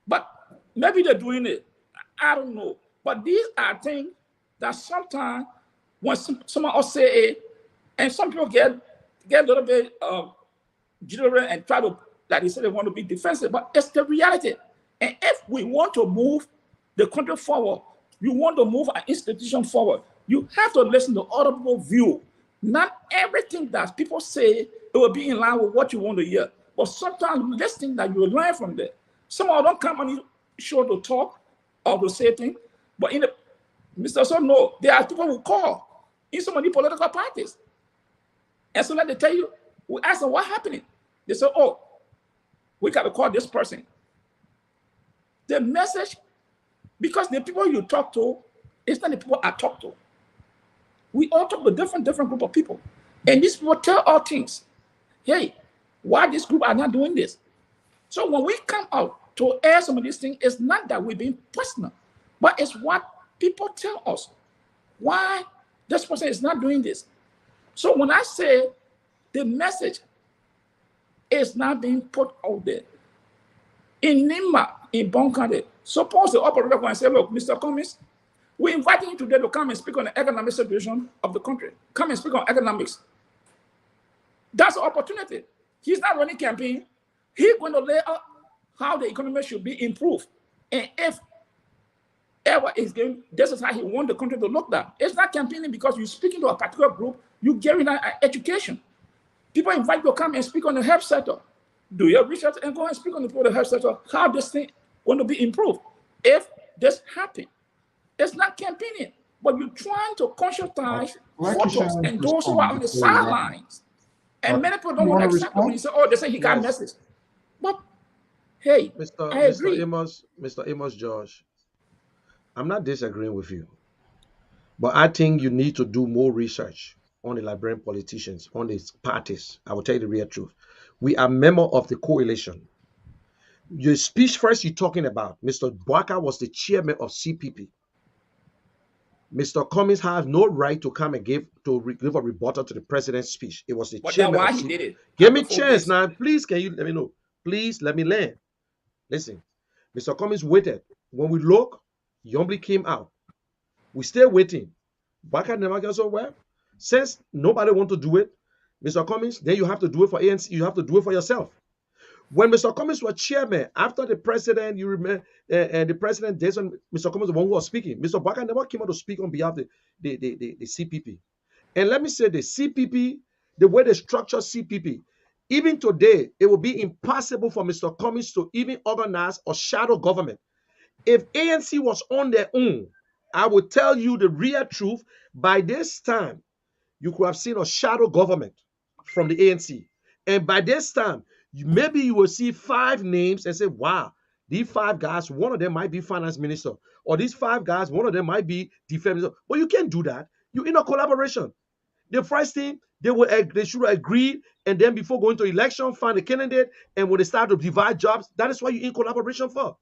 But maybe they're doing it. I don't know. But these are things that sometimes when someone else say it, and some people get a little bit jittery and try to, like they say, they want to be defensive, but it's the reality. And if we want to move the country forward, you want to move an institution forward, you have to listen to other people's view. Not everything that people say, it will be in line with what you want to hear. But sometimes listening that you will learn from there. Some of them don't come on the show to talk or to say things, but in the Mr. So no, there are people who call in some of the political parties. And so let they tell you, we ask them what happening. They say, oh, we got to call this person. The message, because the people you talk to, it's not the people I talk to. We all talk to different group of people. And these people tell all things. Hey, why this group are not doing this? So when we come out to air some of these things, it's not that we're being personal, but it's what people tell us. Why this person is not doing this. So when I say the message is not being put out there, in Nima, in Bonkade, suppose the operator go and say, look, Mr. Cummings, we're inviting you today to come and speak on the economic situation of the country. Come and speak on economics. That's an opportunity. He's not running campaign. He's going to lay out how the economy should be improved. And if ever is going, this is how he wants the country to look like. It's not campaigning because you're speaking to a particular group, you're giving an education. People invite you to come and speak on the health sector. Do your research and go and speak on the health sector, how this thing going to be improved. If this happens, it's not campaigning, but you're trying to conscientize voters and those who are on the sidelines. And many people don't want to accept it when you say, oh, they say he got message. But hey, I agree. Mr. Amos George, I'm not disagreeing with you, but I think you need to do more research on the Liberian politicians, on these parties. I will tell you the real truth. We are member of the coalition. Your speech first you're talking about, Mr. Bwaka was the chairman of CPP. Mr. Cummings has no right to come and give a rebuttal to the president's speech. It was the But that's chairman why of he CPP. did it. Give me After 4 chance days. now. Please, can you let me know? Please let me land. Listen, Mr. Cummings waited. When we look, Yombly came out. We still waiting. Why can't never get so well? Since nobody want to do it, Mr. Cummings, then you have to do it for ANC. You have to do it for yourself. When Mr. Cummings was chairman, after the president, you remember, and the president, Mr. Cummings, the one who was speaking. Mr. Baka never came out to speak on behalf of the CPP. And let me say the CPP, the way they structure CPP, even today, it will be impossible for Mr. Cummings to even organize a shadow government. If ANC was on their own, I will tell you the real truth. By this time, you could have seen a shadow government from the ANC. And by this time, maybe you will see 5 names and say, wow, these 5 guys, one of them might be finance minister, or these 5 guys, one of them might be defense minister. But you can't do that. You're in a collaboration. The first thing, they should agree, and then before going to election, find a candidate, and when they start to divide jobs, that is what you're in collaboration for.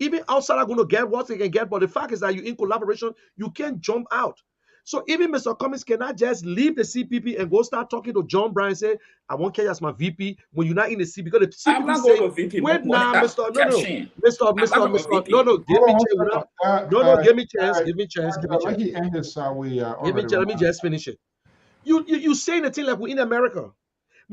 Even outside are going to get what they can get, but the fact is that you're in collaboration, you can't jump out. So even Mr. Cummings cannot just leave the CPP and go start talking to John Bryan and say, I want Kenya as my VP when you're not in the CPP. Because the I'm CPP not going say, to VP. wait now, Mr. No, no, Caption. I'm not going to Mr. No, VP. no, give Hold me on chance. one No, no, give me second. chance, give me chance, give me Let chance. he end his, we are Give me already chance, let me just finish it. You saying the thing like we're in America.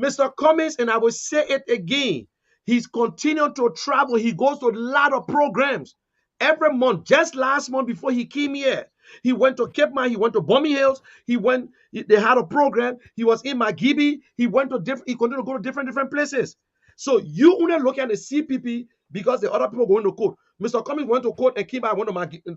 Mr. Cummings, and I will say it again, he's continuing to travel. He goes to a lot of programs every month. Just last month before he came here, he went to Cape Mine, he went to Bomi Hills, they had a program. He was in Magibi. He continued to go to different places. So you only look at the CPP because the other people going to court. Mr. Cummings went to court and came back, went to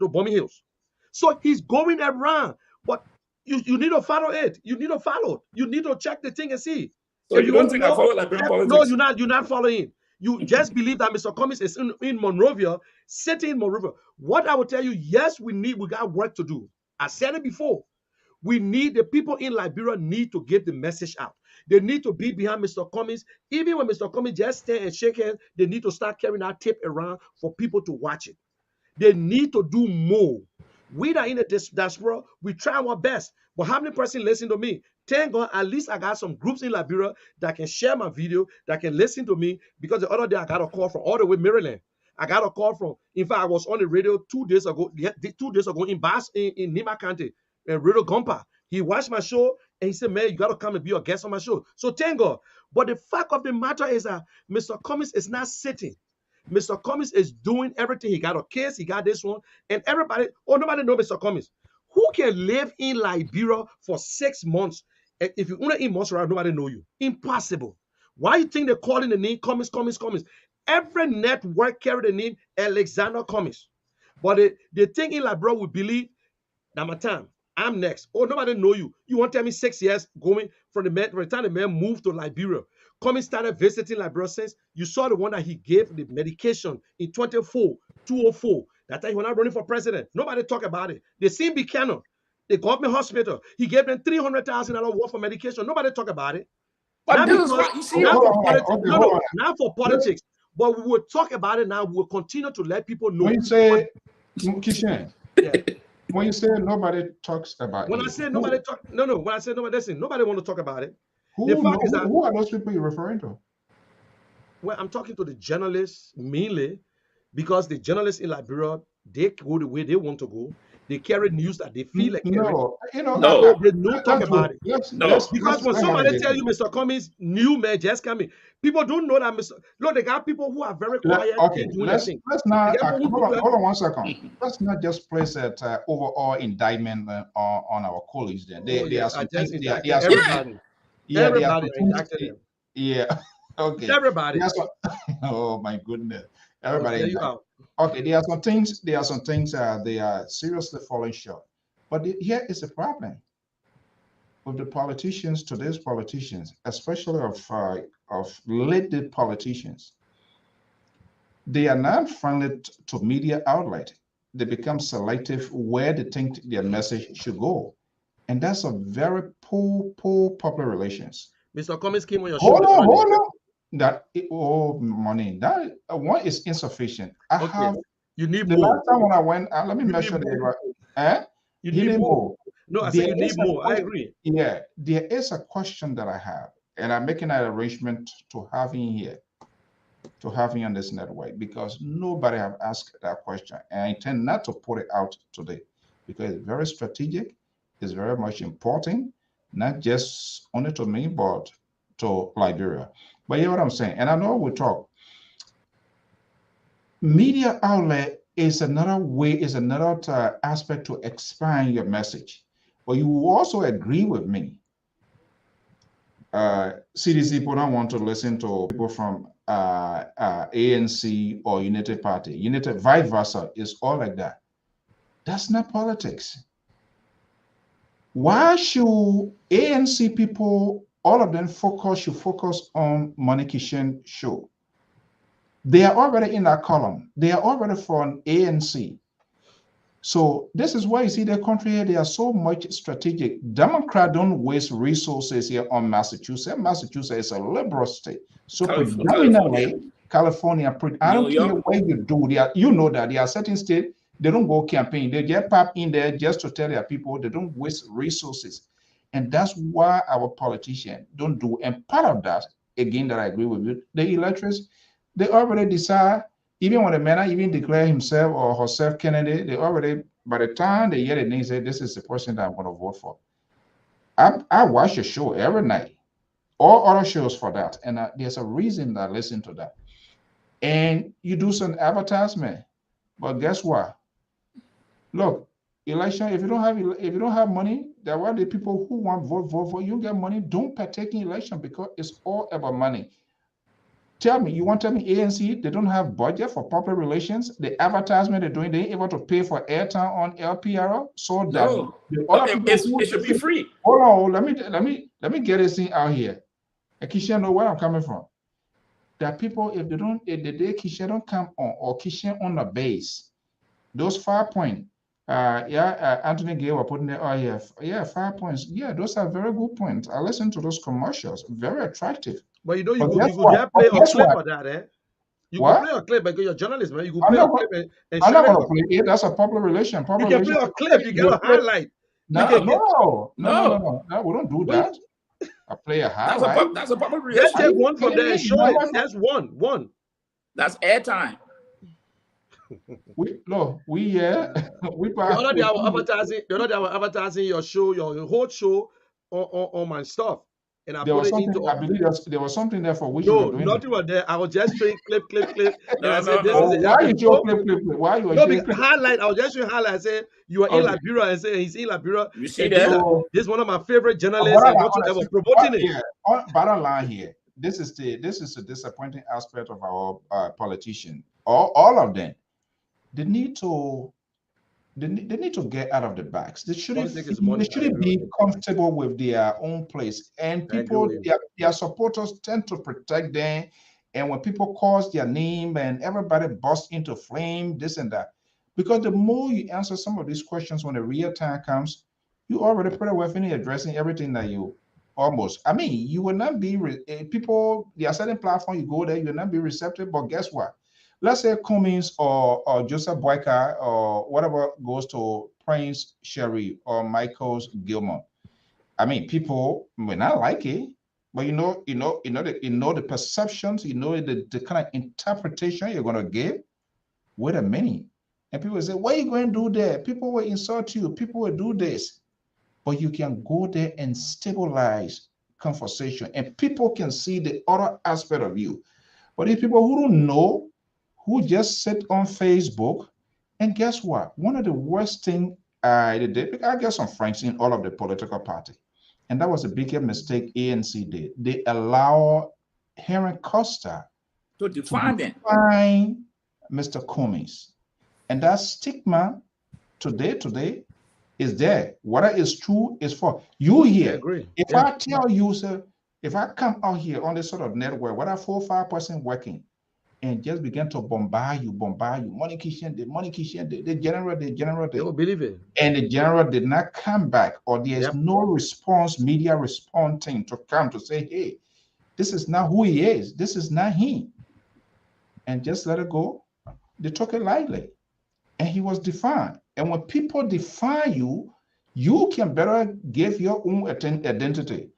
Bomi Hills. So he's going around, but you need to follow it. You need to follow. You need to check the thing and see. So If you you don't want to think I know, follow Liberian no, politics? you're not following. You just believe that Mr. Cummings is in Monrovia, sitting in Monrovia. What I will tell you, yes, we got work to do. I said it before. The people in Liberia need to get the message out. They need to be behind Mr. Cummings. Even when Mr. Cummings just stand and shake hands, they need to start carrying that tape around for people to watch it. They need to do more. We that in the diaspora, we try our best. But how many person listen to me? Thank God, at least I got some groups in Liberia that can share my video, that can listen to me. Because the other day I got a call from all the way Maryland. I got a call from, in fact, I was on the radio 2 days ago, in in Nima County, Radio Gompa. He watched my show and he said, man, you got to come and be a guest on my show. So thank God. But the fact of the matter is that Mr. Cummings is not sitting. Mr. Cummings is doing everything. He got a case, he got this one, and nobody know Mr. Cummings. Who can live in Liberia for 6 months? And if you only in Montserrat, nobody know you. Impossible. Why you think they're calling the name Cummings? Every network carry the name Alexander Cummings. But the thing in Liberia we believe, now my time, I'm next. Oh, nobody know you. You want to tell me 6 years going from the time the man moved to Liberia. Cummings started visiting Liberia since you saw the one that he gave the medication in 204. That time he was not running for president. Nobody talk about it. They seen Buchanan, the government hospital. He gave them $300,000 worth of medication. Nobody talk about it. But Not this is because, what you see. not for politics. Okay, No, not for politics. But we will talk about it now. We will continue to let people know. When you say, Kishan, Yeah. when you say nobody talks about When you, I say nobody talk, when I say nobody, listen, nobody want to talk about it. who are those people you're referring to? Well, I'm talking to the journalists mainly because the journalists in Liberia, they go the way they want to go. They carry news that they feel like carrying. No. They don't talk about it. Because when somebody tell you Mr. Cummings, new man just coming, people don't know that Mr. Look, they got people who are very quiet. Okay, doing let's their thing. not They got people who hold on 1 second. Let's not just place that overall indictment on our colleagues. There, there are some things. Everybody indicted them. Yeah. Okay. Everybody. Oh my goodness. I will Everybody. tell you out. Okay, there are some things. There are some things. They are seriously falling short. But here is the problem with the politicians. Today's politicians, especially of late politicians, they are not friendly to media outlet. They become selective where they think their message should go, and that's a very poor public relations. Mr. Cummings came on your Hold show. on. Money. That one is insufficient. I have. You need the more. last time when I went, let me measure the. You he need need more. more. No, I say There you need is a more. I question, agree. yeah, there is a question that I have, and I'm making an arrangement to have him here, to have him on this network, because nobody have asked that question, and I intend not to put it out today because it's very strategic, it's very much important, not just only to me but to Liberia. But you know what I'm saying, and I know we talk. Media outlet is another way, is another aspect to expand your message. But you will also agree with me. CDC people don't want to listen to people from ANC or United Party. United, vice versa, is all like that. That's not politics. Why should ANC people, all of them, should focus on Money Kitchen show? They are already in that column. They are already from ANC. So this is why you see the country here, they are so much strategic. Democrats don't waste resources here on Massachusetts. Massachusetts is a liberal state. So predominantly California, I don't care where you do, you know that there are certain states, they don't go campaign. They just pop in there just to tell their people they don't waste resources. And that's why our politicians don't do. And part of that, again, that I agree with you, the electors, they already decide. Even when the man even declare himself or herself candidate, they already, by the time they hear the name, say, this is the person that I'm going to vote for. I watch a show every night, all other shows for that. And there's a reason that I listen to that. And you do some advertisement, but guess what? Look, election, if you don't have money, there are the people who want vote, you get money, don't partake in election because it's all about money. Tell me, you want to tell me ANC, they don't have budget for public relations? The advertisement they're doing, they ain't able to pay for airtime on LPR so that the other people it should be free. Hold on, let me get this thing out here. And Kisha know where I'm coming from. That people, if the day Kisha don't come on or Kisha on the base, those 5 points, Anthony Gay were putting there, 5 points. Yeah, those are very good points. I listen to those commercials, very attractive. But you know, you could play a clip for that, eh? You could play a clip because you're a journalist, man. You could play a clip and I'm not going to play it. That's a public relation. You can play a clip. You get a highlight. No, we don't do that. I play a highlight. That's a public relation. Let's take one from there and show it. That's one. That's airtime. We the other day I was advertising your show, your whole show on my stuff. And I put it into. I believe there was something there for which no, you were doing. Nothing was there. I was just showing clip. And I said, this is why you show clip? Why you showing highlight? I was just showing highlight. I said you are in Liberia and say he's in Liberia. You see that? This is one of my favorite journalists and whatsoever promoting it. Yeah. Bottom line here. This is the disappointing aspect of our politicians. All of them. They need to get out of the box. They shouldn't be comfortable with their own place. And people, their supporters tend to protect them. And when people cause their name and everybody busts into flame, this and that. Because the more you answer some of these questions when the real time comes, you already pretty well finish addressing everything that you almost. I mean, you will not be, people, there are certain platforms, you go there, you will not be receptive, but guess what? Let's say Cummings or Joseph Boyka or whatever goes to Prince Sherry or Michael Gilmore. I mean, people may not like it, but you know the perceptions, you know the kind of interpretation you're gonna give. Wait a minute, and people say, "What are you going to do there?" People will insult you. People will do this, but you can go there and stabilize conversation, and people can see the other aspect of you. But these people who don't know, who just sit on Facebook, and guess what? One of the worst things I did, I got some friends in all of the political party, and that was the biggest mistake ANC did. They allow Henry Costa to define Mr. Cummings, and that stigma today is there. Whether it's true is false. You here. If I tell you, sir, if I come out here on this sort of network, whether 4 or 5 person working, and just begin to bombard you, money kitchen, the general. They will believe it. And the general did not come back, or there's no response, media responding to come to say, hey, this is not who he is. This is not him. And just let it go. They took it lightly. And he was defined. And when people define you, you can better give your own identity.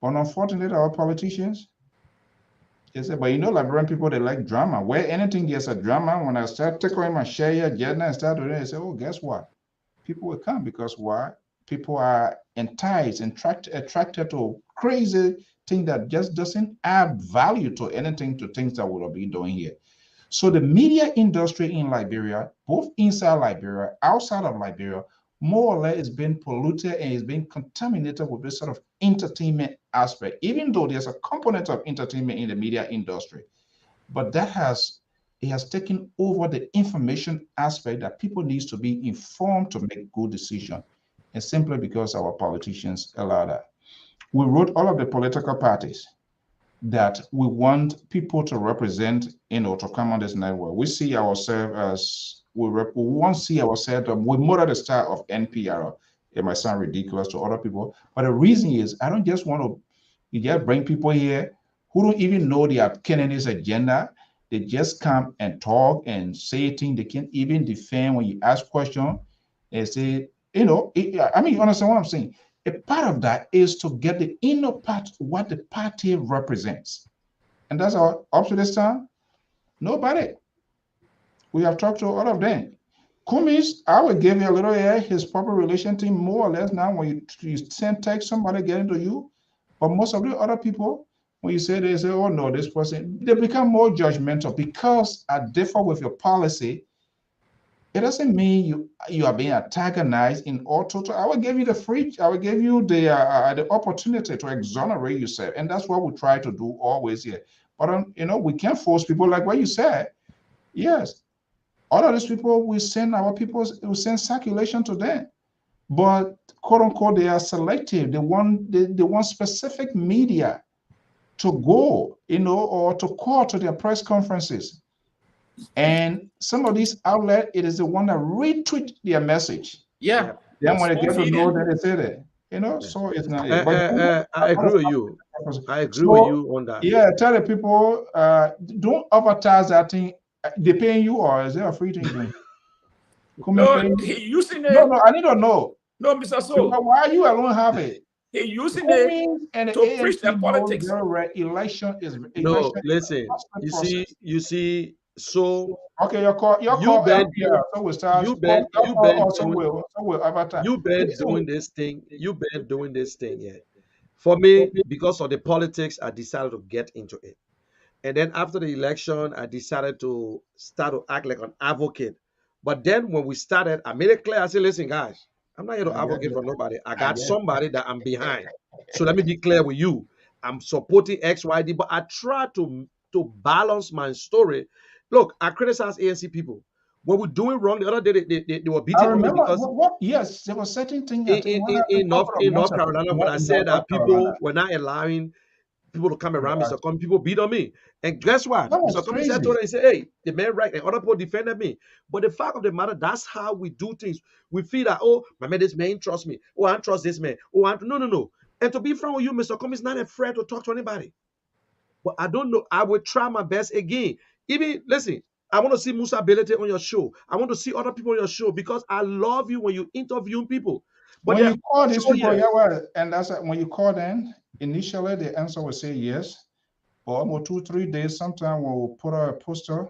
But unfortunately, our politicians, they say, but you know, Liberian people, they like drama. Where anything gets a drama, when I start tickling my share, agenda and start doing it, they say, oh, guess what? People will come because why? People are enticed and attracted to crazy thing that just doesn't add value to anything, to things that we'll be doing here. So the media industry in Liberia, both inside Liberia, outside of Liberia, more or less is being polluted and is being contaminated with this sort of entertainment aspect, even though there's a component of entertainment in the media industry. But it has taken over the information aspect that people need to be informed to make good decisions. And simply because our politicians allow that. We wrote all of the political parties that we want people to represent, to come on this network. We see ourselves as, we want to see ourselves, we model the style of NPR. It might sound ridiculous to other people, but the reason is I don't just want to just bring people here who don't even know their candidate's agenda. They just come and talk and say things. They can't even defend when you ask questions and say, I mean, you understand what I'm saying? A part of that is to get the inner part, what the party represents. And that's our up to this time. Nobody. We have talked to all of them. Kumis, I will give you a little his public relation team more or less now when you send text, somebody getting to you. But most of the other people, when you say, they say, oh no, this person, they become more judgmental because I differ with your policy. It doesn't mean you are being antagonized in all total. I will give you the opportunity to exonerate yourself, and that's what we try to do always here. But we can't force people, like what you said. Yes, all of these people, we send circulation to them, but quote unquote they are selective. They want specific media to go, or to call to their press conferences. And some of these outlets, it is the one that retweet their message. Yeah. Then when they get to know that they say that, so it's not it. But I agree with you. I agree with you on that. Yeah, tell the people, don't advertise that thing. They paying you, or is there a free thing? No, he using it. No, I need to know. No, Mr. So. Why you alone have it? He using it to preach their politics. Election is no. Listen, you see. So okay, you been doing this thing. You've been doing this thing, yeah. For me, because of the politics, I decided to get into it. And then after the election, I decided to start to act like an advocate. But then when we started, I made it clear. I said, listen, guys, I'm not here to advocate for nobody. I got somebody that I'm behind. So let me be clear with you. I'm supporting XYD, but I try to balance my story. Look, I criticize ANC people. When we're doing wrong, the other day they were beating on me because yes, there was certain things in North Carolina when I said that people were not allowing people to come around Mr. Cummings, people beat on me. And guess what? Mr. Cummings said to them, he said, hey, the man right, and other people defended me. But the fact of the matter, that's how we do things. We feel that, oh, my man, this man trust me. Oh, I trust this man. Oh, no. And to be frank with you, Mr. Cummings is not afraid to talk to anybody. But I don't know. I will try my best again. Even, listen, I want to see Musa Belete on your show. I want to see other people on your show because I love you when you interview people. But when you call these people, and that's when you call them, initially the answer will say yes. But almost 2-3 days, sometimes we'll put out a poster,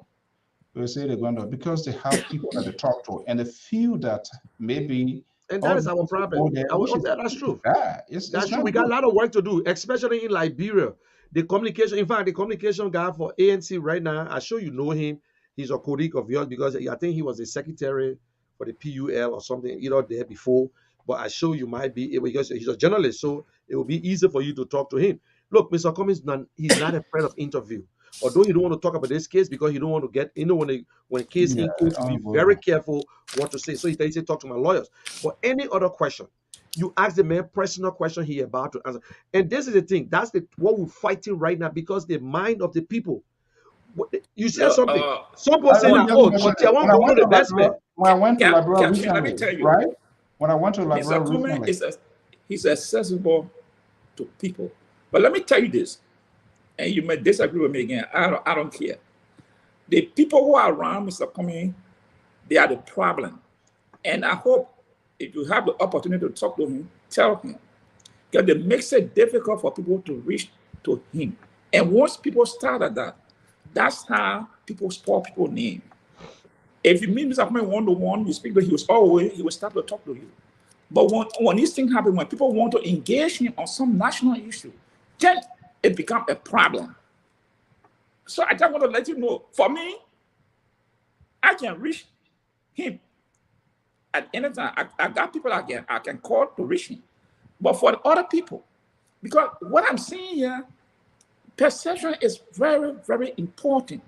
we'll say they're going to, because they have people that they talk to, and they feel that maybe. And that is our problem. That's true. That's true. We got a lot of work to do, especially in Liberia. The communication, in fact, the communication guy for ANC right now, I'm sure you know him. He's a colleague of yours because I think he was the secretary for the PUL or something, there before. But I'm sure you might be able, because he's a journalist, so it will be easy for you to talk to him. Look, Mr. Cummings, he's not afraid of interview. Although he don't want to talk about this case because he don't want to get, when case in court, to be very careful what to say. So he said, talk to my lawyers. But any other question, you ask the man personal question he about to answer. And this is the thing. That's what we're fighting right now because the mind of the people. You said something. Some people say that, I want to go to the best man. When I went to Liberia recently, let me tell you, right? When I went to Liberia recently. He's accessible to people. But let me tell you this, and you may disagree with me again. I don't care. The people who are around Mr. Cummings, they are the problem. And I hope if you have the opportunity to talk to him, tell him. Because it makes it difficult for people to reach to him. And once people start at that, that's how people spoil people's name. If you meet Mr. Kwame one-to-one, you speak to him, he will start to talk to you. But when these things happen, when people want to engage him on some national issue, then it becomes a problem. So I just want to let you know, for me, I can reach him at any time. I got people I can call to reach him. But for the other people, because what I'm seeing here, perception is very, very important.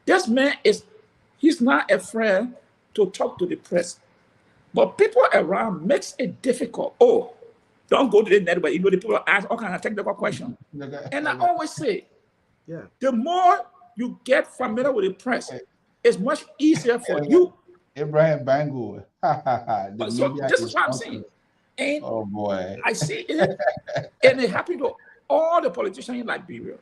This man he's not afraid to talk to the press. But people around makes it difficult. Oh, don't go to the network. You know, the people ask all kinds of technical questions. And I always say, the more you get familiar with the press, it's much easier for you. Abraham Bangu. So this is what I'm saying. And oh boy, I see it, and it happened to all the politicians in Liberia.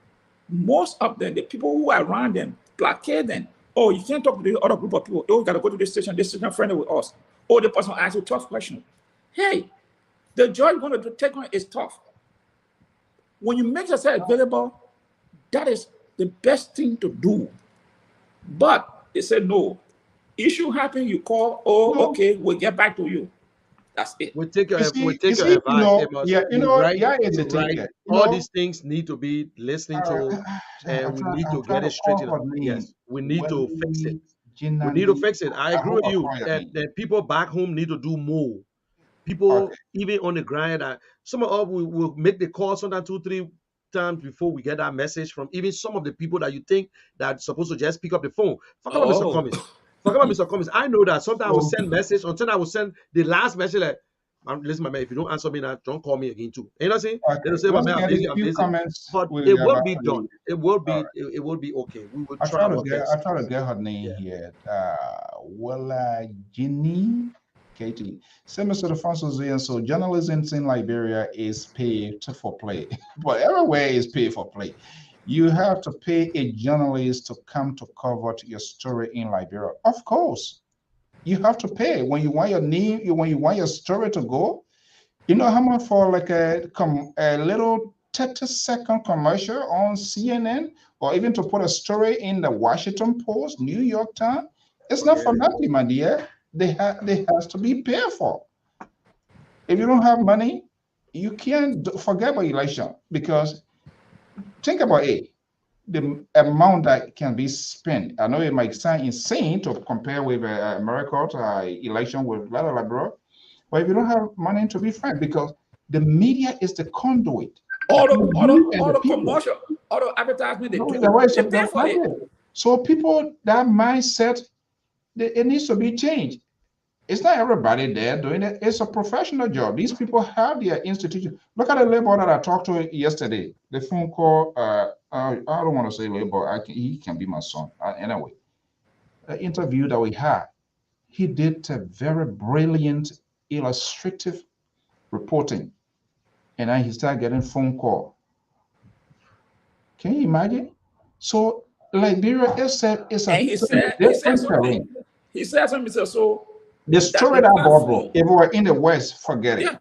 Most of them, the people who are around them, placate them. Oh, you can't talk to the other group of people. Oh, you got to go to this station friendly with us. Or the person asks you a tough question. Hey, the job you're going to take on is tough. When you make yourself available, that is the best thing to do. But they said no. Issue happen, you call. Oh, okay, we'll get back to you. That's it. We take your advice. All these things need to be listened to, and we need to get it straightened out. Yes, we need to fix it. We need to fix it. I agree with you that people back home need to do more. People, even on the grind, some of us will make the call sometimes 2-3 times before we get that message from even some of the people that you think that supposed to just pick up the phone. Forget about Mr. Cummings. Forget about Mr. Cummings. I know that sometimes I will send message until I will send the last message like, listen, my man, if you don't answer me now, don't call me again too. You know what I'm saying? They'll say, my man, I'm busy. But it will be done. It will be okay. We will try our best. I try to get her name here. Ginny Katie. Same as the Francis and so journalism in Liberia is paid for play. But everywhere is paid for play. You have to pay a journalist to come to cover your story in Liberia. Of course. You have to pay when you want your name, when you want your story to go. You know how much for like a little 30-second commercial on CNN, or even to put a story in the Washington Post, New York Times? It's not for nothing, my dear. They has to be paid for. If you don't have money, you can't forget about election, because think about it. The amount that can be spent. I know it might sound insane to compare with America election with Liberia, but if you don't have money, to be frank, because the media is the conduit. All the commercial, all the advertisement, they pay for it. So people, that mindset, it needs to be changed. It's not everybody there doing it. It's a professional job. These people have their institution. Look at the labor that I talked to yesterday. The phone call. I don't want to say labor. He can be my son. Anyway, the interview that we had, he did a very brilliant, illustrative reporting, and then he started getting phone call. Can you imagine? So Liberia is a different terrain. He said something. So the story that bubble, if we were in the West, forget it.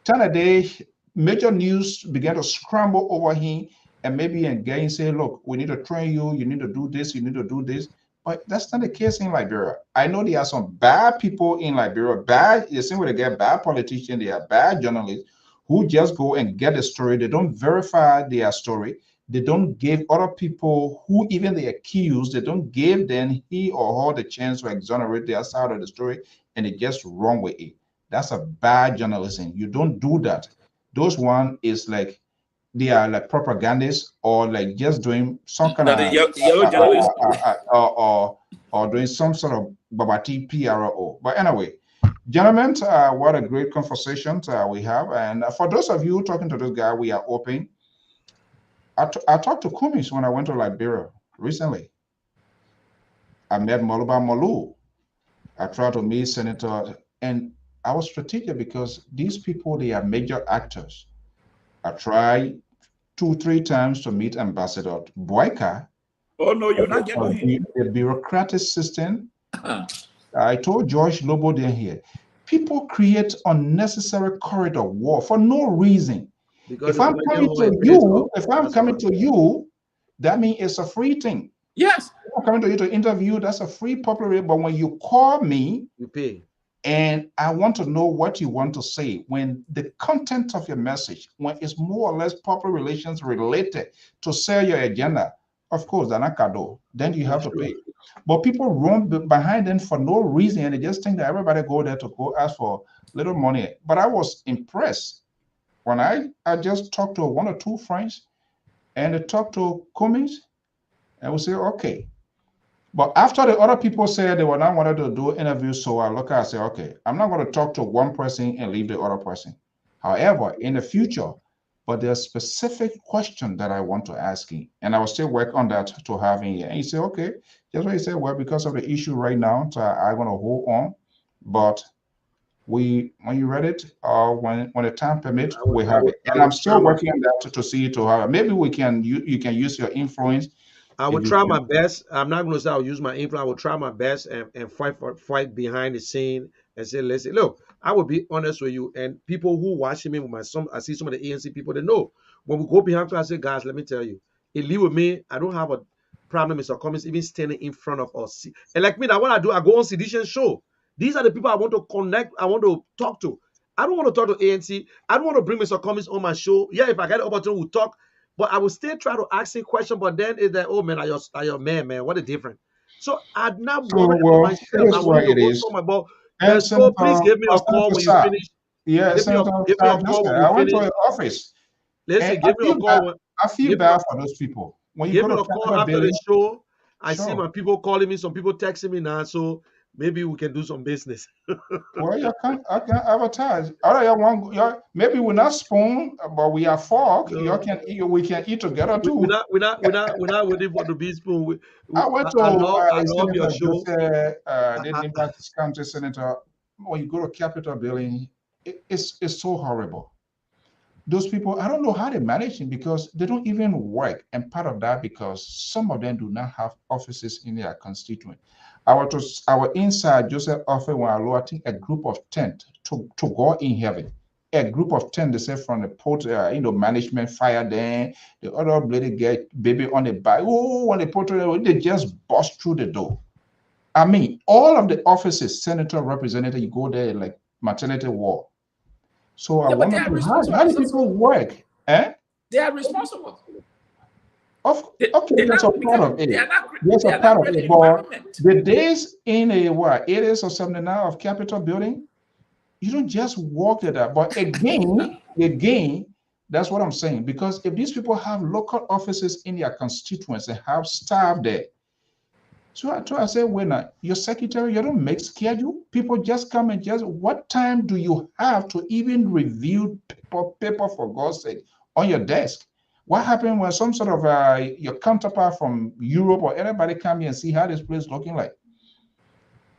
Today, major news began to scramble over him, and maybe again say, look, we need to train you, you need to do this, you need to do this. But that's not the case in Liberia. I know there are some bad people in Liberia, the same way they get bad politicians, they are bad journalists who just go and get a story. They don't verify their story. They don't give other people who even they accuse, they don't give them he or her the chance to exonerate their side of the story, and they just run with it. That's a bad journalism. You don't do that. Those one is like they are like propagandists, or like just doing some kind of or doing some sort of babati PRO. But anyway, gentlemen, what a great conversation we have. And for those of you talking to this guy, we are open. I talked to Kumis when I went to Liberia recently. I met Moluba Molu. I tried to meet Senator, and I was strategic because these people, they are major actors. I tried 2-3 times to meet Ambassador Boyka. Oh no, you're not getting him. The bureaucratic system. I told George Lobo then here, people create unnecessary corridor war for no reason. Because If I'm coming to you, that means it's a free thing. Yes. If I'm coming to you to interview, that's a free popular. But when you call me, you pay. And I want to know what you want to say. When the content of your message, when it's more or less public relations related to sell your agenda, of course, then you have to pay. But people run behind them for no reason, and they just think that everybody go there to go ask for little money. But I was impressed when I just talked to one or two friends, and they talked to Cummings, and we say, okay. But after the other people said they were not wanted to do interviews, so I look at it and say, okay, I'm not going to talk to one person and leave the other person. However, in the future, but there's specific question that I want to ask him, and I will still work on that to have him here. And he said, okay, that's what he said. Well, because of the issue right now, so I'm going to hold on. But when you read it, when the time permits, we have it. And I'm still working on that to see to have. Maybe we can you can use your influence. I will try my best. I'm not going to say I'll use my influence. I will try my best and fight behind the scene and say, listen, look, I will be honest with you. And people who watching me with I see some of the ANC people, they know when we go behind class, I say, guys, let me tell you, it live with me. I don't have a problem, Mr. Cummings, even standing in front of us. And like me, that what I do, I go on Sedition show. These are the people I want to connect, I want to talk to. I don't want to talk to ANC. I don't want to bring Mr. Cummings on my show. Yeah, if I get the opportunity, we'll talk. But I will still try to ask a question. But then it's like, oh man, are your man? What a difference. So I'm not worried about myself. I want to go talk about. And so please give me a call when you finish. Yeah, give me a call when you I went finish. to the office. Listen, give me a call. I feel bad for those people. When you give me a call after the show. I see my people calling me. Some people texting me now. So maybe we can do some business. Well, I can advertise. Maybe we're not spoon, but we are fork. No. You can eat. We can eat together too. We're not waiting for the big spoon. I went to I love your show. The Nevada County Senator. When you go to Capitol building, it's so horrible. Those people, I don't know how they manage it because they don't even work. And part of that because some of them do not have offices in their constituent. Our inside Joseph offered when I think a group of 10 to go in heaven. A group of 10, they say from the port, management fire them. The other lady get baby on the back. Oh, when they put they just bust through the door. I mean, all of the offices, senator, representative, you go there like maternity ward. So I wonder how do people work? Eh? They are responsible. Okay, that's a part of it. That's a part of it. But the days in a 80s or 79 of Capitol building, you don't just walk to that. But again, that's what I'm saying. Because if these people have local offices in their constituents and have staff there, so I say, when your secretary, you don't make schedule. People just come and what time do you have to even review paper for God's sake on your desk? What happened when some sort of your counterpart from Europe or anybody come here and see how this place looking like?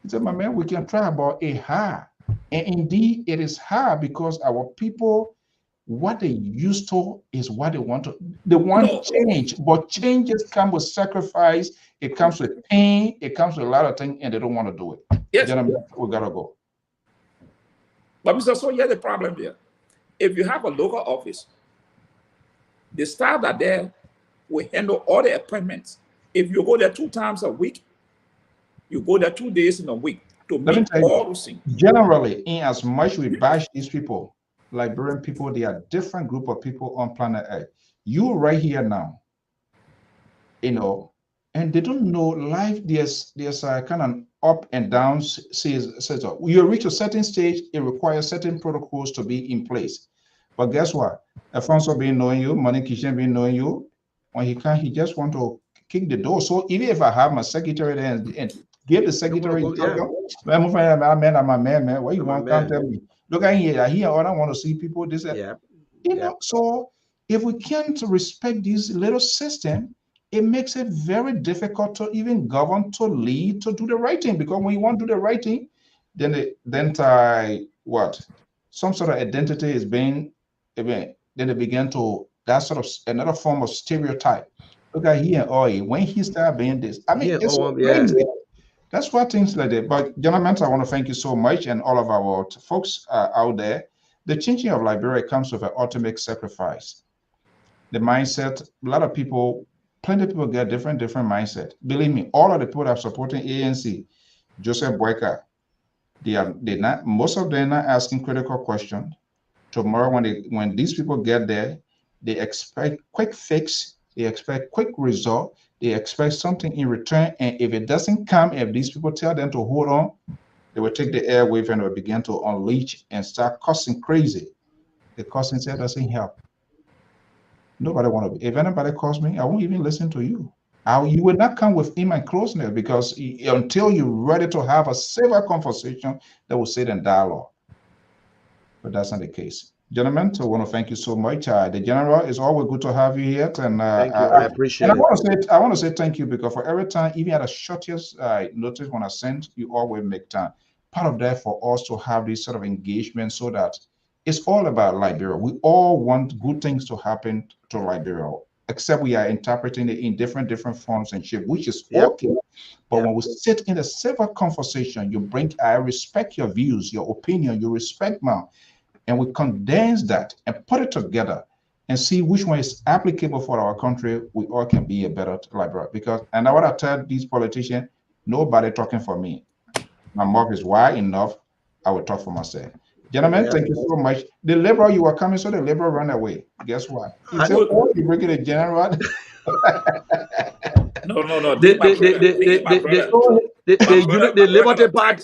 He said, my man, we can try about a high. And indeed, it is hard because our people, what they used to is what they want to. They want change, but changes come with sacrifice. It comes with pain. It comes with a lot of things, and they don't want to do it. Yes. Gentlemen, we gotta go. But Mr. So here's the problem here. If you have a local office, the staff that there will handle all the appointments. If you go there 2 times a week, you go there 2 days in a week to meet all those things. Generally, in as much we bash these people, Liberian people, they are different group of people on planet Earth. You right here now, and they don't know life. There's a kind of up and down. Says you reach a certain stage, it requires certain protocols to be in place. But guess what? Alfonso being knowing you, Money Kitchen being knowing you, when he just want to kick the door. So even if I have my secretary there and give the secretary, I'm my man, what you want to tell me? Look, I hear all I want to see people. This, so if we can't respect this little system, it makes it very difficult to even govern, to lead, to do the right thing. Because when you want to do the right thing, then some sort of identity is being, then they begin to, that sort of another form of stereotype. Look at here, when he started being this. I mean, it's so crazy. That's why things like that. But gentlemen, I want to thank you so much, and all of our folks out there. The changing of Liberia comes with an ultimate sacrifice. The mindset, a lot of people, plenty of people get different mindset. Believe me, all of the people that are supporting ANC, Joseph Boyka, they not, most of them are not asking critical questions. Tomorrow, when these people get there, they expect quick fix, they expect quick result, they expect something in return. And if it doesn't come, if these people tell them to hold on, they will take the airwave and will begin to unleash and start cussing crazy. The cussing said doesn't help. Nobody want to. If anybody calls me, I won't even listen to you. You will not come within my closeness, because until you're ready to have a civil conversation that will sit in dialogue. But that's not the case. Gentlemen, I want to thank you so much. The General, it's always good to have you here. And thank you. I appreciate it. I want to say thank you, because for every time, even at the shortest notice when I send, you always make time. Part of that for us to have this sort of engagement, so that it's all about Liberia. We all want good things to happen to Liberia, except we are interpreting it in different forms and shape, which is okay. But when we sit in a civil conversation, I respect your views, your opinion, you respect mine, and we condense that and put it together and see which one is applicable for our country, we all can be a better Liberia. Because, and what I tell these politicians, nobody talking for me. My mouth is wide enough, I will talk for myself. Gentlemen, thank you so much. The Liberal, you were coming, so the Liberal ran away. Guess what? He said, oh, you bring it a general. No. The Liberty Party,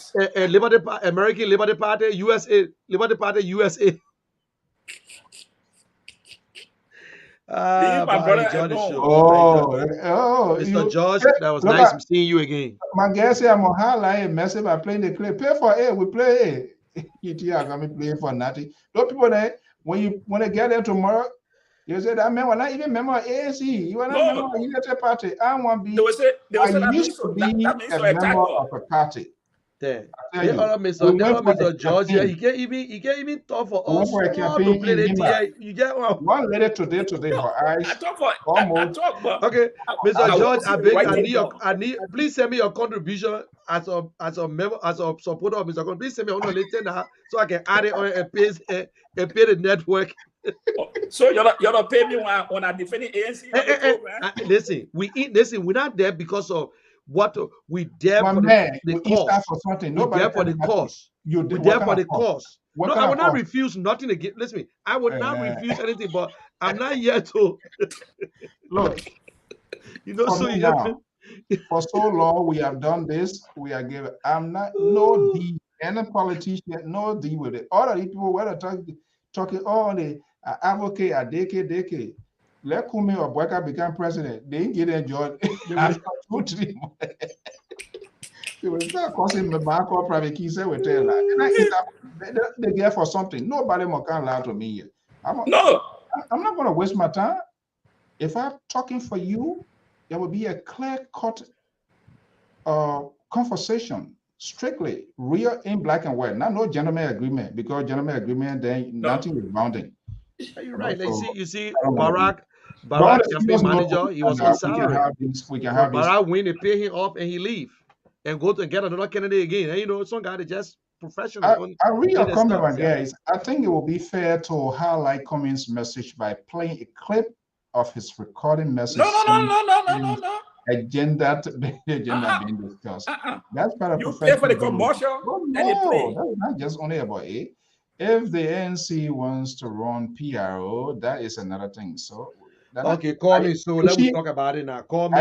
American Liberty Party, USA, Liberty Party, USA. My brother Mr. George, that was nice seeing you again. My guy said I'm on highlight a message by playing the clip. Pay for it, we play it. You are gonna be playing for nothing. Those people there, when they get there tomorrow, you say that man, when I even member ANC, you are not member of the United Party. I want to be. I used to be a member of a party. Mr. George, yeah, he can't even talk for us. For a campaign to play the you get one letter today for eyes. I talk, but okay, Mr. George, I need. Please send me your contribution as a member, as a supporter of Mr. Con. Please send me on later now, so I can add it on and pay the network. So you're not paying me when I defend the ANC. Listen, we're not there because of what we there for the cause. For something. We're there for the cause. We're there for the cause. No, I will not refuse nothing again. Listen, I would not refuse anything, but I'm not here to look. You know, so for so long we have done this. We are given. I'm not no deal. Any politician, no deal with it. All of the people were talking. Oh, the advocate a decade. Let Kumi or Boyka become president. They didn't get enjoyed after 2-3 months. They will start causing the bank or private keys. They will tell that. They get for something. Nobody more can lie to me here. I'm not going to waste my time. If I'm talking for you, there will be a clear-cut conversation, strictly real in black and white. Not no gentleman agreement, because gentleman agreement, then nothing is bounding. You're right. You see, Barack campaign manager, he was on salary. Barack win, they pay him off, and he leave and go to get another candidate again. And you know, some guy that just professional. I read your comment, my guys. I think it will be fair to highlight Cummings' message by playing a clip of his recording message. No. Agenda being discussed. That's part of you pay for the commercial. No, that's not just only about it. If the ANC wants to run PRO, that is another thing. So okay, call me. So let me talk about it now. Call me.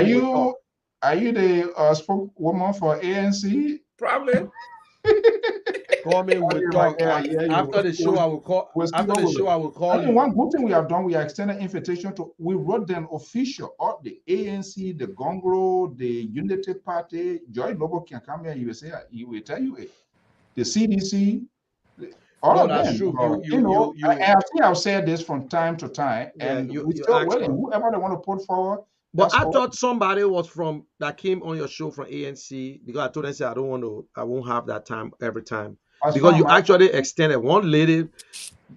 Are you the spokeswoman for ANC? Probably. Call me. We'll talk. After the show, I will call. After the show, I will call you. One good thing we have done, we are extended invitation to. We wrote them official. All the ANC, the Gongro, the Unity Party. Joy Lobo can come here. He will tell you it. The CDC. All of them. True. I've said this from time to time, and we still willing. Whoever they want to put forward. But I thought somebody was that came on your show from ANC, because I told them I won't have that time every time. Because you actually extended. One lady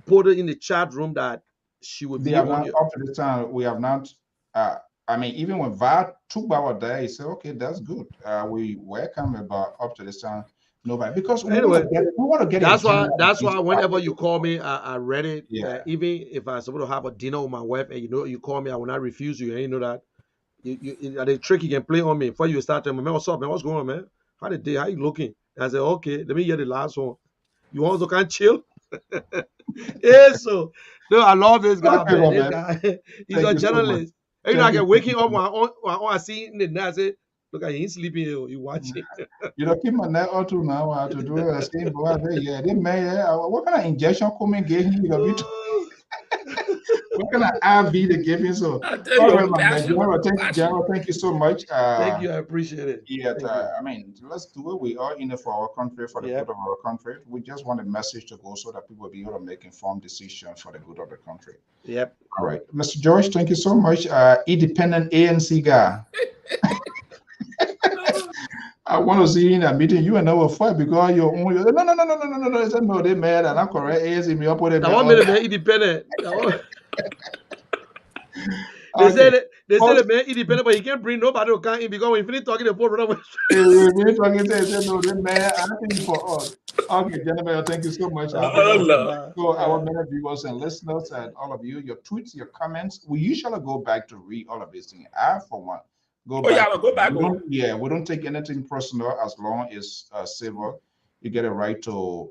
put it in the chat room that she would be on up to the time. We have not I mean, even when VAR took our day, he said, okay, that's good. We welcome about up to this time. Nobody, because Anyway, we want to get a that's general why whenever you call me, I read it. yeah. Even if I supposed to have a dinner with my wife, and you call me, I will not refuse you. And you know that the trick you can play on me before you start telling me, man, what's up, man? What's going on, man? How the day? How you looking? I said, okay, let me hear the last one. You also can't chill. Yeah, so no, I love this guy, Okay, man. This man. guy, he's Thank a you so much. journalist. And I can wake him up when I see him and I say, look at him, he's sleeping here. You watching. You know, keep my neck or two now to do a same boy. Yeah, they may. What kind of injection coming get him? You know, what kind of IV they give him? So, I tell all you, right, my man. passion, General, thank you so much. Thank you, I appreciate it. Yeah, Thank you. I mean, let's do it. We are in it for our country, for the Yep. good of our country. We just want a message to go so that people will be able to make informed decisions for the good of the country. Yep. All right, Mr. George, thank you so much. Independent ANC guy. I want to see you in a meeting. You and I will fight because you're on your no. I said, no, they mad and I'm correct. ANC me up with it. That one minute, man, independent. They said the man independent, but he can't bring nobody to come in because when he finish talking, the phone run away. We're talking say, no, they mad. I think for us. Okay, gentlemen, thank you so much. So our many viewers and listeners and all of you, your tweets, your comments, we usually go back to read all of these things. I, for one, go back. We don't take anything personal as long as civil. You get a right to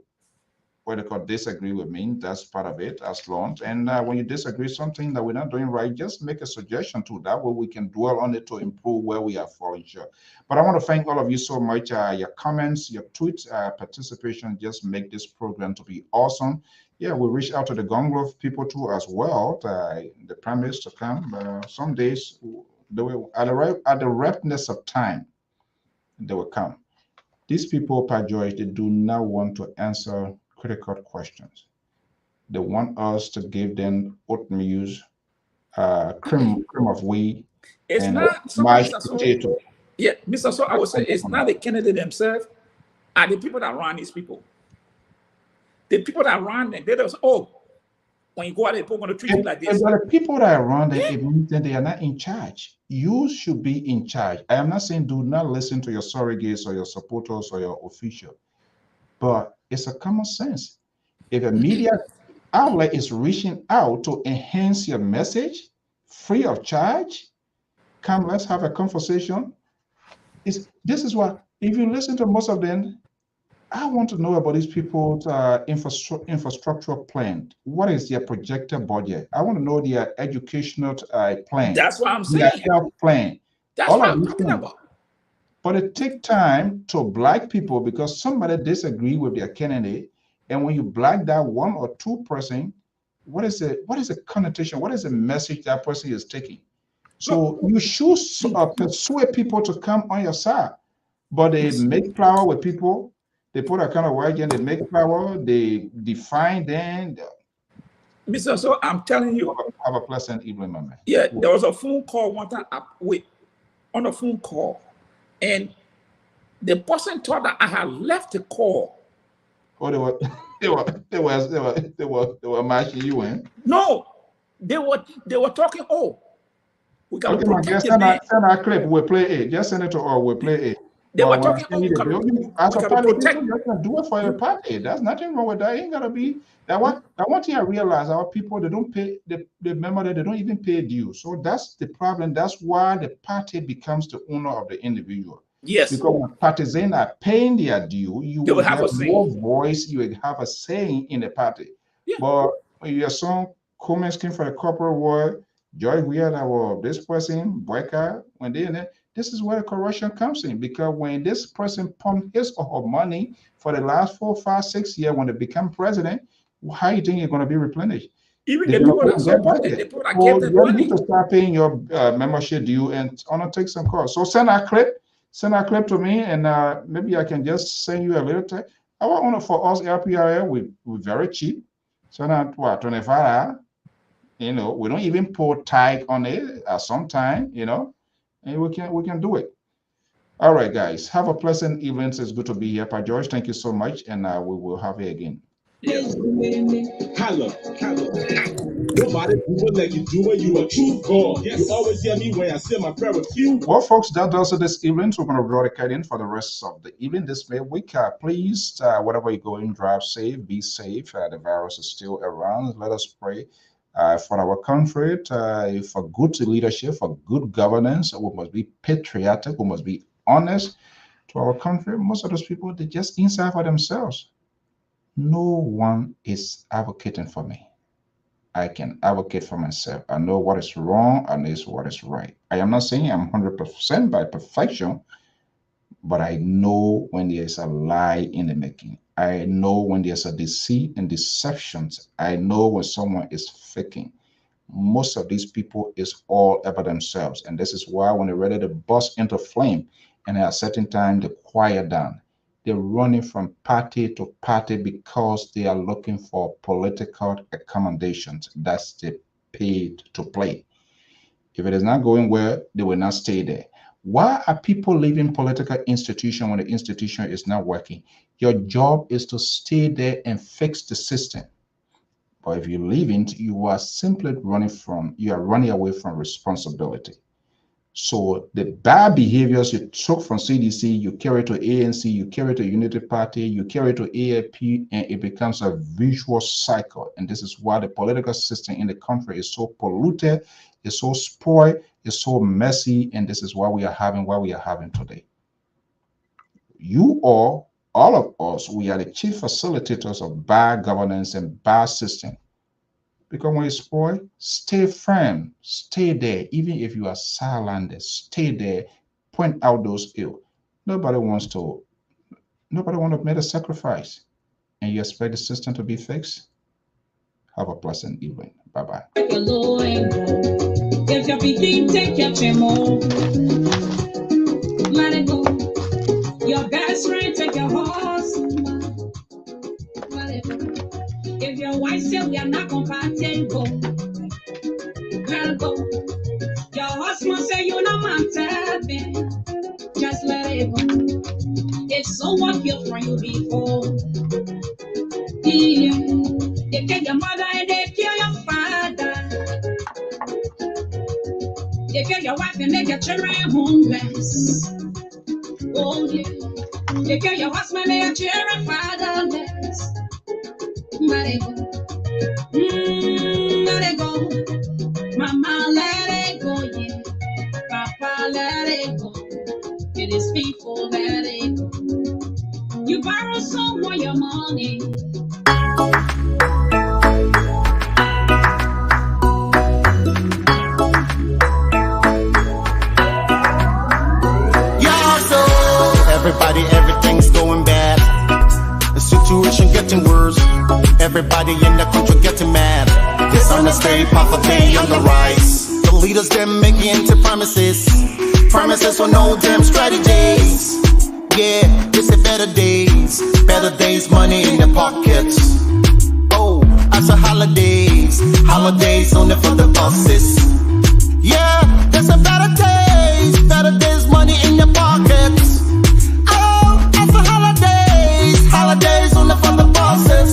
what they call disagree with me. That's part of it as long. And when you disagree something that we're not doing right, just make a suggestion to that way we can dwell on it to improve where we are falling short. But I want to thank all of you so much. Your comments, your tweets, participation just make this program to be awesome. Yeah, we reach out to the Gonglof people too as well. The premise to come. Some days they will at the ripeness of time, they will come. These people, Per George, they do not want to answer critical questions. They want us to give them oatmeal, cream of wheat, it's and not mashed potato. Yeah, Mr. So I would say it's not the candidate themselves, are the people that run these people. The people that run them, they just, when you go out there, people are going to treat you like this. The people that run them, it means that they are not in charge. You should be in charge. I am not saying do not listen to your surrogates or your supporters or your official, but it's a common sense. If a media outlet is reaching out to enhance your message free of charge, come, let's have a conversation. This is why, if you listen to most of them, I want to know about these people's infrastructural plan. What is their projected budget? I want to know their educational plan. That's what I'm saying. Their health plan. That's what I'm talking about. But it takes time to black people because somebody disagree with their candidate. And when you black that 1 or 2 person, what is the connotation? What is the message that person is taking? So you should persuade people to come on your side. But they make flower with people. They put a kind of work and they make flower. They define them. Mr. So I'm telling you. Have a pleasant evening, my man. Yeah, there was a phone call one time on a phone call. And the person thought that I had left the call. Oh, they were matching you in. No, they were talking. We got to protect send our clip. We'll play it. Just send it to all. We'll play it. They were talking. As a party, you can do it for your party. There's nothing wrong with that. It ain't gotta be that one. I want you to realize our people, they don't pay. They remember that they don't even pay due. So that's the problem. That's why the party becomes the owner of the individual. Yes. Because when partisans are paying their due, you will have more voice. You will have a saying in the party. Yeah. But when your son comments came for the corporate world, Joy Weird, this person, Boyka, when they in it. This is where the corruption comes in, because when this person pumped his or her money for the last 4, 5, 6 years, when they become president, how do you think you're going to be replenished? Even the people that supported, the people that gave them money. You need to start paying your membership due and on to take some calls. So send our clip to me, and maybe I can just send you a little text. I want for us LPRL, we're very cheap. So not what, $25. We don't even put tag on it at some time, and we can do it. All right, guys, have a pleasant evening. It's good to be here. Pa George, thank you so much, and we will have you again. Yes. Holla. Nobody do it like you do it. You a true God. Yes. You always hear me when I say my prayer with you. Well, folks, that does it this evening. So we're going to draw the curtain for the rest of the evening. This week, please, whatever you're going, drive safe, be safe. The virus is still around. Let us pray for our country, for good leadership, for good governance. We must be patriotic. We must be honest to our country. Most of those people, they're just inside for themselves. No one is advocating for me. I can advocate for myself. I know what is wrong. I know what is right. I am not saying I'm 100% by perfection, but I know when there's a lie in the making. I know when there's a deceit and deceptions. I know when someone is faking. Most of these people is all about themselves. And this is why when they're ready to burst into flame and at a certain time they quiet down. They're running from party to party because they are looking for political accommodations. That's the paid to play. If it is not going well, they will not stay there. Why are people leaving political institution when the institution is not working? Your job is to stay there and fix the system. But if you leave it, you are simply running away from responsibility. So the bad behaviors you took from CDC, you carry to ANC, you carry to Unity Party, you carry to AFP, and it becomes a visual cycle. And this is why the political system in the country is so polluted, it's so spoiled, it's so messy, and this is why we are having what we are having today. You all of us, we are the chief facilitators of bad governance and bad system. Because when it's spoiled, stay firm, stay there. Even if you are silent, stay there, point out those ill. Nobody wants to make a sacrifice. And you expect the system to be fixed? Have a pleasant evening. Bye-bye. If you're begin, take your chemo. Let it go. Your best friend, take your horse. Let it go. If your wife says we are not compatible, let it go. Your husband say you're not my type, just let it go. If someone killed from you before, yeah. They kill your mother and they kill your father. They kill your wife and make your children homeless. Oh yeah. They kill your husband and your children fatherless. Let it go. Let it go. Mama, let it go, yeah. Papa, let it go. It is people, let it go. You borrow someone your money. Everybody, everything's going bad. The situation getting worse. Everybody in the country getting mad. Dishonesty, poverty on the rise. The leaders them making into promises. Promises for no damn strategies. Yeah, this is better days, money in the pockets. Oh, after holidays only for the bosses. Yeah, there's a better days, money in your pockets. Oh, after holidays only for the bosses.